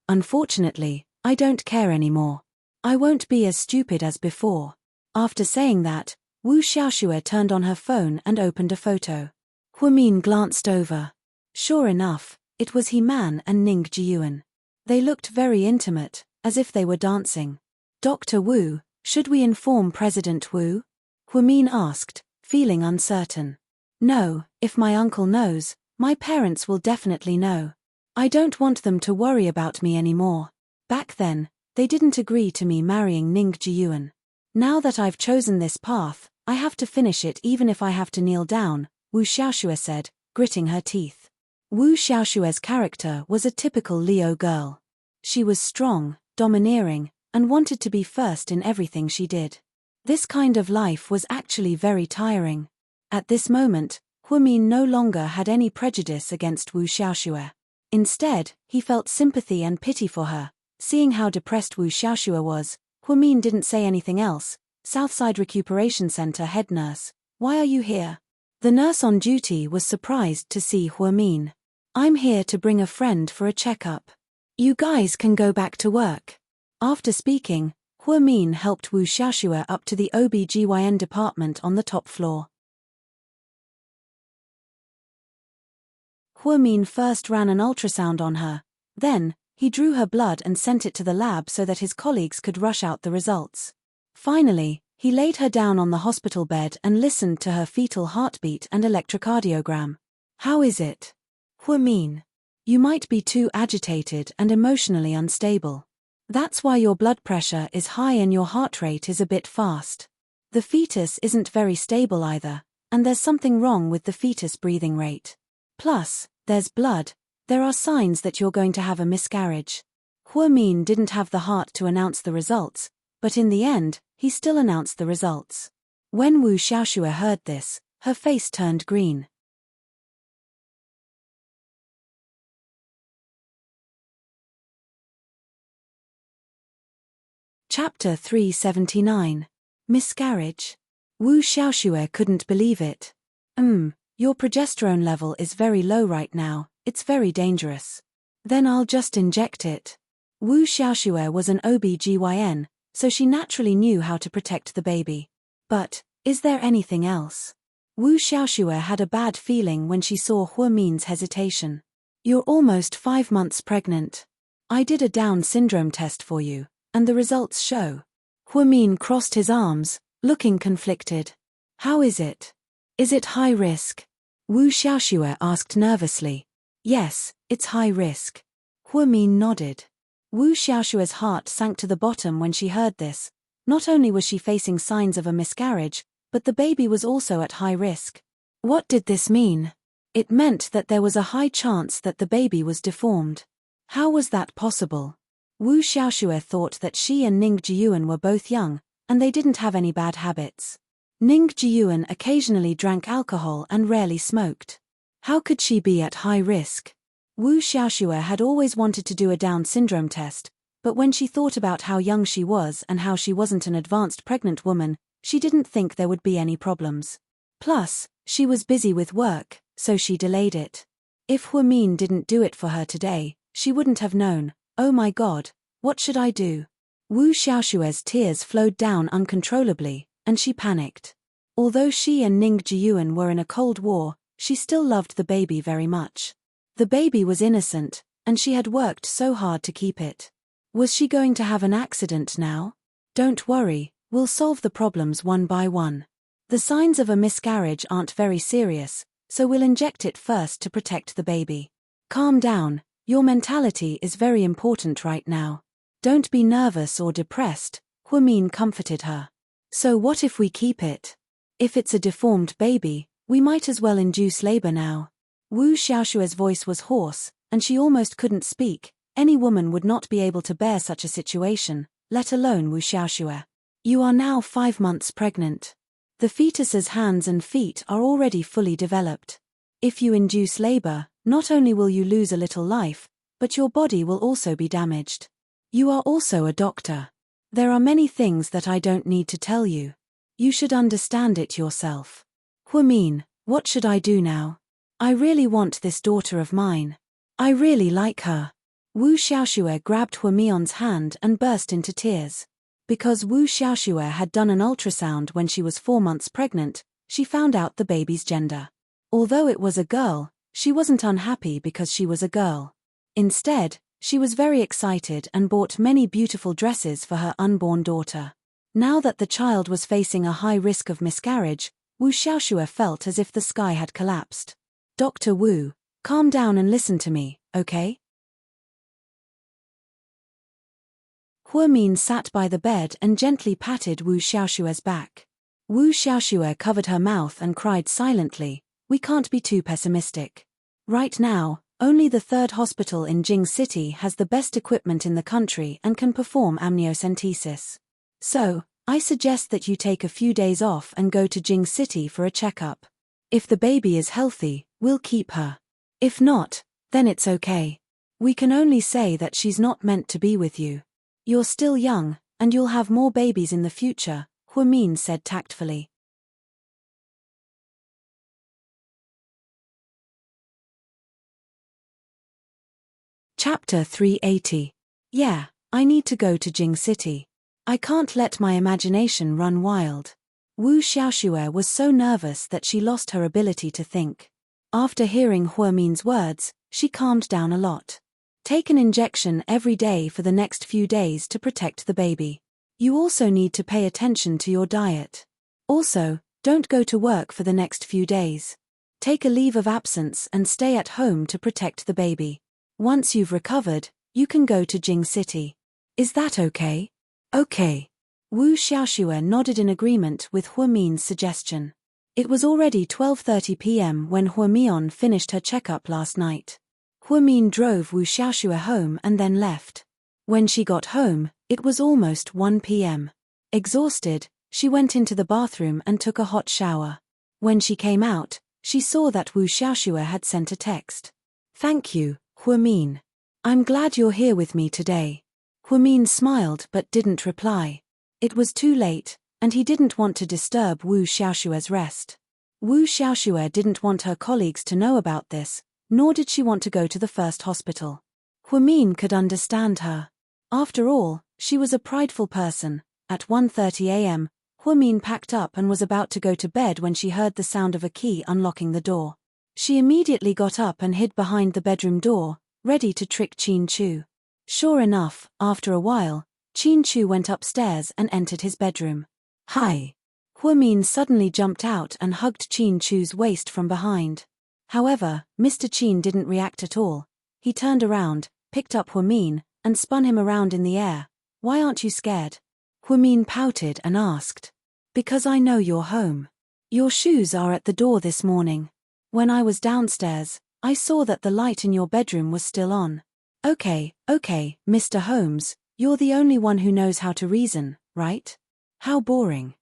Unfortunately, I don't care anymore. I won't be as stupid as before. After saying that, Wu Xiaoxue turned on her phone and opened a photo. Huamin glanced over. Sure enough, it was He-Man and Ning Jiyuan. They looked very intimate, as if they were dancing. Dr. Wu, should we inform President Wu? Huimin asked, feeling uncertain. No, if my uncle knows, my parents will definitely know. I don't want them to worry about me anymore. Back then, they didn't agree to me marrying Ning Jiyuan. Now that I've chosen this path, I have to finish it even if I have to kneel down, Wu Xiaoxue said, gritting her teeth. Wu Xiaoxue's character was a typical Leo girl. She was strong, domineering, and wanted to be first in everything she did. This kind of life was actually very tiring. At this moment, Huimin no longer had any prejudice against Wu Xiaoxue. Instead, he felt sympathy and pity for her. Seeing how depressed Wu Xiaoxue was, Huimin didn't say anything else. Southside Recuperation Center head nurse, why are you here? The nurse on duty was surprised to see Huimin. I'm here to bring a friend for a checkup. You guys can go back to work. After speaking, Huimin helped Wu Xiaoxue up to the OB/GYN department on the top floor. Huimin first ran an ultrasound on her. Then, he drew her blood and sent it to the lab so that his colleagues could rush out the results. Finally, he laid her down on the hospital bed and listened to her fetal heartbeat and electrocardiogram. How is it? Huimin. You might be too agitated and emotionally unstable. That's why your blood pressure is high and your heart rate is a bit fast. The fetus isn't very stable either, and there's something wrong with the fetus breathing rate. Plus, there's blood. There are signs that you're going to have a miscarriage. Huimin didn't have the heart to announce the results, but in the end, he still announced the results. When Wu Xiaoxue heard this, her face turned green. Chapter 379. Miscarriage. Wu Xiaoxue couldn't believe it. Your progesterone level is very low right now, it's very dangerous. Then I'll just inject it. Wu Xiaoxue was an OB/GYN, so she naturally knew how to protect the baby. But, is there anything else? Wu Xiaoxue had a bad feeling when she saw Huimin's hesitation. You're almost 5 months pregnant. I did a Down syndrome test for you, and the results show. Huimin crossed his arms, looking conflicted. How is it? Is it high risk? Wu Xiaoxue asked nervously. Yes, it's high risk. Huimin nodded. Wu Xiaoxue's heart sank to the bottom when she heard this. Not only was she facing signs of a miscarriage, but the baby was also at high risk. What did this mean? It meant that there was a high chance that the baby was deformed. How was that possible? Wu Xiaoxue thought that she and Ning Jiyuan were both young, and they didn't have any bad habits. Ning Jiyuan occasionally drank alcohol and rarely smoked. How could she be at high risk? Wu Xiaoxue had always wanted to do a Down syndrome test, but when she thought about how young she was and how she wasn't an advanced pregnant woman, she didn't think there would be any problems. Plus, she was busy with work, so she delayed it. If Huimin didn't do it for her today, she wouldn't have known. Oh my God, what should I do? Wu Xiaoxue's tears flowed down uncontrollably, and she panicked. Although she and Ning Jiyuan were in a cold war, she still loved the baby very much. The baby was innocent, and she had worked so hard to keep it. Was she going to have an accident now? Don't worry, we'll solve the problems one by one. The signs of a miscarriage aren't very serious, so we'll inject it first to protect the baby. Calm down, your mentality is very important right now. Don't be nervous or depressed, Huimin comforted her. So what if we keep it? If it's a deformed baby, we might as well induce labor now. Wu Xiaoxue's voice was hoarse, and she almost couldn't speak. Any woman would not be able to bear such a situation, let alone Wu Xiaoxue. You are now 5 months pregnant. The fetus's hands and feet are already fully developed. If you induce labor, not only will you lose a little life, but your body will also be damaged. You are also a doctor. There are many things that I don't need to tell you. You should understand it yourself. Huimin, what should I do now? I really want this daughter of mine. I really like her. Wu Xiaoxue grabbed Huimin's hand and burst into tears. Because Wu Xiaoxue had done an ultrasound when she was 4 months pregnant, she found out the baby's gender. Although it was a girl, she wasn't unhappy because she was a girl. Instead, She was very excited and bought many beautiful dresses for her unborn daughter. Now that the child was facing a high risk of miscarriage, Wu Xiaoxue felt as if the sky had collapsed. Dr. Wu, calm down and listen to me, okay? Huamin sat by the bed and gently patted Wu Xiaoxue's back. Wu Xiaoxue covered her mouth and cried silently, "We can't be too pessimistic. Right now, only the third hospital in Jing City has the best equipment in the country and can perform amniocentesis. So, I suggest that you take a few days off and go to Jing City for a checkup. If the baby is healthy, we'll keep her. If not, then it's okay. We can only say that she's not meant to be with you. You're still young, and you'll have more babies in the future," Huamin said tactfully. Chapter 380. Yeah, I need to go to Jing City. I can't let my imagination run wild. Wu Xiaoxue was so nervous that she lost her ability to think. After hearing Huamin's words, she calmed down a lot. Take an injection every day for the next few days to protect the baby. You also need to pay attention to your diet. Also, don't go to work for the next few days. Take a leave of absence and stay at home to protect the baby. Once you've recovered, you can go to Jing City. Is that okay? Okay. Wu Xiaoxue nodded in agreement with Huamin's suggestion. It was already 12:30 p.m. when Huamian finished her checkup last night. Huamin drove Wu Xiaoxue home and then left. When she got home, it was almost 1 p.m. Exhausted, she went into the bathroom and took a hot shower. When she came out, she saw that Wu Xiaoxue had sent a text. "Thank you, Huamin. I'm glad you're here with me today." Huamin smiled but didn't reply. It was too late, and he didn't want to disturb Wu Xiaoxue's rest. Wu Xiaoxue didn't want her colleagues to know about this, nor did she want to go to the first hospital. Huamin could understand her. After all, she was a prideful person. At 1:30 a.m., Huamin packed up and was about to go to bed when she heard the sound of a key unlocking the door. She immediately got up and hid behind the bedroom door, ready to trick Qin Chu. Sure enough, after a while, Qin Chu went upstairs and entered his bedroom. "Hi." Huamin suddenly jumped out and hugged Qin Chu's waist from behind. However, Mr. Qin didn't react at all. He turned around, picked up Huamin, and spun him around in the air. "Why aren't you scared?" Huamin pouted and asked. "Because I know you're home. Your shoes are at the door this morning. When I was downstairs, I saw that the light in your bedroom was still on." Okay, Mr. Holmes, you're the only one who knows how to reason, right? How boring."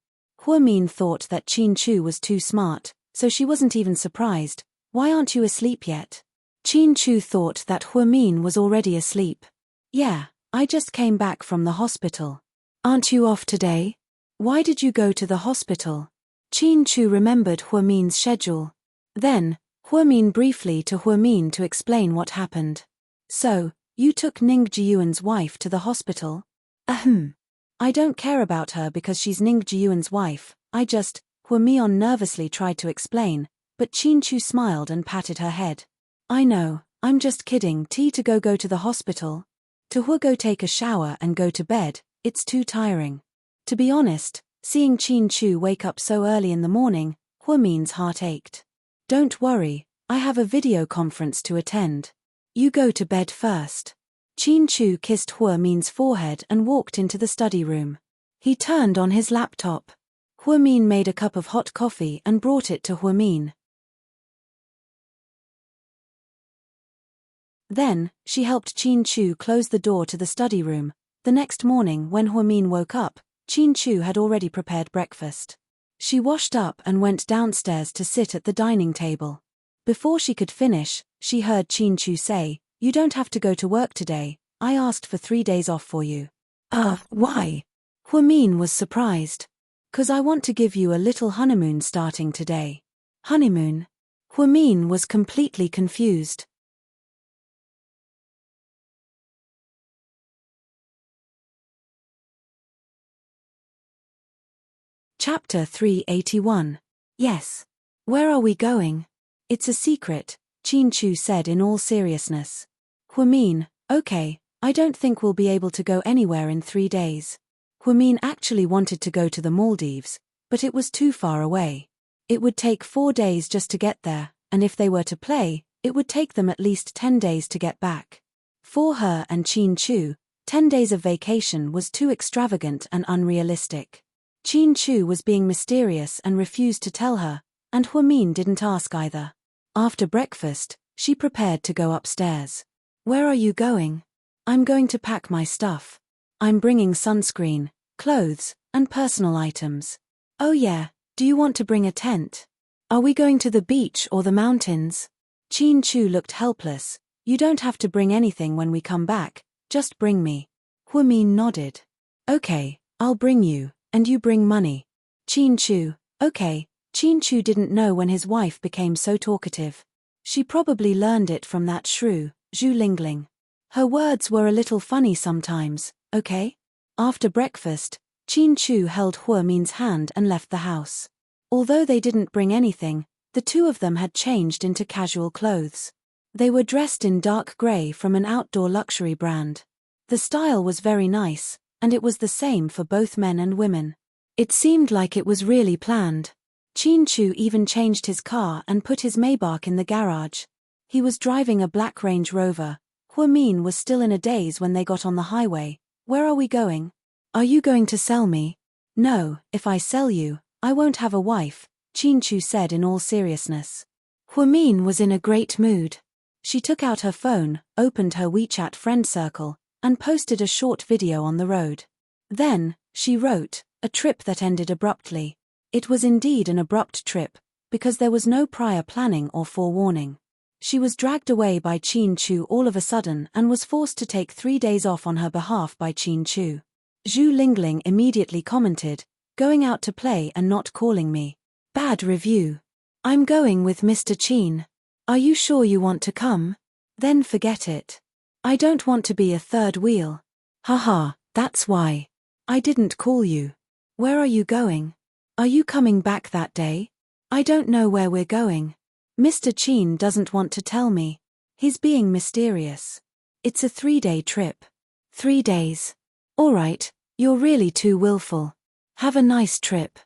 Huamin thought that Qin Chu was too smart, so she wasn't even surprised. "Why aren't you asleep yet?" Qin Chu thought that Huamin was already asleep. "Yeah, I just came back from the hospital." "Aren't you off today? Why did you go to the hospital?" Qin Chu remembered Huamin's schedule. Then, Huamin briefly to Huamin to explain what happened. "So, you took Ning Jiyuan's wife to the hospital?" "Ahem. I don't care about her because she's Ning Jiyuan's wife, Huamian nervously tried to explain, but Qin Chu smiled and patted her head. "I know, I'm just kidding. To go to the hospital? To go take a shower and go to bed, it's too tiring." To be honest, seeing Qin Chu wake up so early in the morning, Huamin's heart ached. "Don't worry, I have a video conference to attend. You go to bed first." Qin Chu kissed Huamin's forehead and walked into the study room. He turned on his laptop. Huamin made a cup of hot coffee and brought it to Huamin. Then, she helped Qin Chu close the door to the study room. The next morning when Huamin woke up, Qin Chu had already prepared breakfast. She washed up and went downstairs to sit at the dining table. Before she could finish, she heard Qin Chu say, "You don't have to go to work today. I asked for 3 days off for you." Why?" Huamin was surprised. "'Cause I want to give you a little honeymoon starting today." "Honeymoon?" Huamin was completely confused. Chapter 381. Yes. Where are we going? It's a secret, Qin Chu said in all seriousness. Huamin, Okay, I don't think we'll be able to go anywhere in 3 days. Huamin actually wanted to go to the Maldives, but it was too far away. It would take 4 days just to get there, and if they were to play, it would take them at least 10 days to get back. For her and Qin Chu, 10 days of vacation was too extravagant and unrealistic. Qin Chu was being mysterious and refused to tell her, and Huamin didn't ask either. After breakfast, she prepared to go upstairs. Where are you going? I'm going to pack my stuff. I'm bringing sunscreen, clothes, and personal items. Oh yeah, do you want to bring a tent? Are we going to the beach or the mountains? Qin Chu looked helpless. You don't have to bring anything when we come back, just bring me. Huamin nodded. Okay, I'll bring you, and you bring money. Qin Chu, okay. Qin Chu didn't know when his wife became so talkative. She probably learned it from that shrew, Zhu Lingling. Her words were a little funny sometimes, okay? After breakfast, Qin Chu held Huamin's hand and left the house. Although they didn't bring anything, the two of them had changed into casual clothes. They were dressed in dark grey from an outdoor luxury brand. The style was very nice, and it was the same for both men and women. It seemed like it was really planned. Qin Chu even changed his car and put his Maybach in the garage. He was driving a black Range Rover. Huamin was still in a daze when they got on the highway. Where are we going? Are you going to sell me? No, if I sell you, I won't have a wife, Qin Chu said in all seriousness. Huamin was in a great mood. She took out her phone, opened her WeChat friend circle, and posted a short video on the road. Then, she wrote, a trip that ended abruptly. It was indeed an abrupt trip, because there was no prior planning or forewarning. She was dragged away by Qin Chu all of a sudden and was forced to take 3 days off on her behalf by Qin Chu. Zhu Lingling immediately commented, going out to play and not calling me. Bad review. I'm going with Mr. Qin. Are you sure you want to come? Then forget it. I don't want to be a third wheel. Haha, that's why. I didn't call you. Where are you going? Are you coming back that day? I don't know where we're going. Mr. Qin doesn't want to tell me. He's being mysterious. It's a 3-day trip. 3 days. All right, you're really too willful. Have a nice trip.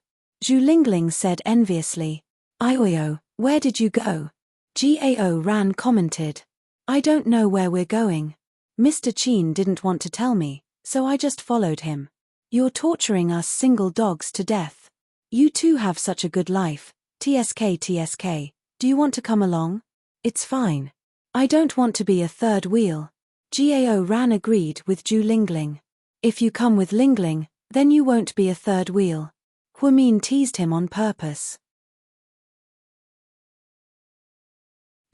Zhu Lingling said enviously. Ioyo, where did you go? Gao Ran commented. I don't know where we're going. Mr. Qin didn't want to tell me, so I just followed him. You're torturing us single dogs to death. You two have such a good life. TSK, do you want to come along? It's fine. I don't want to be a third wheel. Gao Ran agreed with Zhu Lingling. If you come with Lingling, then you won't be a third wheel. Huamin teased him on purpose.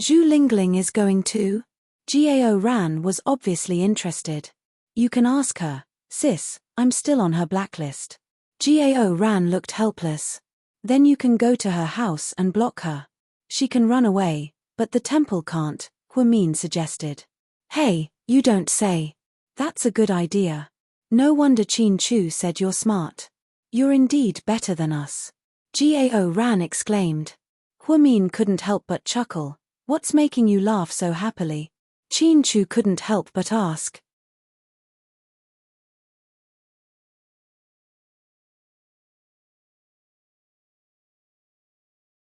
Zhu Lingling is going too? Gao Ran was obviously interested. You can ask her, sis, I'm still on her blacklist. Gao Ran looked helpless. Then you can go to her house and block her. She can run away, but the temple can't, Huamin suggested. Hey, you don't say. That's a good idea. No wonder Qin Chu said you're smart. You're indeed better than us. Gao Ran exclaimed. Huamin couldn't help but chuckle. What's making you laugh so happily? Qin Chu couldn't help but ask.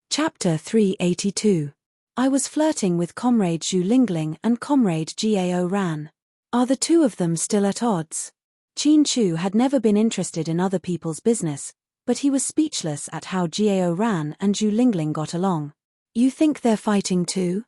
Chapter 382. I was flirting with Comrade Zhu Lingling and Comrade Gao Ran. Are the two of them still at odds? Qin Chu had never been interested in other people's business, but he was speechless at how Gao Ran and Zhu Lingling got along. You think they're fighting too?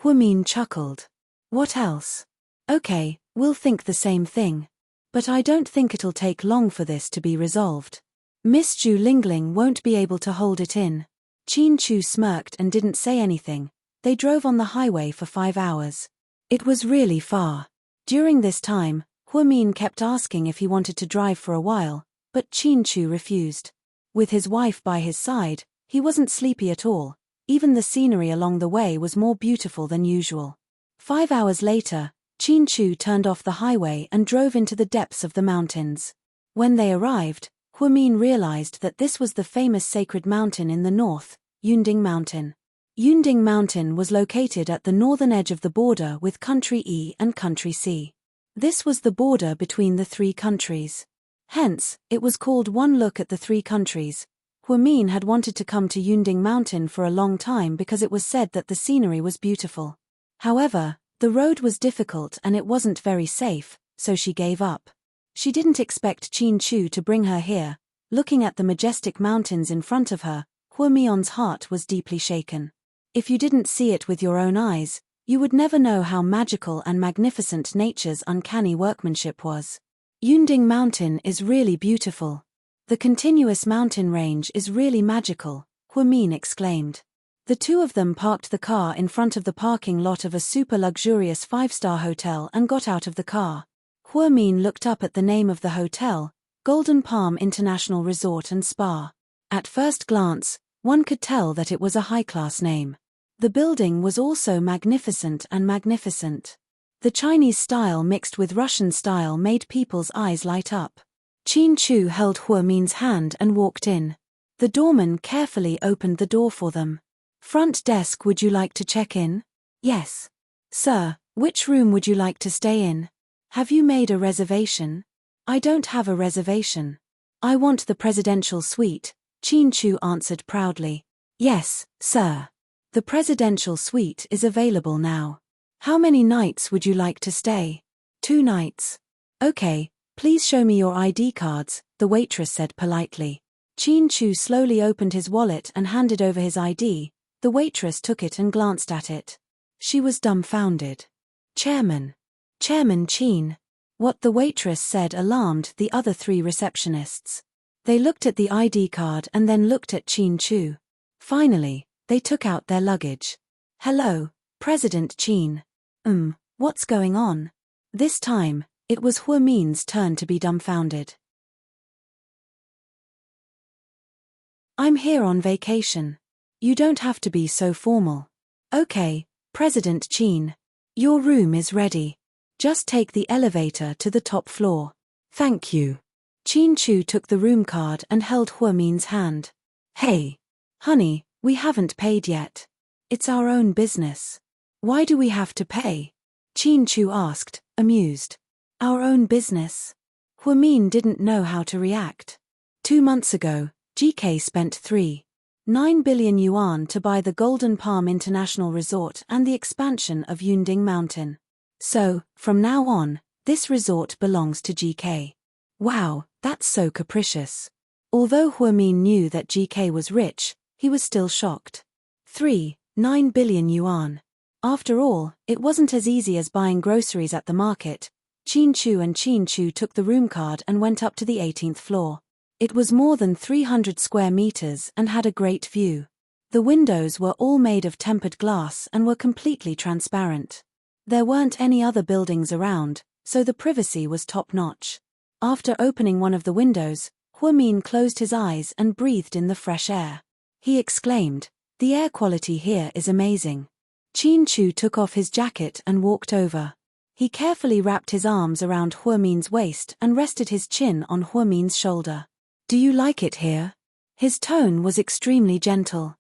Huamin chuckled. What else? Okay, we'll think the same thing. But I don't think it'll take long for this to be resolved. Miss Zhu Lingling won't be able to hold it in. Qin Chu smirked and didn't say anything. They drove on the highway for 5 hours. It was really far. During this time, Huamin kept asking if he wanted to drive for a while, but Qin Chu refused. With his wife by his side, he wasn't sleepy at all. Even the scenery along the way was more beautiful than usual. 5 hours later, Qin Chu turned off the highway and drove into the depths of the mountains. When they arrived, Huamin realized that this was the famous sacred mountain in the north, Yunding Mountain. Yunding Mountain was located at the northern edge of the border with Country E and Country C. This was the border between the three countries. Hence, it was called One Look at the Three Countries. Huamin had wanted to come to Yunding Mountain for a long time because it was said that the scenery was beautiful. However, the road was difficult and it wasn't very safe, so she gave up. She didn't expect Qin Chu to bring her here. Looking at the majestic mountains in front of her, Huamin's heart was deeply shaken. If you didn't see it with your own eyes, you would never know how magical and magnificent nature's uncanny workmanship was. Yunding Mountain is really beautiful. The continuous mountain range is really magical, Huamin exclaimed. The two of them parked the car in front of the parking lot of a super luxurious 5-star hotel and got out of the car. Huamin looked up at the name of the hotel, Golden Palm International Resort and Spa. At first glance, one could tell that it was a high-class name. The building was also magnificent and magnificent. The Chinese style mixed with Russian style made people's eyes light up. Qin Chu held Huamin's hand and walked in. The doorman carefully opened the door for them. "Front desk, would you like to check in?" "Yes." "Sir, which room would you like to stay in? Have you made a reservation?" "I don't have a reservation. I want the presidential suite," Qin Chu answered proudly. "Yes, sir. The presidential suite is available now. How many nights would you like to stay?" "2 nights." "Okay, please show me your ID cards," the waitress said politely. Qin Chu slowly opened his wallet and handed over his ID. The waitress took it and glanced at it. She was dumbfounded. Chairman Qin. What the waitress said alarmed the other 3 receptionists. They looked at the ID card and then looked at Qin Chu. Finally, they took out their luggage. "Hello, President Qin. What's going on?" This time, it was Huamin's turn to be dumbfounded. "I'm here on vacation. You don't have to be so formal." "Okay, President Qin. Your room is ready. Just take the elevator to the top floor." "Thank you." Qin Chu took the room card and held Huamin's hand. "Hey, honey, we haven't paid yet. It's our own business." "Why do we have to pay?" Qin Chu asked, amused. "Our own business?" Huamin didn't know how to react. 2 months ago, GK spent 3.9 billion yuan to buy the Golden Palm International Resort and the expansion of Yunding Mountain. So, from now on, this resort belongs to GK. Wow, that's so capricious. Although Huamin knew that GK was rich, he was still shocked. 3.9 billion yuan. After all, it wasn't as easy as buying groceries at the market. Qin Chu took the room card and went up to the 18th floor. It was more than 300 square meters and had a great view. The windows were all made of tempered glass and were completely transparent. There weren't any other buildings around, so the privacy was top-notch. After opening one of the windows, Huamin closed his eyes and breathed in the fresh air. He exclaimed, "The air quality here is amazing." Qin Chu took off his jacket and walked over. He carefully wrapped his arms around Huamin's waist and rested his chin on Huamin's shoulder. "Do you like it here?" His tone was extremely gentle.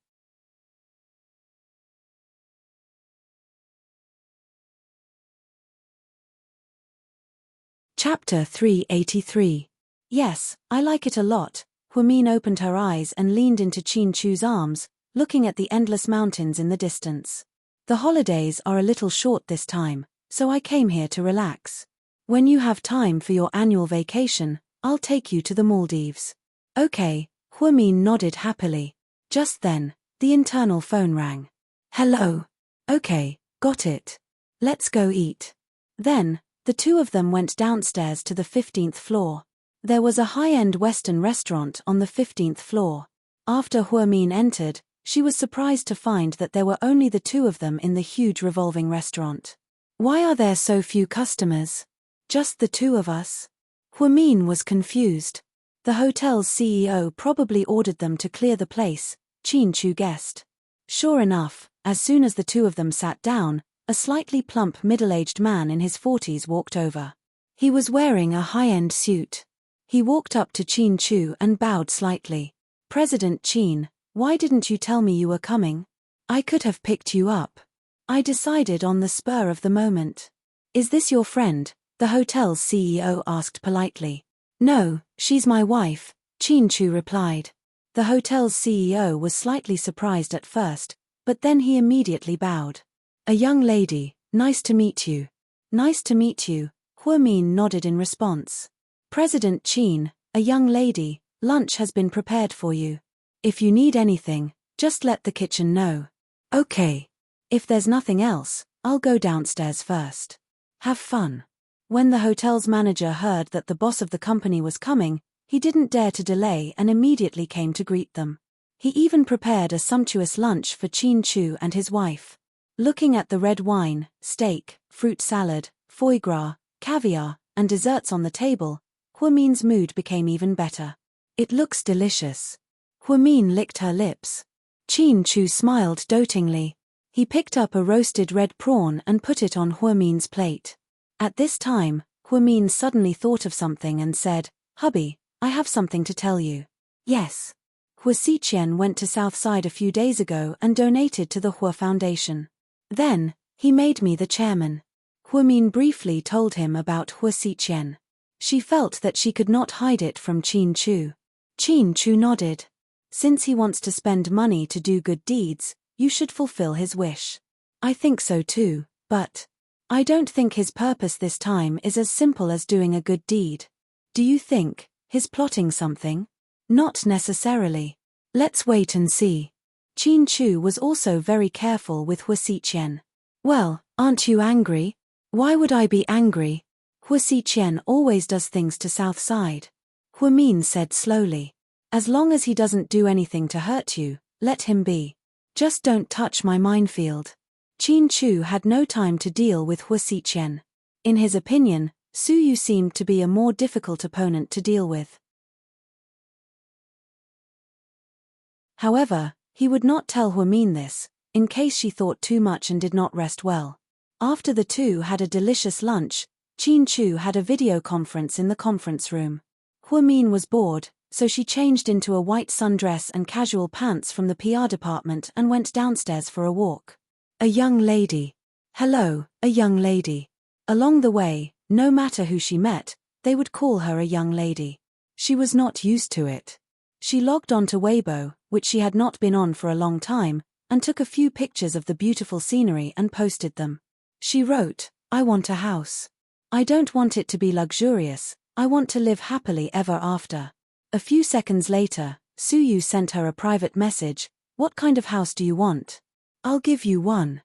Chapter 383. "Yes, I like it a lot." Huamin opened her eyes and leaned into Qin Chu's arms, looking at the endless mountains in the distance. "The holidays are a little short this time, so I came here to relax. When you have time for your annual vacation, I'll take you to the Maldives." "Okay," Huamin nodded happily. Just then, the internal phone rang. "Hello. Okay, got it. Let's go eat." Then, the two of them went downstairs to the 15th floor. There was a high-end Western restaurant on the 15th floor. After Huamin entered, she was surprised to find that there were only the two of them in the huge revolving restaurant. "Why are there so few customers? Just the two of us?" Huamin was confused. The hotel's CEO probably ordered them to clear the place, Qin Chu guessed. Sure enough, as soon as the two of them sat down, a slightly plump middle-aged man in his 40s walked over. He was wearing a high-end suit. He walked up to Qin Chu and bowed slightly. "President Qin, why didn't you tell me you were coming?" I could have picked you up. I decided on the spur of the moment. Is this your friend? The hotel's CEO asked politely. No, she's my wife, Chin Chu replied. The hotel's CEO was slightly surprised at first, but then he immediately bowed. A young lady, nice to meet you. Nice to meet you, Hua Min nodded in response. President Chin, a young lady, lunch has been prepared for you. If you need anything, just let the kitchen know. Okay. If there's nothing else, I'll go downstairs first. Have fun. When the hotel's manager heard that the boss of the company was coming, he didn't dare to delay and immediately came to greet them. He even prepared a sumptuous lunch for Chin Chu and his wife. Looking at the red wine, steak, fruit salad, foie gras, caviar, and desserts on the table, Hua Min's mood became even better. It looks delicious. Hua Min licked her lips. Chin Chu smiled dotingly. He picked up a roasted red prawn and put it on Hua Min's plate. At this time, Hua Min suddenly thought of something and said, Hubby, I have something to tell you. Yes. Hua Xiqian went to Southside a few days ago and donated to the Hua Foundation. Then, he made me the chairman. Hua Min briefly told him about Hua Xiqian. She felt that she could not hide it from Chin Chu. Chin Chu nodded. Since he wants to spend money to do good deeds, you should fulfill his wish. I think so too, but I don't think his purpose this time is as simple as doing a good deed. Do you think he's plotting something? Not necessarily. Let's wait and see. Chin Chu was also very careful with Hua Xiqian. Well, aren't you angry? Why would I be angry? Hua Xiqian always does things to Southside. Hua Min said slowly. As long as he doesn't do anything to hurt you, let him be. Just don't touch my minefield. Chin Chu had no time to deal with Hua Xiqian. In his opinion, Su Yu seemed to be a more difficult opponent to deal with. However, he would not tell Hua Min this, in case she thought too much and did not rest well. After the two had a delicious lunch, Chin Chu had a video conference in the conference room. Hua Min was bored, so she changed into a white sundress and casual pants from the PR department and went downstairs for a walk. A young lady. Hello, a young lady. Along the way, no matter who she met, they would call her a young lady. She was not used to it. She logged onto Weibo, which she had not been on for a long time, and took a few pictures of the beautiful scenery and posted them. She wrote, I want a house. I don't want it to be luxurious, I want to live happily ever after. A few seconds later, Su Yu sent her a private message, what kind of house do you want? I'll give you one.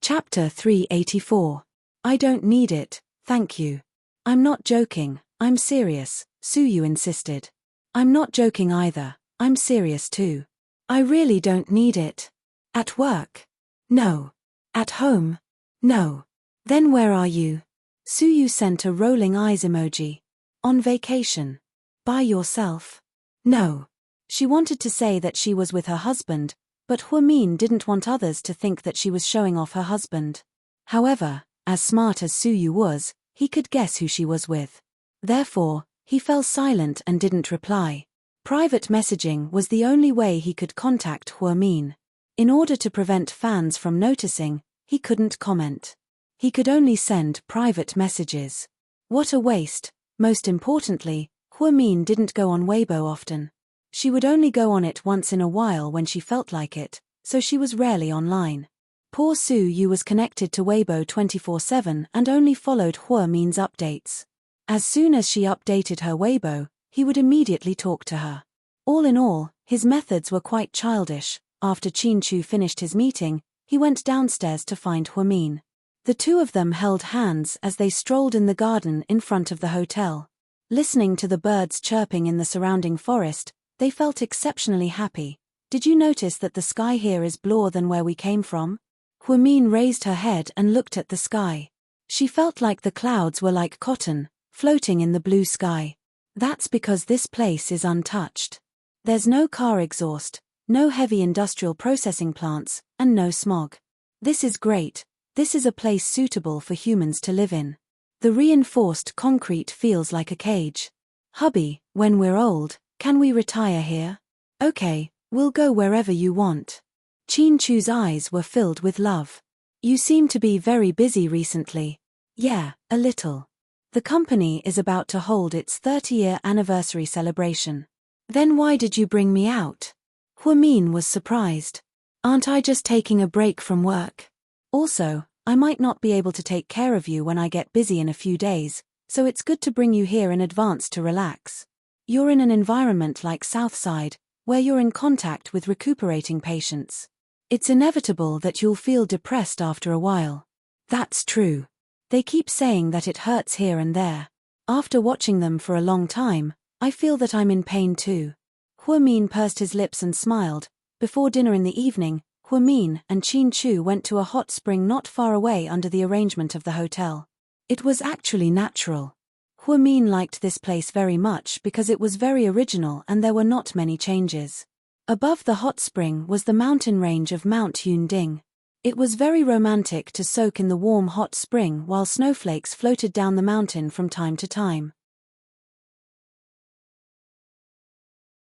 Chapter 384. I don't need it, thank you. I'm not joking, I'm serious, Su Yu insisted. I'm not joking either, I'm serious too. I really don't need it. At work? No. At home? No. Then where are you? Su Yu sent a rolling eyes emoji. On vacation. By yourself? No. She wanted to say that she was with her husband, but Hua Min didn't want others to think that she was showing off her husband. However, as smart as Su Yu was, he could guess who she was with. Therefore, he fell silent and didn't reply. Private messaging was the only way he could contact Hua Min. In order to prevent fans from noticing, he couldn't comment. He could only send private messages. What a waste. Most importantly, Hua Min didn't go on Weibo often. She would only go on it once in a while when she felt like it, so she was rarely online. Poor Su Yu was connected to Weibo 24/7 and only followed Hua Min's updates. As soon as she updated her Weibo, he would immediately talk to her. All in all, his methods were quite childish. After Chin Chu finished his meeting, he went downstairs to find Hua Min. The two of them held hands as they strolled in the garden in front of the hotel. Listening to the birds chirping in the surrounding forest, they felt exceptionally happy. Did you notice that the sky here is bluer than where we came from? Hua Min raised her head and looked at the sky. She felt like the clouds were like cotton, floating in the blue sky. That's because this place is untouched. There's no car exhaust, no heavy industrial processing plants, and no smog. This is great. This is a place suitable for humans to live in. The reinforced concrete feels like a cage. Hubby, when we're old, can we retire here? Okay, we'll go wherever you want. Chin Chu's eyes were filled with love. You seem to be very busy recently. Yeah, a little. The company is about to hold its 30-year anniversary celebration. Then why did you bring me out? Huamin was surprised. Aren't I just taking a break from work? Also, I might not be able to take care of you when I get busy in a few days, so it's good to bring you here in advance to relax. You're in an environment like Southside, where you're in contact with recuperating patients. It's inevitable that you'll feel depressed after a while. That's true. They keep saying that it hurts here and there. After watching them for a long time, I feel that I'm in pain too. Huamin pursed his lips and smiled. Before dinner in the evening, Huamin and Chin Chu went to a hot spring not far away under the arrangement of the hotel. It was actually natural. Huamin liked this place very much because it was very original and there were not many changes. Above the hot spring was the mountain range of Mount Yunding. It was very romantic to soak in the warm hot spring while snowflakes floated down the mountain from time to time.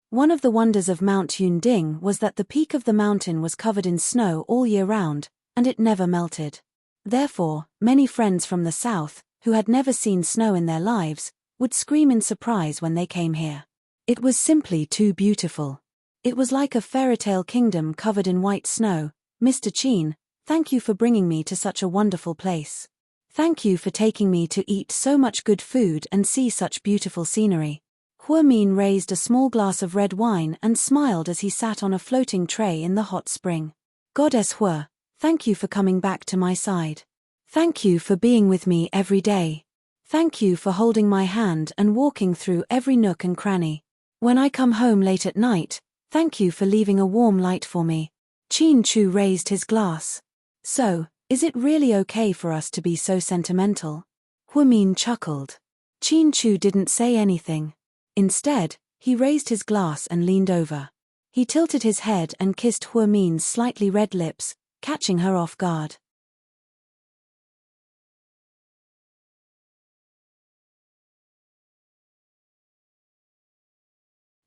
One of the wonders of Mount Yunding was that the peak of the mountain was covered in snow all year round, and it never melted. Therefore, many friends from the south, who had never seen snow in their lives, would scream in surprise when they came here. It was simply too beautiful. It was like a fairy tale kingdom covered in white snow. Mr. Chin, thank you for bringing me to such a wonderful place. Thank you for taking me to eat so much good food and see such beautiful scenery. Huamin raised a small glass of red wine and smiled as he sat on a floating tray in the hot spring. Goddess Hua, thank you for coming back to my side. Thank you for being with me every day. Thank you for holding my hand and walking through every nook and cranny. When I come home late at night, thank you for leaving a warm light for me. Chin Chu raised his glass. So, is it really okay for us to be so sentimental? Huamin chuckled. Chin Chu didn't say anything. Instead, he raised his glass and leaned over. He tilted his head and kissed Huamin's slightly red lips, catching her off guard.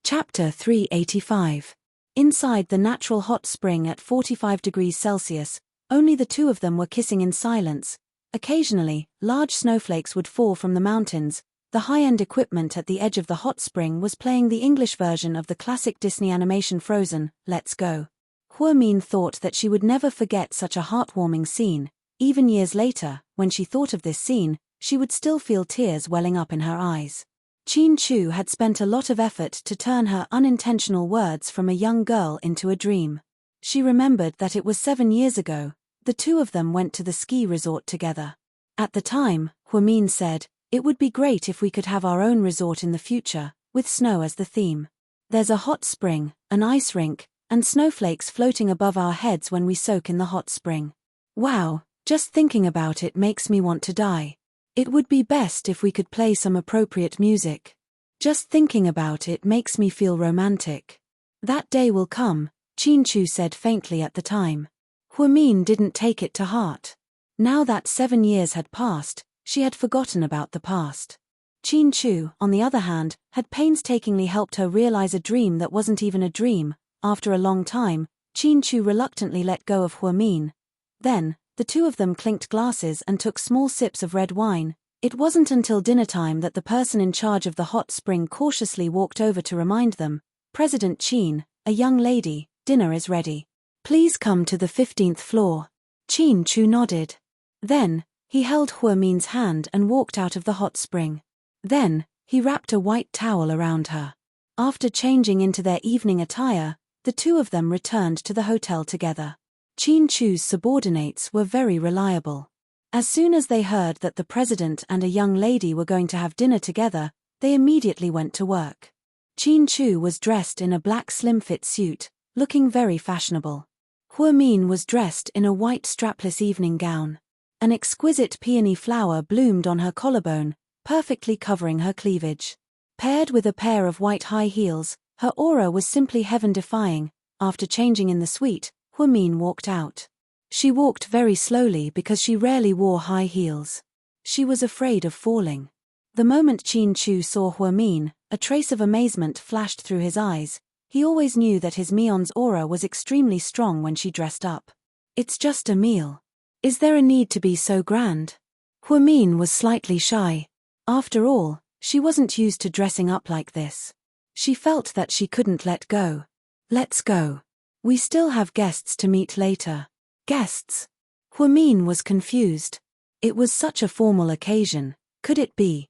Chapter 385. Inside the natural hot spring at 45 degrees Celsius, only the two of them were kissing in silence. Occasionally, large snowflakes would fall from the mountains. The high-end equipment at the edge of the hot spring was playing the English version of the classic Disney animation Frozen, Let's Go. Huamin thought that she would never forget such a heartwarming scene. Even years later, when she thought of this scene, she would still feel tears welling up in her eyes. Chin Chu had spent a lot of effort to turn her unintentional words from a young girl into a dream. She remembered that it was 7 years ago. The two of them went to the ski resort together. At the time, Huamin said, "It would be great if we could have our own resort in the future, with snow as the theme. There's a hot spring, an ice rink, and snowflakes floating above our heads when we soak in the hot spring. Wow, just thinking about it makes me want to die. It would be best if we could play some appropriate music. Just thinking about it makes me feel romantic." That day will come, Chin Chu said faintly at the time. Huamin didn't take it to heart. Now that 7 years had passed, she had forgotten about the past. Chin Chu, on the other hand, had painstakingly helped her realize a dream that wasn't even a dream. After a long time, Chin Chu reluctantly let go of Huamin. Then, the two of them clinked glasses and took small sips of red wine. It wasn't until dinner time that the person in charge of the hot spring cautiously walked over to remind them, "President Chin, a young lady, dinner is ready. Please come to the 15th floor." Chin Chu nodded. Then, he held Huamin's hand and walked out of the hot spring. Then, he wrapped a white towel around her. After changing into their evening attire, the two of them returned to the hotel together. Chin Chu's subordinates were very reliable. As soon as they heard that the president and a young lady were going to have dinner together, they immediately went to work. Chin Chu was dressed in a black slim-fit suit, looking very fashionable. Huamin was dressed in a white strapless evening gown. An exquisite peony flower bloomed on her collarbone, perfectly covering her cleavage. Paired with a pair of white high heels, her aura was simply heaven-defying. After changing in the suite, Huamin walked out. She walked very slowly because she rarely wore high heels. She was afraid of falling. The moment Chin Chu saw Huamin, A trace of amazement flashed through his eyes. He always knew that his Mion's aura was extremely strong when she dressed up. It's just a meal. Is there a need to be so grand? Huamin was slightly shy. After all, she wasn't used to dressing up like this. She felt that she couldn't let go. Let's go. We still have guests to meet later. Guests? Huamin was confused. It was such a formal occasion. Could it be?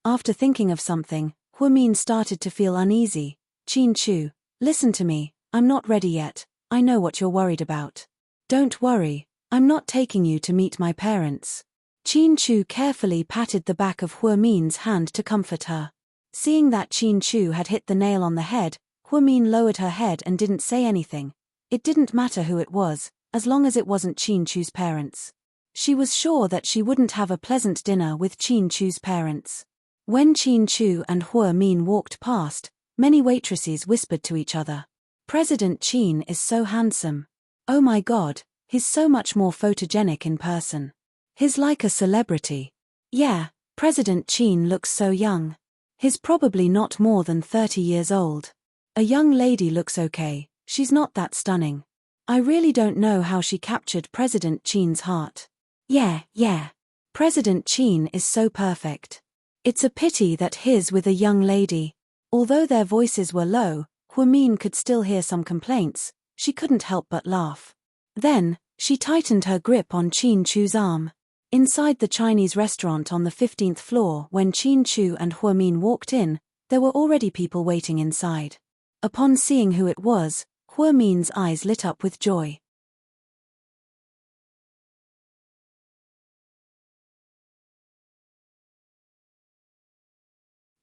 After thinking of something, Huamin started to feel uneasy. Qin Chu, listen to me, I'm not ready yet, I know what you're worried about. Don't worry, I'm not taking you to meet my parents. Qin Chu carefully patted the back of Huamin's hand to comfort her. Seeing that Qin Chu had hit the nail on the head, Huamin lowered her head and didn't say anything. It didn't matter who it was, as long as it wasn't Qin Chu's parents. She was sure that she wouldn't have a pleasant dinner with Qin Chu's parents. When Qin Chu and Huamin walked past, many waitresses whispered to each other. President Qin is so handsome. Oh my god, he's so much more photogenic in person. He's like a celebrity. Yeah, President Qin looks so young. He's probably not more than 30 years old. A young lady looks okay, she's not that stunning. I really don't know how she captured President Qin's heart. Yeah. President Qin is so perfect. It's a pity that he's with a young lady. Although their voices were low, Huamin could still hear some complaints. She couldn't help but laugh. Then, she tightened her grip on Qin Chu's arm. Inside the Chinese restaurant on the 15th floor, when Qin Chu and Huamin walked in, there were already people waiting inside. Upon seeing who it was, Huamin's eyes lit up with joy.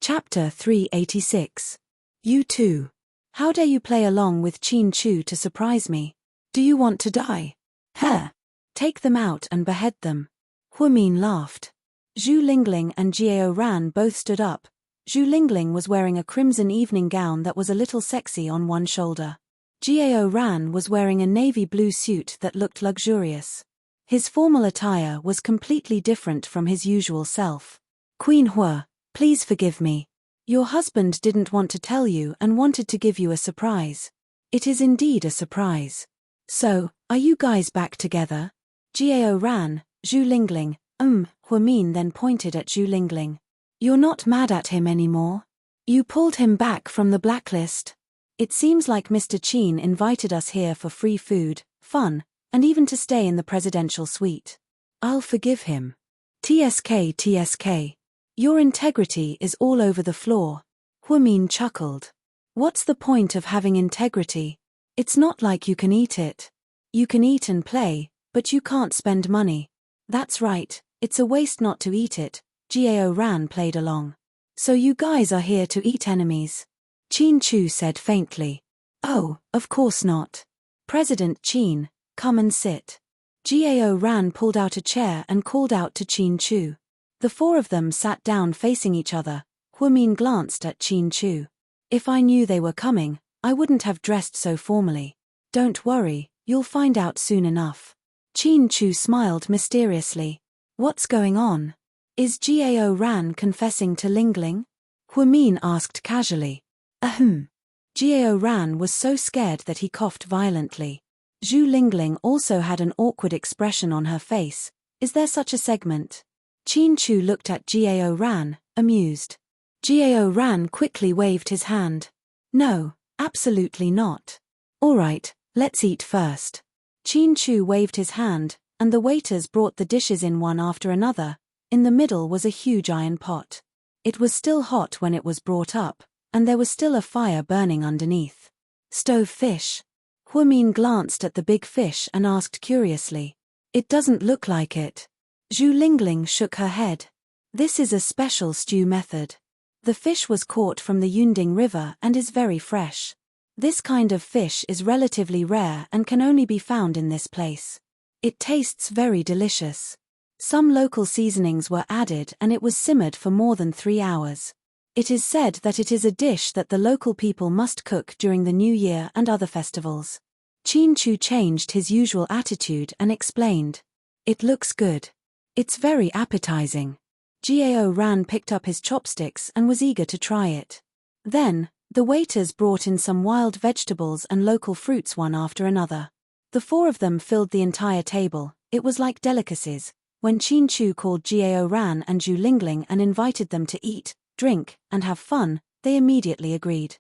Chapter 386. You too. How dare you play along with Qin Chu to surprise me? Do you want to die? Take them out and behead them. Huamin laughed. Zhu Lingling and Jiao Ran both stood up. Zhu Lingling was wearing a crimson evening gown that was a little sexy on one shoulder. Jiao Ran was wearing a navy blue suit that looked luxurious. His formal attire was completely different from his usual self. Queen Hua, please forgive me. Your husband didn't want to tell you and wanted to give you a surprise. It is indeed a surprise. So, are you guys back together? Jiao Ran, Zhu Lingling, Huamin then pointed at Zhu Lingling. You're not mad at him anymore? You pulled him back from the blacklist? It seems like Mr. Qin invited us here for free food, fun, and even to stay in the presidential suite. I'll forgive him. TSK. Your integrity is all over the floor. Huamin chuckled. What's the point of having integrity? It's not like you can eat it. You can eat and play, but you can't spend money. That's right, it's a waste not to eat it. Jiao Ran played along. So you guys are here to eat enemies? Qin Chu said faintly. Oh, of course not. President Qin, come and sit. Jiao Ran pulled out a chair and called out to Qin Chu. The four of them sat down facing each other. Huamin glanced at Qin Chu. If I knew they were coming, I wouldn't have dressed so formally. Don't worry, you'll find out soon enough. Qin Chu smiled mysteriously. What's going on? Is Jiao Ran confessing to Lingling? Huamin asked casually. Jiao Ran was so scared that he coughed violently. Zhu Lingling also had an awkward expression on her face. Is there such a segment? Qin Chu looked at Jiao Ran, amused. Jiao Ran quickly waved his hand. No, absolutely not. All right, let's eat first. Qin Chu waved his hand, and the waiters brought the dishes in one after another. In the middle was a huge iron pot. It was still hot when it was brought up, and there was still a fire burning underneath. Stove fish. Huamin glanced at the big fish and asked curiously. It doesn't look like it. Zhu Lingling shook her head. This is a special stew method. The fish was caught from the Yunding River and is very fresh. This kind of fish is relatively rare and can only be found in this place. It tastes very delicious. Some local seasonings were added and it was simmered for more than 3 hours. It is said that it is a dish that the local people must cook during the New Year and other festivals. Qin Chu changed his usual attitude and explained. It looks good. It's very appetizing. Gao Ran picked up his chopsticks and was eager to try it. Then, the waiters brought in some wild vegetables and local fruits one after another. The four of them filled the entire table. It was like delicacies. When Qin Chu called Gao Ran and Zhu Lingling and invited them to eat, drink, and have fun, they immediately agreed.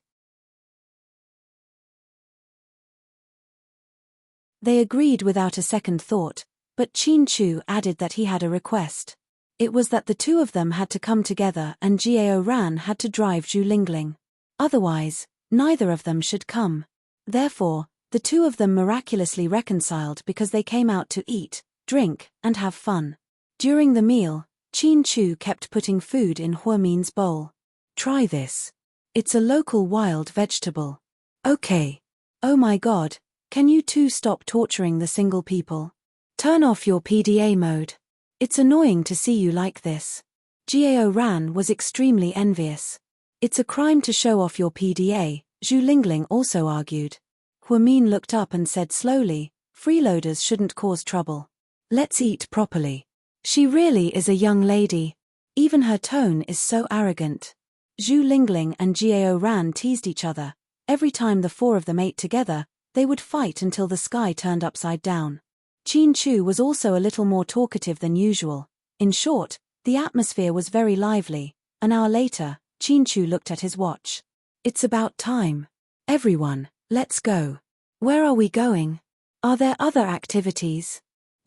They agreed without a second thought, but Qin Chu added that he had a request. It was that the two of them had to come together and Gao Ran had to drive Zhu Lingling. Otherwise, neither of them should come. Therefore, the two of them miraculously reconciled because they came out to eat, drink, and have fun. During the meal, Qin Chu kept putting food in Huamin's bowl. Try this. It's a local wild vegetable. Okay. Oh my god, can you two stop torturing the single people? Turn off your PDA mode. It's annoying to see you like this. Gao Ran was extremely envious. It's a crime to show off your PDA, Zhu Lingling also argued. Huamin looked up and said slowly, freeloaders shouldn't cause trouble. Let's eat properly. She really is a young lady. Even her tone is so arrogant. Zhu Lingling and Gao Ran teased each other. Every time the four of them ate together, they would fight until the sky turned upside down. Qin Chu was also a little more talkative than usual. In short, the atmosphere was very lively. An hour later, Qin Chu looked at his watch. It's about time. Everyone, let's go. Where are we going? Are there other activities?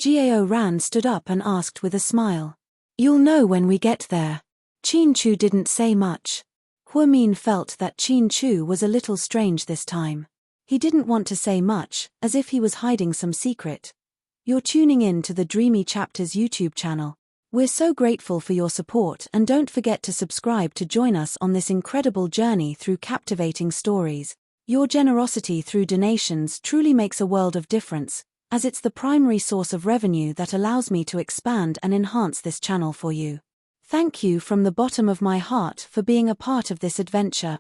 Gao Ran stood up and asked with a smile. You'll know when we get there. Qin Chu didn't say much. Huamin felt that Qin Chu was a little strange this time. He didn't want to say much, as if he was hiding some secret. You're tuning in to the Dreamy Chapters YouTube channel. We're so grateful for your support and don't forget to subscribe to join us on this incredible journey through captivating stories. Your generosity through donations truly makes a world of difference, as it's the primary source of revenue that allows me to expand and enhance this channel for you. Thank you from the bottom of my heart for being a part of this adventure.